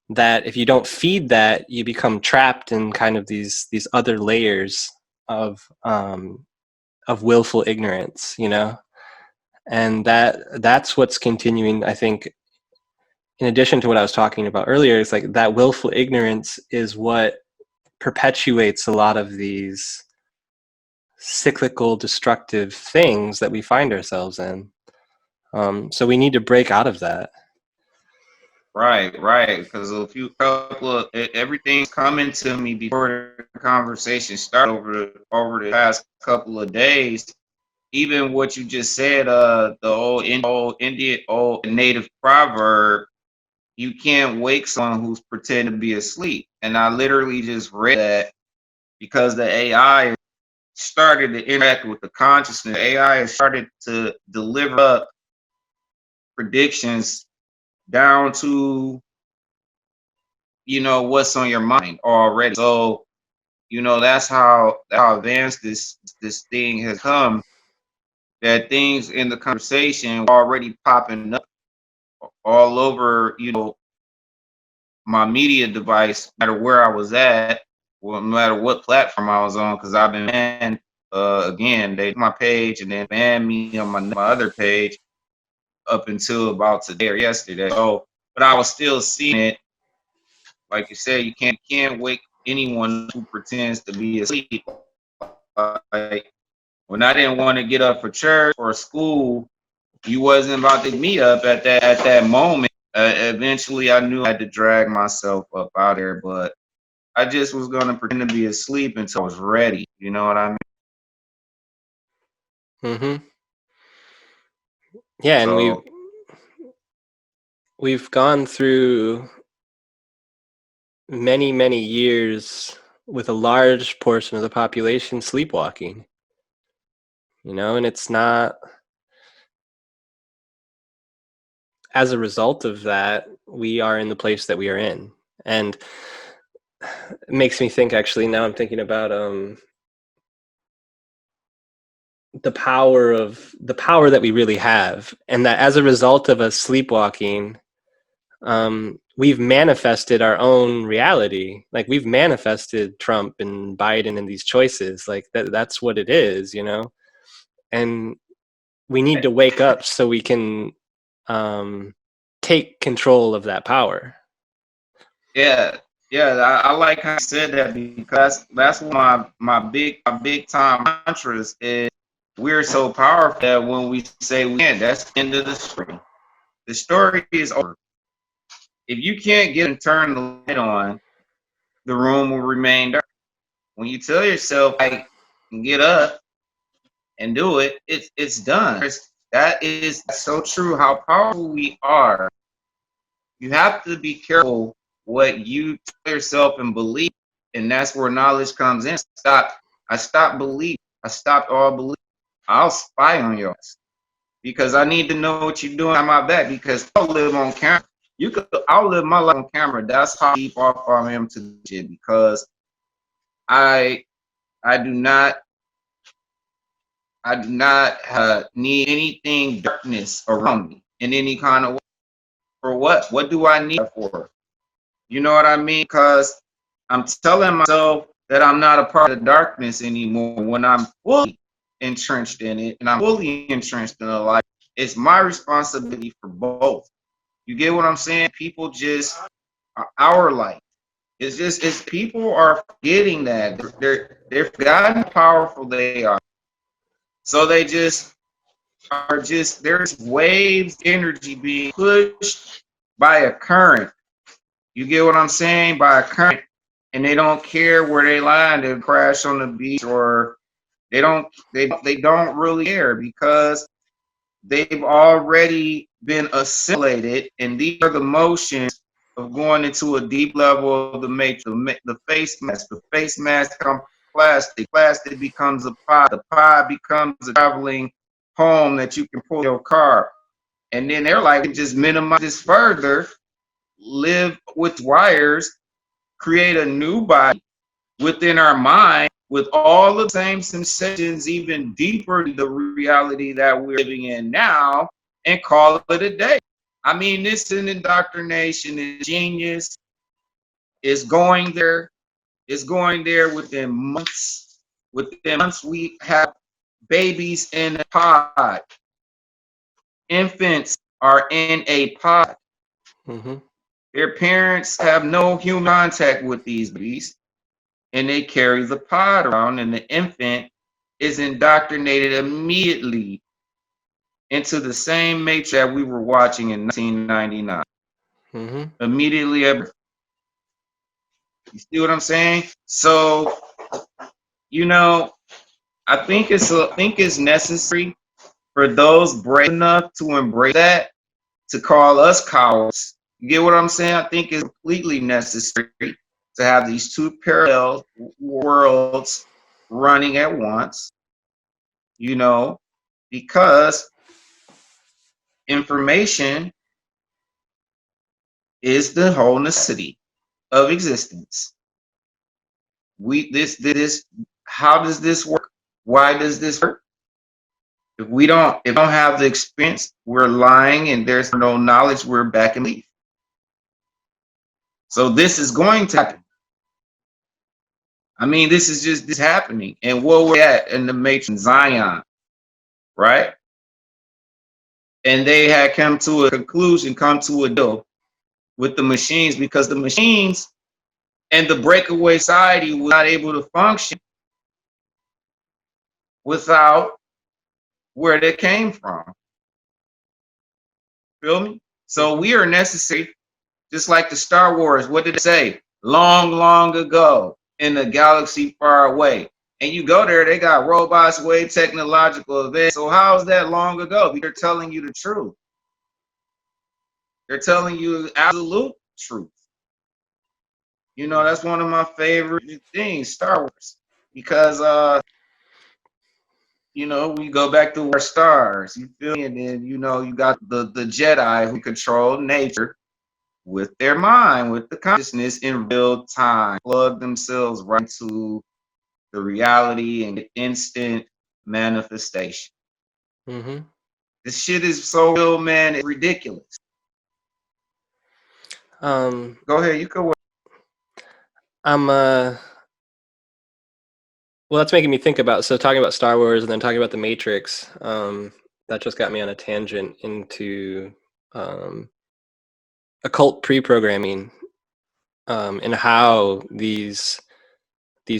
that if you don't feed that, you become trapped in kind of these other layers of willful ignorance, you know. And that's what's continuing, I think, in addition to what I was talking about earlier. It's like that willful ignorance is what perpetuates a lot of these cyclical destructive things that we find ourselves in. So we need to break out of that. Right, right. Because a few couple of everything's coming to me before the conversation started over the past couple of days. Even what you just said, the old Indian old native proverb, you can't wake someone who's pretending to be asleep. And I literally just read that because the AI started to interact with the consciousness. AI has started to deliver up predictions down to, you know, what's on your mind already. So, you know, that's how advanced this thing has come, that things in the conversation are already popping up all over, you know, my media device, no matter where I was at, well, no matter what platform I was on, because I've been banned. Again, they my page and then banned me on my other page up until about today or yesterday. So, but I was still seeing it. Like you said, you can't wake anyone who pretends to be asleep. Like when I didn't want to get up for church or school, you wasn't about to meet up at that moment. Eventually, I knew I had to drag myself up out there, but I just was gonna pretend to be asleep until I was ready. You know what I mean? Mm-hmm. Yeah, and So, we've gone through many years with a large portion of the population sleepwalking, you know, and it's not, as a result of that, we are in the place that we are in. And it makes me think, actually, now I'm thinking about the power that we really have, and that as a result of us sleepwalking, we've manifested our own reality. Like we've manifested Trump and Biden and these choices. Like that's what it is, you know. And we need to wake up so we can take control of that power. yeah, yeah, I like how you said that, because that's one of my big time mantras is we're so powerful that when we say we can't, that's the end of the story. The story is over. If you can't get and turn the light on, the room will remain dark. When you tell yourself I can get up and do it, it's done. That is so true. How powerful we are. You have to be careful what you tell yourself and believe, and that's where knowledge comes in. I stopped believing. I stopped all belief. I'll spy on yours because I need to know what you're doing on my back, because I'll live on camera. I'll live my life on camera. That's how deep off I am to the shit, because I do not need anything darkness around me in any kind of way. For what? What do I need that for? You know what I mean? Because I'm telling myself that I'm not a part of the darkness anymore when I'm fully entrenched in it, and I'm fully entrenched in the light. It's my responsibility for both. You get what I'm saying? People just our light. It's people are forgetting that they're forgotten how powerful they are. So they just are there's waves of energy being pushed by a current. You get what I'm saying? By a current, and they don't care where they land and crash on the beach, or they don't really care, because they've already been assimilated, and these are the motions of going into a deep level of the matrix. The face mask. The face mask becomes plastic. Plastic becomes a pod. The pod becomes a traveling home that you can pull in your car. And then they're like, just minimize this further, live with wires, create a new body within our mind with all the same sensations, even deeper to the reality that we're living in now, and call it a day. I mean, this is an indoctrination, is genius, is going there. It's going there within months. Within months, we have babies in a pod. Infants are in a pod. Mm-hmm. Their parents have no human contact with these babies, and they carry the pod around, and the infant is indoctrinated immediately into the same matrix that we were watching in 1999. Mm-hmm. Immediately, you see what I'm saying? So, you know, I think it's necessary for those brave enough to embrace that, to call us cowards. You get what I'm saying? I think it's completely necessary to have these two parallel worlds running at once, you know, because information is the whole necessity of existence. This how does this work? Why does this work? If we don't have the experience, we're lying, and there's no knowledge, we're back in leaf. So this is going to happen. I mean, this is happening. And where we're at in the matrix, Zion, right? And they had come to a conclusion, come to a deal with the machines, because the machines and the breakaway society was not able to function without where they came from. Feel me? So we are necessary, just like the Star Wars. What did it say? Long, long ago in a galaxy far away. And you go there, they got robots, way technological advanced. So how is that long ago? They're telling you the truth. They're telling you absolute truth. You know, that's one of my favorite things, Star Wars, because you know, we go back to our stars. You feel me? And then, you know, you got the Jedi who control nature with their mind, with the consciousness in real time, plug themselves right into the reality and instant manifestation. Mm-hmm. This shit is so real, man. It's ridiculous. Go ahead. You can. Well, that's making me think about, so talking about Star Wars and then talking about the Matrix, that just got me on a tangent into occult pre-programming, and how these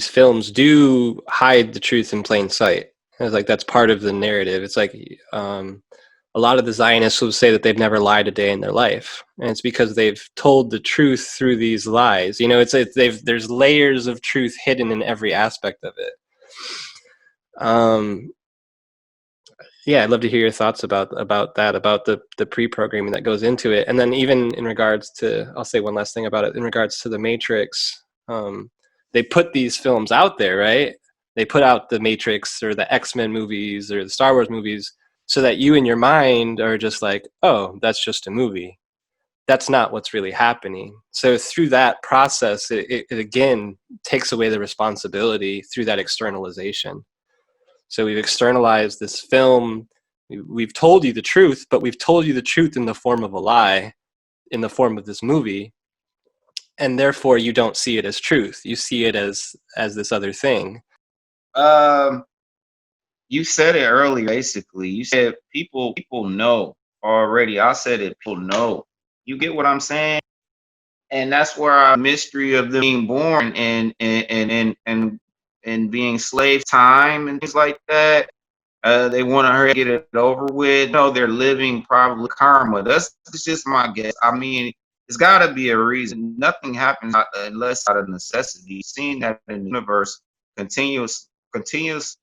films do hide the truth in plain sight. It's like that's part of the narrative. It's like a lot of the Zionists will say that they've never lied a day in their life, and it's because they've told the truth through these lies. You know, there's layers of truth hidden in every aspect of it. Yeah, I'd love to hear your thoughts about that, about the pre-programming that goes into it. And then even in regards to, I'll say one last thing about it, in regards to the Matrix, they put these films out there, right? They put out the Matrix or the X-Men movies or the Star Wars movies so that you in your mind are just like, oh, that's just a movie. That's not what's really happening. So through that process, it again takes away the responsibility through that externalization. So we've externalized this film. We've told you the truth, but we've told you the truth in the form of a lie, in the form of this movie. And therefore you don't see it as truth. You see it as this other thing. You said it earlier, basically. You said people know already. I said it, people know. You get what I'm saying? And that's where our mystery of them being born and being slave time and things like that. They want to hurry get it over with. No, they're living probably karma. That's just my guess. I mean, it's got to be a reason. Nothing happens unless out of necessity. Seeing that in the universe, continuous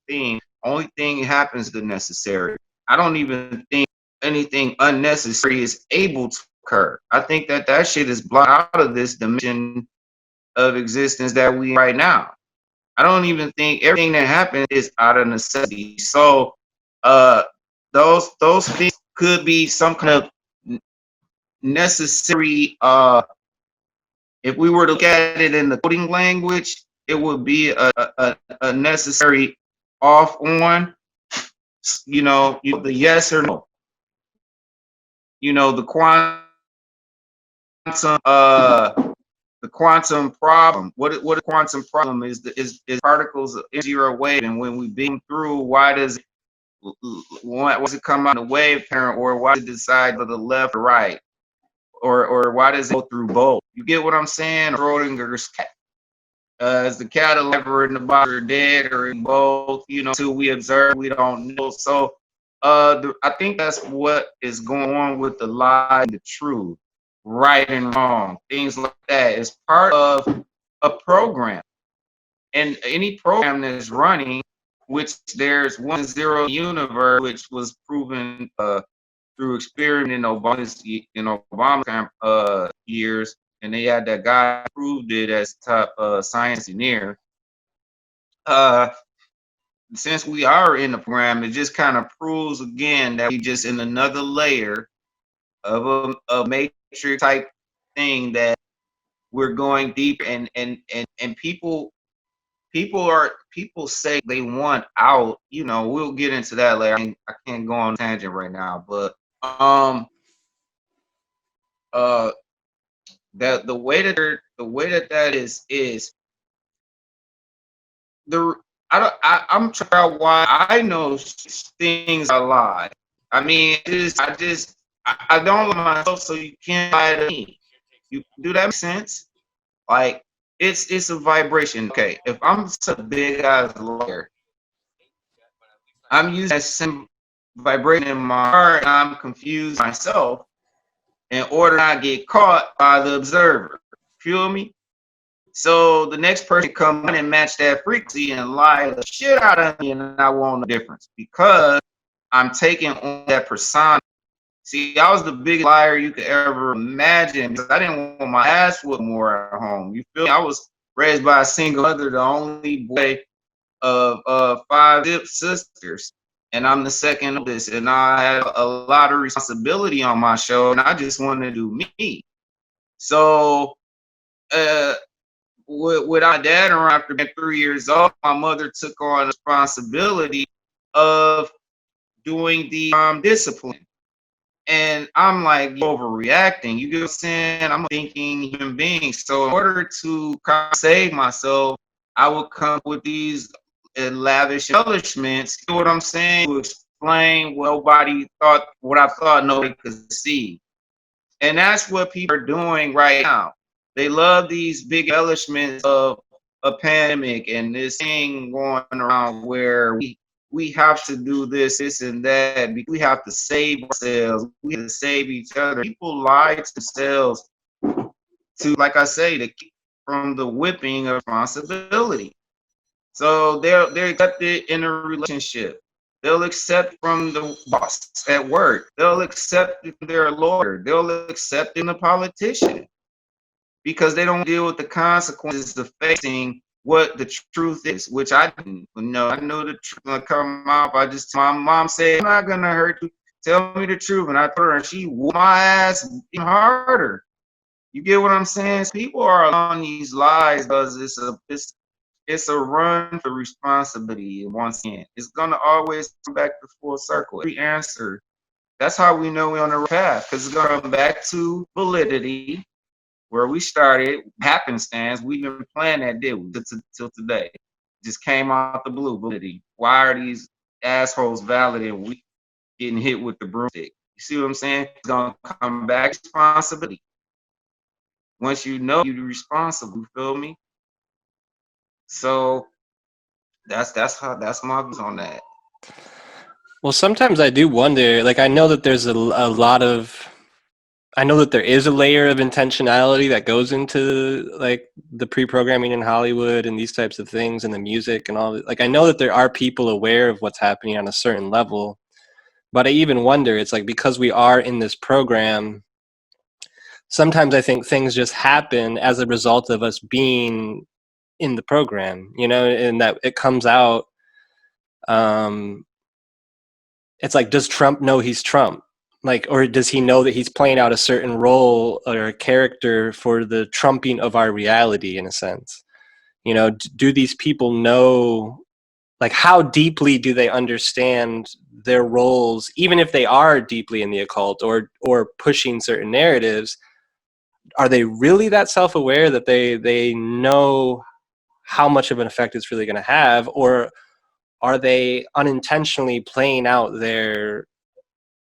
thing. Only thing happens the necessary. I don't even think anything unnecessary is able to occur. I think that shit is blocked out of this dimension of existence that we right now. I don't even think everything that happens is out of necessity. So uh those things could be some kind of necessary if we were to look at it in the coding language, it would be a necessary off on, the yes or no, the uh the quantum problem. What a quantum problem is particles of energy or wave, and when we beam through, why does it come out in a wave parent, or why does it decide to the left or right, or why does it go through both? You get what I'm saying? Schrodinger's cat. Is the cat alive or in the box or dead or in both? Till we observe, we don't know. So, I think that's what is going on with the lie and the truth, right and wrong, things like that. It's part of a program, and any program that's running, which there's 1-0 universe, which was proven through experiment in Obama's years, and they had that guy proved it as top science engineer. Since we are in the program, it just kind of proves again that we just in another layer of a matrix type thing, that we're going deeper, and people say they want out. We'll get into that later. I can't go on tangent right now, but that the way that is the I'm trying out why I know things are lie. I mean, I don't love myself, so you can't lie to me. You do that make sense? Like, it's a vibration. Okay, if I'm such a big ass liar, I'm using that same vibration in my heart, and I'm confused myself in order not to get caught by the observer. Feel me? So the next person come in and match that frequency and lie the shit out of me, and I won't know the difference because I'm taking on that persona. See, I was the biggest liar you could ever imagine because I didn't want my ass whooped more at home. You feel me? I was raised by a single mother, the only boy of 5 sisters, and I'm the second oldest, and I had a lot of responsibility on my shoulder, and I just wanted to do me. So with our dad around after being 3 years old, my mother took on the responsibility of doing the discipline. And I'm like overreacting. You get what I'm saying? I'm a thinking human being. So in order to save myself, I would come with these lavish embellishments. You know what I'm saying? To explain what I thought nobody could see. And that's what people are doing right now. They love these big embellishments of a pandemic and this thing going around where we have to do this and that. We have to save ourselves. We have to save each other. People lie to themselves to, like I say, to keep from the whipping of responsibility. So they're accepted in a relationship. They'll accept from the boss at work. They'll accept from their lawyer. They'll accept in a politician because they don't deal with the consequences of facing what the truth is, which I didn't know. I know the truth gonna come out. My mom said, "I'm not gonna hurt you. Tell me the truth." And I told her, and she whooped my ass even harder. You get what I'm saying? People are on these lies because it's a run for responsibility. Once again, it's gonna always come back to full circle. Every answer. That's how we know we're on the right path, because it's gonna come back to validity, where we started, happenstance. We've been playing that deal till today. Just came out the blue. Validity. Why are these assholes valid and we getting hit with the broomstick? You see what I'm saying? It's gonna come back to responsibility. Once you know you're responsible, you feel me? So that's my views on that. Well, sometimes I do wonder, like, I know that there's I know that there is a layer of intentionality that goes into like the pre-programming in Hollywood and these types of things and the music and all. Like, I know that there are people aware of what's happening on a certain level, But I even wonder, it's like, because we are in this program, sometimes I think things just happen as a result of us being in the program, you know, and that it comes out. It's like, does Trump know he's Trump? Like, or does he know that he's playing out a certain role or a character for the trumping of our reality, in a sense? You know, do these people know, like, how deeply do they understand their roles, even if they are deeply in the occult or pushing certain narratives? Are they really that self-aware that they know how much of an effect it's really going to have, or are they unintentionally playing out their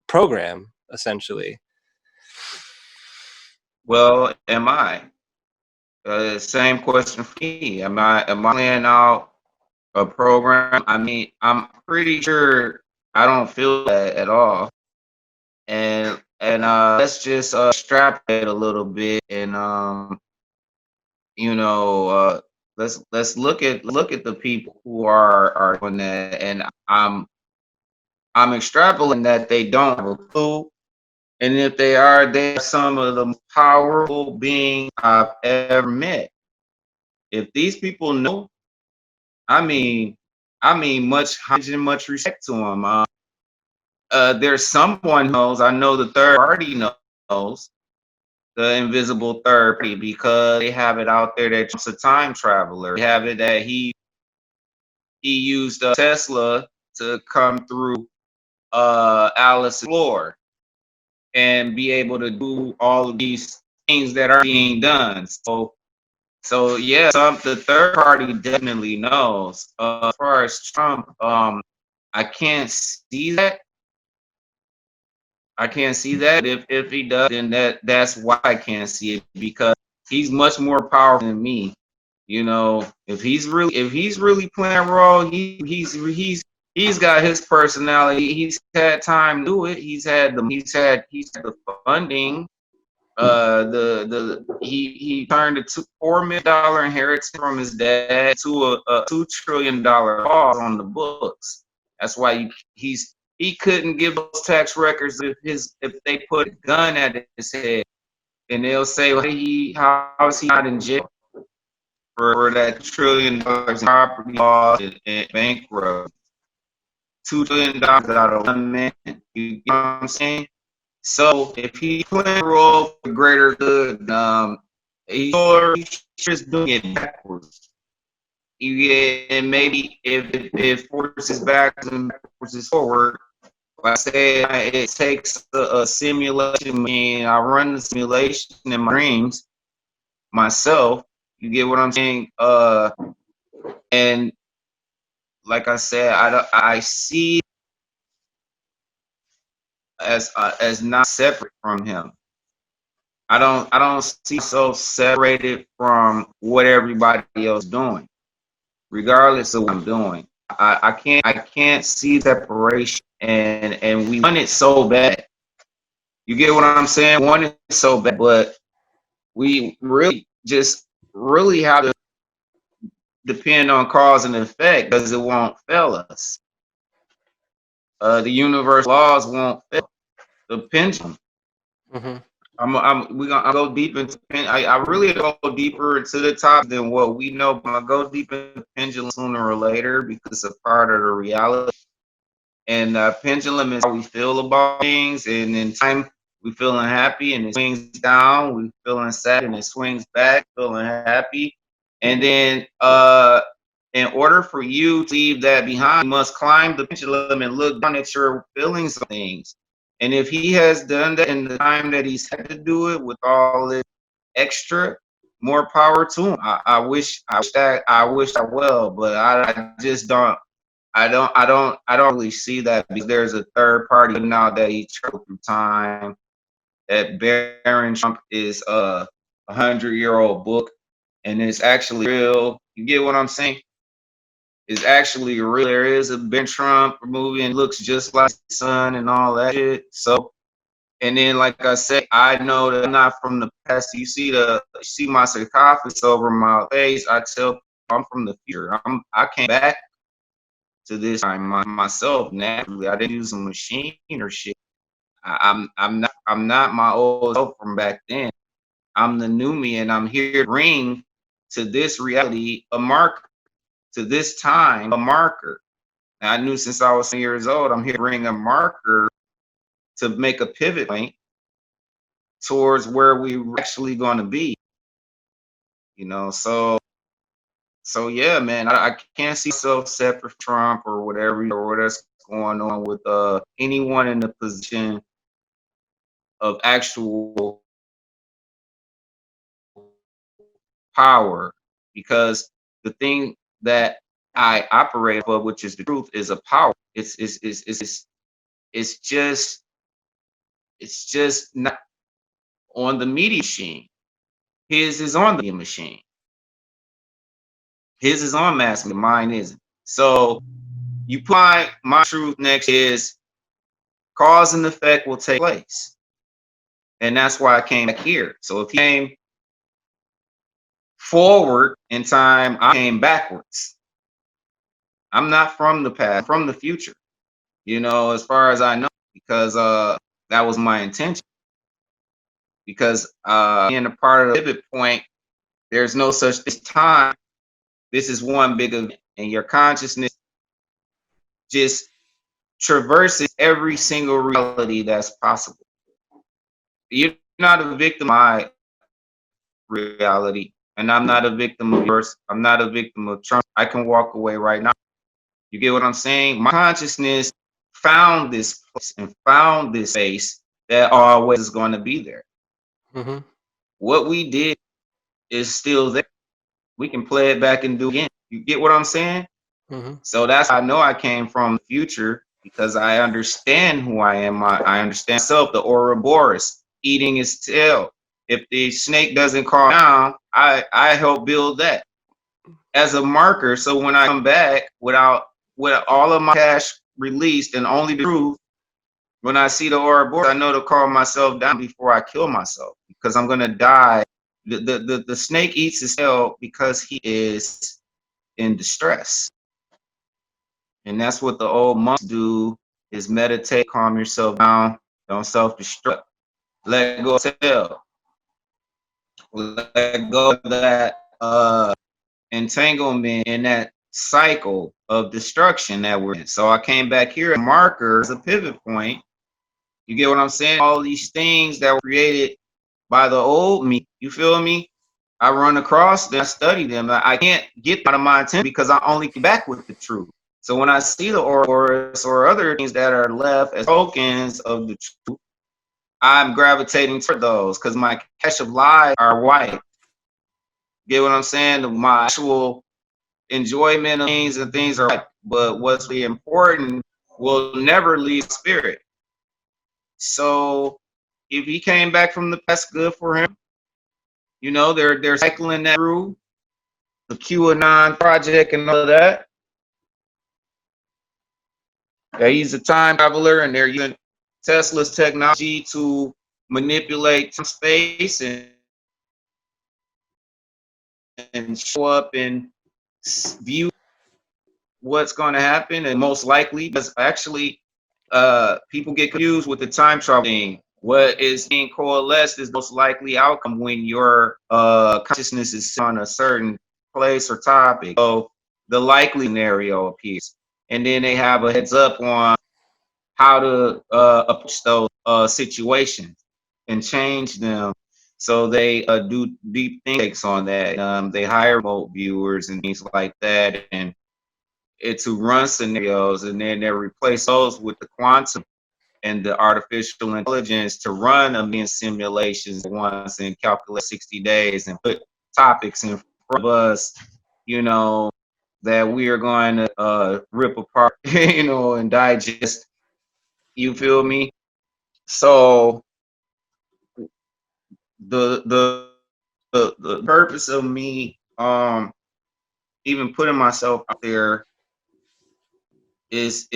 program, essentially? Well, am I? Same question for me. Am I playing out a program? I mean, I'm pretty sure I don't feel that at all. And let's just extrapolate a little bit, and you know, let's look at the people who are doing that, and I'm extrapolating that they don't have a clue. And if they are, they are some of the most powerful beings I've ever met. If these people know, I mean, much homage and much respect to them. There's someone who knows. I know the third party knows, the invisible third party, because they have it out there that Trump's a time traveler. They have it that he used Tesla to come through Alice's floor and be able to do all of these things that are being done. So yeah, the third party definitely knows. As far as Trump, I can't see that. I can't see that. If he does, then that's why I can't see it, because he's much more powerful than me. You know, if he's really playing a role, he's got his personality. He's had time to do it. He's had the funding. He turned a $4 million inheritance from his dad to a $2 trillion loss on the books. That's why he couldn't give those tax records if they put a gun at his head, and they'll say, well, how is he not in jail for that $1 trillion in property loss and bankrupt? $2 trillion out of one man. You know what I'm saying? So if he's playing a role for the greater good, he's just doing it backwards. And maybe if forces backwards and forces forward, like I said, it takes a simulation. I mean, I run the simulation in my dreams myself. You get what I'm saying? And like I said, I see as not separate from him. I don't see myself separated from what everybody else is doing, regardless of what I'm doing. I can't see separation, and we want it so bad. You get what I'm saying? We want it so bad, but we really have to depend on cause and effect, because it won't fail us. The universe laws won't fail. The pendulum. Mm-hmm. We're gonna go deep into. I really go deeper into the top than what we know. But I'm gonna go deep into pendulum sooner or later, because it's a part of the reality. And pendulum is how we feel about things. And in time, we feeling happy, and it swings down. We feeling sad, and it swings back, feeling happy. And then, in order for you to leave that behind, you must climb the pendulum and look down at your feelings of things. And if he has done that in the time that he's had to do it with all this extra, more power to him. I wish I will, but I just don't. I don't really see that, because there's a third party now that he traveled through time. That Baron Trump is a 100-year-old book, and it's actually real. You get what I'm saying? It's actually real. There is a Ben Trump movie, and looks just like his son and all that shit. So, and then, like I said, I know that I'm not from the past. You see my sarcophagus over my face. I tell people I'm from the future. I came back to this time myself naturally. I didn't use a machine or shit. I'm not my old self from back then. I'm the new me, and I'm here to bring to this reality a marker, to this time a marker. And I knew since I was 7 years old, I'm here to bring a marker to make a pivot point towards where we were actually going to be. You know, so yeah, man, I can't see myself separate from Trump or whatever, or whatever's going on with anyone in the position of actual power, because the thing that I operate for, which is the truth, is a power. It's just not on the media machine. His is on the machine. His is on mass media, mine isn't. So you put my truth next is cause and effect will take place. And that's why I came back here. So if you came forward in time, I came backwards. I'm not from the past, I'm from the future. You know, as far as I know, because that was my intention. Because being a part of the pivot point, there's no such time. This is one big event, and your consciousness just traverses every single reality that's possible. You're not a victim of my reality, and I'm not a victim of yours. I'm not a victim of Trump. I can walk away right now. You get what I'm saying? My consciousness found this place and found this space that always is going to be there. Mm-hmm. What we did is still there. We can play it back and do it again. You get what I'm saying? Mm-hmm. So that's how I know I came from the future, because I understand who I am. I understand myself, the Ouroboros, eating its tail. If the snake doesn't calm down, I help build that as a marker. So when I come back with all of my cash released and only the truth, when I see the Ouroboros, I know to calm myself down before I kill myself, because I'm gonna die. The snake eats his tail because he is in distress. And that's what the old monks do, is meditate, calm yourself down, don't self-destruct. Let go of tail. Let go of that entanglement in that cycle of destruction that we're in. So I came back here, a marker as a pivot point. You get what I'm saying? All these things that were created by the old me, you feel me? I run across them, I study them. I can't get out of my attention because I only come back with the truth. So when I see the Ouroboros or other things that are left as tokens of the truth, I'm gravitating toward those because my cache of lies are white. Get what I'm saying? My actual enjoyment of things and things are white. But what's really important will never leave spirit. So if he came back from the past, good for him. You know, they're cycling that through the QAnon project and all of that. Yeah, he's a time traveler, and they're using Tesla's technology to manipulate space and show up and view what's going to happen. And most likely, because actually, people get confused with the time travel thing. What is being coalesced is most likely outcome when your consciousness is on a certain place or topic. So the likely scenario appears, and then they have a heads up on how to approach those situations and change them. So they do deep takes on that. They hire remote viewers and things like that, and it's to run scenarios, and then they replace those with the quantum and the artificial intelligence to run a million simulations once and calculate 60 days and put topics in front of us, you know, that we are going to rip apart, you know, and digest. You feel me? So the purpose of me even putting myself out there is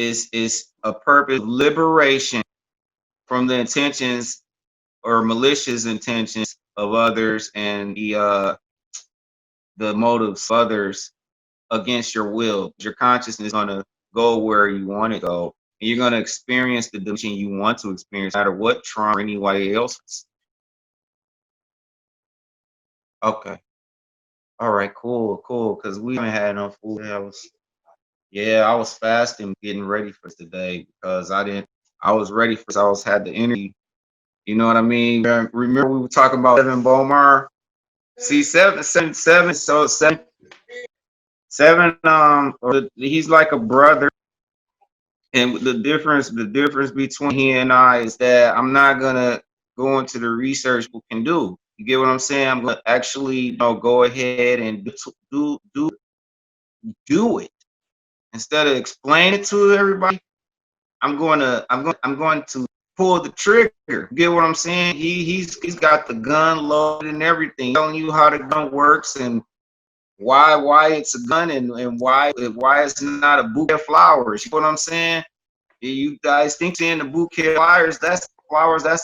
a purpose of liberation from the intentions or malicious intentions of others and the motives of others against your will. Your consciousness is go where you want to go. And you're gonna experience the dimension you want to experience, no matter what trauma or anybody else. Okay. All right, cool. Cause we haven't had no food. I was fasting, getting ready for today because I was ready for this. Had the energy. You know what I mean? Remember we were talking about Evan Bomar? See, seven. So seven. He's like a brother, and the difference between he and I is that I'm not gonna go into the research we can do. You get what I'm saying? I'm gonna actually, go ahead and do it instead of explain it to everybody. I'm going to pull the trigger. Get what I'm saying? He's got the gun loaded and everything, telling you how the gun works and why it's a gun and why it's not a bouquet of flowers. You know what I'm saying? You guys think saying the bouquet of flowers, that's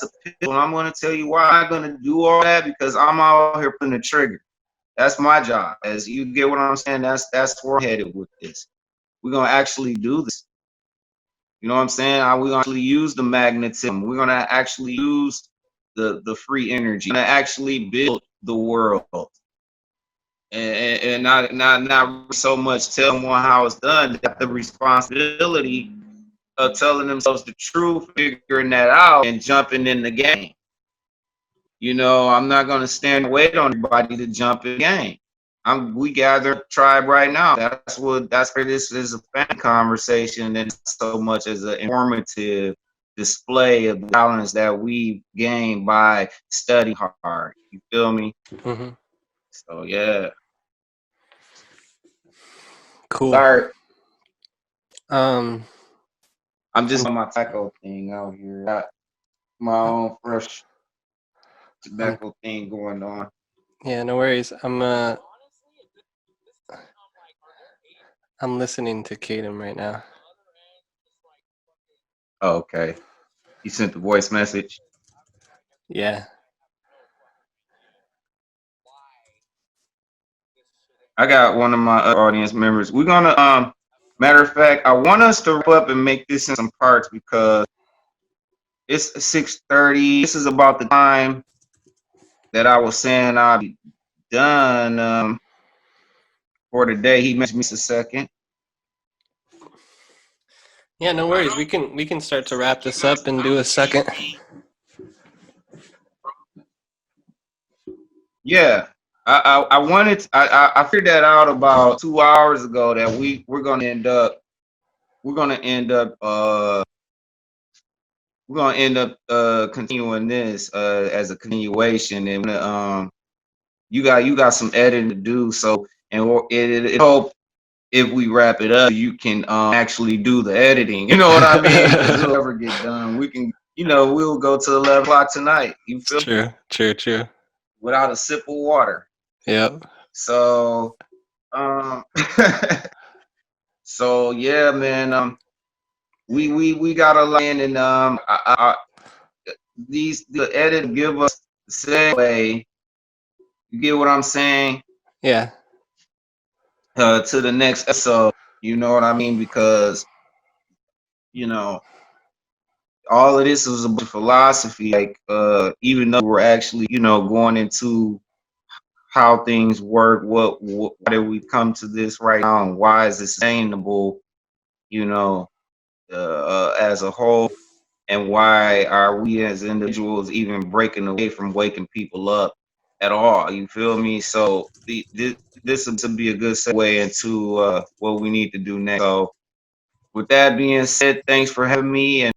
a pill. And I'm going to tell you why I'm not going to do all that, because I'm out here putting the trigger. That's my job. As you get what I'm saying, that's where I'm headed with this. We're going to actually do this. You know what I'm saying? We're going to actually use the magnetism. We're going to actually use the free energy. We're going to actually build the world. And not so much tell them how it's done. They have the responsibility of telling themselves the truth, figuring that out, and jumping in the game. I'm not going to stand and wait on anybody to jump in the game. We gather a tribe right now. That's where this is a family conversation, and so much as an informative display of the balance that we gain by studying hard. You feel me? Mm-hmm. So yeah. Cool. Sorry. Um, I'm just on my taco thing out here. Got my own fresh tobacco thing going on. Yeah, no worries. I'm listening to Kaden right now. Oh, okay. You sent the voice message? Yeah. I got one of my audience members. We're gonna matter of fact, I want us to wrap up and make this in some parts because it's 6:30. This is about the time that I was saying I'll be done for today. He mentioned me a second. Yeah, no worries. We can start to wrap this up and do a second. Yeah. I figured that out about 2 hours ago that we're gonna end up continuing this as a continuation, and you got some editing to do, so and it hope if we wrap it up you can actually do the editing, you know what I mean, because it'll never get done. We can, we'll go to 11 o'clock tonight, you feel True without a sip of water. Yep. So so yeah, man, we got a line, and the edit give us the segue. You get what I'm saying? Yeah. To the next episode. You know what I mean? Because all of this is about philosophy. Like even though we're actually going into how things work, why did we come to this right now, and why is it sustainable? As a whole. And why are we as individuals even breaking away from waking people up at all? You feel me? So this would be a good segue into what we need to do next. So with that being said, thanks for having me, and